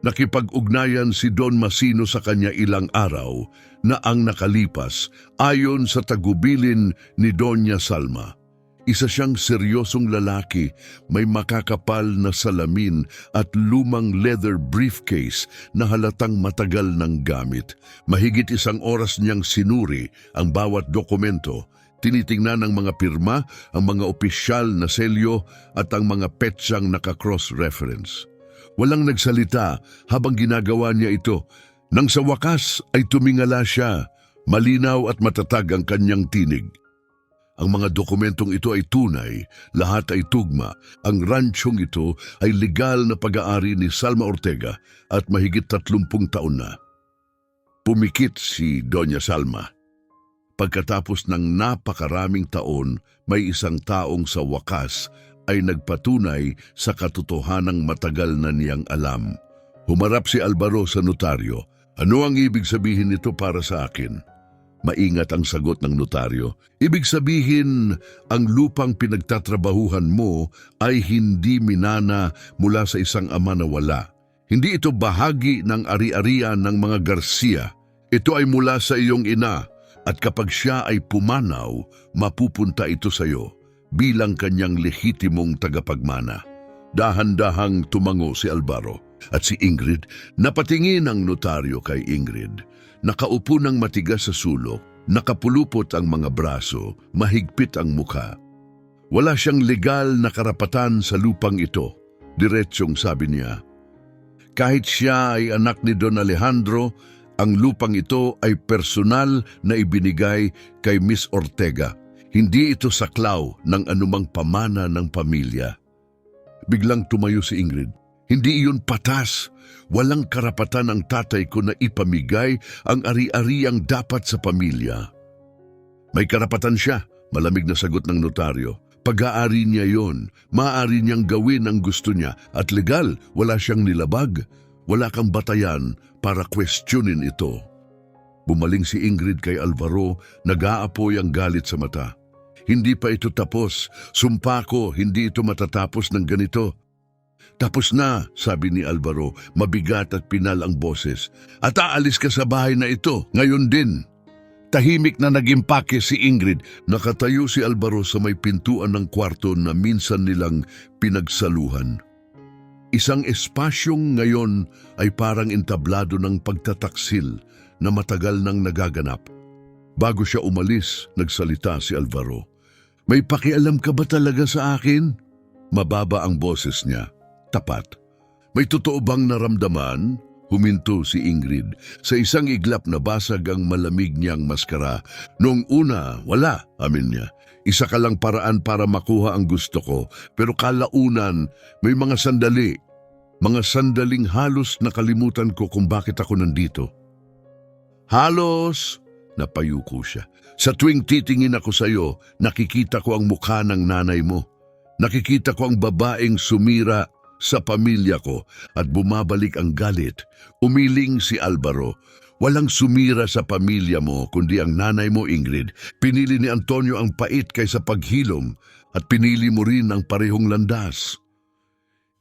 Nakipag-ugnayan si Don Masino sa kanya ilang araw na ang nakalipas ayon sa tagubilin ni Doña Salma. Isa siyang seryosong lalaki, may makakapal na salamin at lumang leather briefcase na halatang matagal ng gamit. Mahigit 1 oras niyang sinuri ang bawat dokumento. Tinitingnan ng mga pirma, ang mga opisyal na selyo at ang mga petsang naka-cross-reference. Walang nagsalita habang ginagawa niya ito. Nang sa wakas ay tumingala siya, malinaw at matatag ang kanyang tinig. Ang mga dokumentong ito ay tunay, lahat ay tugma. Ang ransyong ito ay legal na pag-aari ni Salma Ortega at mahigit 30 taon na. Pumikit si Doña Salma. Pagkatapos ng napakaraming taon, may isang taong sa wakas ay nagpatunay sa katotohanang matagal na niyang alam. Humarap si Alvaro sa notaryo. Ano ang ibig sabihin nito para sa akin? Maingat ang sagot ng notaryo. Ibig sabihin, ang lupang pinagtatrabahuhan mo ay hindi minana mula sa isang ama na wala. Hindi ito bahagi ng ari-arian ng mga Garcia. Ito ay mula sa iyong ina at kapag siya ay pumanaw, mapupunta ito sa iyo bilang kanyang lehitimong tagapagmana. Dahan-dahang tumango si Alvaro at si Ingrid. Napatingin ang notaryo kay Ingrid. Nakaupo ng matigas sa sulok, nakapulupot ang mga braso, mahigpit ang mukha. Wala siyang legal na karapatan sa lupang ito, diretsyong sabi niya. Kahit siya ay anak ni Don Alejandro, ang lupang ito ay personal na ibinigay kay Miss Ortega. Hindi ito saklaw ng anumang pamana ng pamilya. Biglang tumayo si Ingrid. Hindi iyon patas. Walang karapatan ang tatay ko na ipamigay ang ari-ariang dapat sa pamilya. May karapatan siya, malamig na sagot ng notaryo. Pag-aari niya yon, maaari niyang gawin ang gusto niya at legal, wala siyang nilabag. Wala kang batayan para questionin ito. Bumaling si Ingrid kay Alvaro, nag-aapoy ang galit sa mata. Hindi pa ito tapos. Sumpa ko, hindi ito matatapos ng ganito. Tapos na, sabi ni Alvaro, mabigat at pinal ang boses. At aalis ka sa bahay na ito, ngayon din. Tahimik na nag-impake si Ingrid. Nakatayo si Alvaro sa may pintuan ng kwarto na minsan nilang pinagsaluhan. Isang espasyong ngayon ay parang entablado ng pagtataksil na matagal nang nagaganap. Bago siya umalis, nagsalita si Alvaro. May pakialam ka ba talaga sa akin? Mababa ang boses niya. Tapat. May totoo bang naramdaman? Huminto si Ingrid. Sa isang iglap na basag ang malamig niyang maskara. Noong una, wala, amin niya. Isa ka lang paraan para makuha ang gusto ko. Pero kalaunan, may mga sandali. Mga sandaling halos nakalimutan ko kung bakit ako nandito. Halos, napayuko siya. Sa tuwing titingin ako sa iyo, nakikita ko ang mukha ng nanay mo. Nakikita ko ang babaeng sumira sa pamilya ko at bumabalik ang galit. Umiling si Alvaro. Walang sumira sa pamilya mo kundi ang nanay mo, Ingrid. Pinili ni Antonio ang pait kaysa paghilom at pinili mo rin ang parehong landas.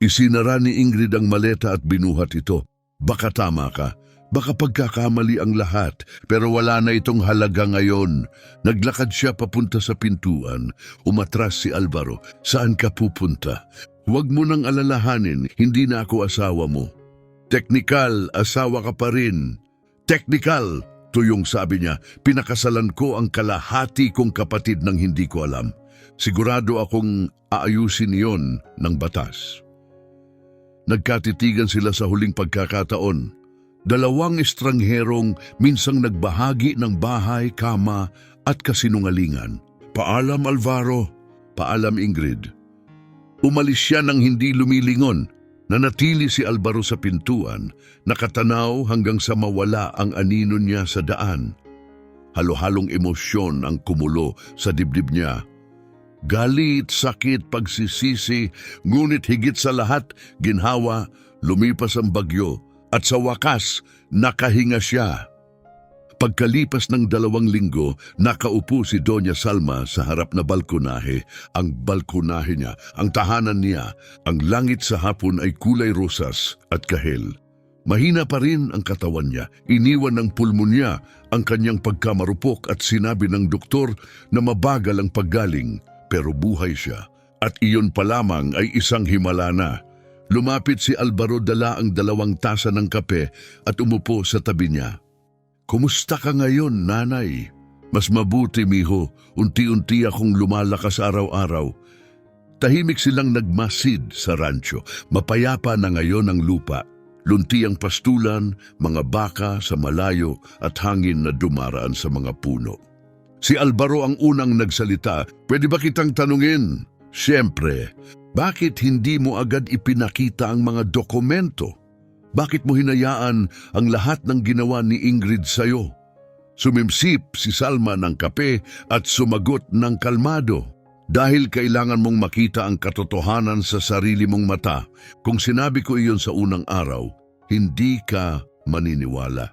Isinara ni Ingrid ang maleta at binuhat ito. Baka tama ka. Baka pagkakamali ang lahat, pero wala na itong halaga ngayon. Naglakad siya papunta sa pintuan. Umatras si Alvaro. Saan ka pupunta? Huwag mo nang alalahanin, hindi na ako asawa mo. Teknikal, asawa ka pa rin. Teknikal, tuyong sabi niya, pinakasalan ko ang kalahati kong kapatid nang hindi ko alam. Sigurado akong aayusin iyon ng batas. Nagkatitigan sila sa huling pagkakataon. Dalawang estrangherong minsang nagbahagi ng bahay, kama at kasinungalingan. Paalam Alvaro, paalam Ingrid. Umalis siya nang hindi lumilingon. Nanatili si Alvaro sa pintuan, nakatanaw hanggang sa mawala ang anino niya sa daan. Halo-halong emosyon ang kumulo sa dibdib niya. Galit, sakit, pagsisisi, ngunit higit sa lahat, ginhawa, lumipas ang bagyo, at sa wakas, nakahinga siya. Pagkalipas ng 2 linggo, nakaupo si Doña Salma sa harap na balkonahe. Ang balkonahe niya, ang tahanan niya, ang langit sa hapon ay kulay rosas at kahel. Mahina pa rin ang katawan niya. Iniwan ng pulmonya ang kanyang pagkamarupok at sinabi ng doktor na mabagal ang paggaling. Pero buhay siya. At iyon pa lamang ay isang himala na. Lumapit si Alvaro, dala ang 2 tasa ng kape at umupo sa tabi niya. Kumusta ka ngayon, nanay? Mas mabuti, miho. Unti-unti akong lumalakas araw-araw. Tahimik silang nagmasid sa rancho. Mapayapa na ngayon ang lupa. Lunti ang pastulan, mga baka sa malayo at hangin na dumaraan sa mga puno. Si Alvaro ang unang nagsalita. Pwede ba kitang tanungin? Siyempre, bakit hindi mo agad ipinakita ang mga dokumento? Bakit mo hinayaan ang lahat ng ginawa ni Ingrid sa'yo? Sumimsip si Salma ng kape at sumagot ng kalmado. Dahil kailangan mong makita ang katotohanan sa sarili mong mata. Kung sinabi ko iyon sa unang araw, hindi ka maniniwala.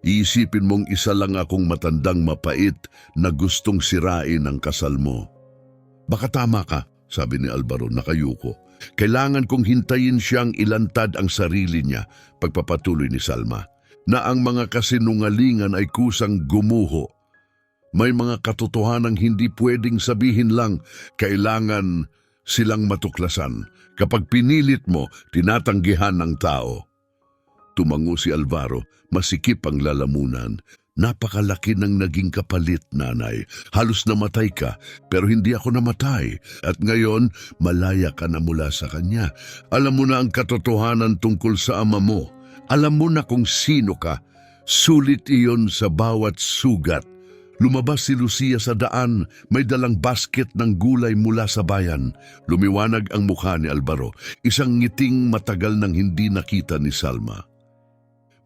Iisipin mong isa lang akong matandang mapait na gustong sirain ang kasal mo. Baka tama ka, sabi ni Alvaro, nakayuko. Kailangan kong hintayin siyang ilantad ang sarili niya, pagpapatuloy ni Salma, na ang mga kasinungalingan ay kusang gumuho. May mga katotohanang hindi pwedeng sabihin lang, kailangan silang matuklasan. Kapag pinilit mo, tinatanggihan ng tao. Tumango si Alvaro, masikip ang lalamunan. Napakalaki ng naging kapalit, nanay. Halos namatay ka, pero hindi ako namatay. At ngayon, malaya ka na mula sa kanya. Alam mo na ang katotohanan tungkol sa ama mo. Alam mo na kung sino ka. Sulit iyon sa bawat sugat. Lumabas si Lucia sa daan, may dalang basket ng gulay mula sa bayan. Lumiwanag ang mukha ni Alvaro, isang ngiting matagal nang hindi nakita ni Salma.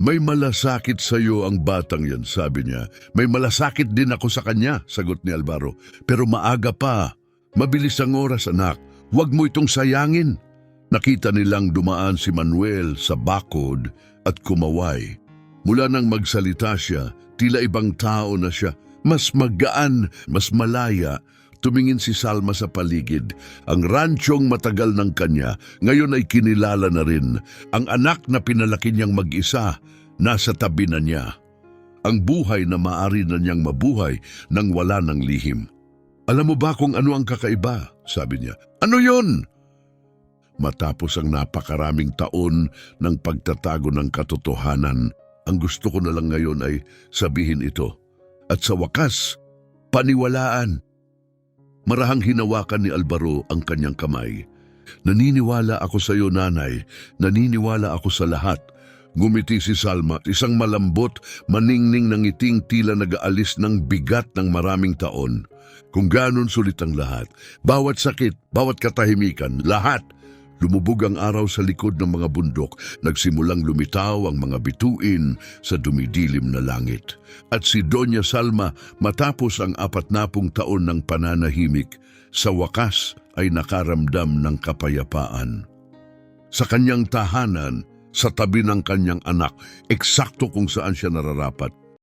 May malasakit sa iyo ang batang yan, sabi niya. May malasakit din ako sa kanya, sagot ni Alvaro. Pero maaga pa. Mabilis ang oras, anak. Huwag mo itong sayangin. Nakita nilang dumaan si Manuel sa bakod at kumaway. Mula nang magsalita siya, tila ibang tao na siya. Mas magaan, mas malaya. Tumingin si Salma sa paligid. Ang ransyong matagal ng kanya, ngayon ay kinilala na rin. Ang anak na pinalaki niyang mag-isa, nasa tabi na niya. ang buhay na maaari na niyang mabuhay nang wala ng lihim. Alam mo ba kung ano ang kakaiba? Sabi niya. Ano yon? Matapos ang napakaraming taon ng pagtatago ng katotohanan, ang gusto ko na lang ngayon ay sabihin ito. At sa wakas, paniwalaan. Marahang hinawakan ni Alvaro ang kanyang kamay. Naniniwala ako sa iyo, nanay. Naniniwala ako sa lahat. Ngumiti si Salma, isang malambot, maningning ng ngiting tila nag-aalis ng bigat ng maraming taon. Kung ganon sulit ang lahat, bawat sakit, bawat katahimikan, lahat. Lumubog ang araw sa likod ng mga bundok, nagsimulang lumitaw ang mga bituin sa dumidilim na langit. At si Doña Salma, matapos ang 40 taon ng pananahimik, sa wakas ay nakaramdam ng kapayapaan. Sa kanyang tahanan, sa tabi ng kanyang anak, eksakto kung saan siya nararapat,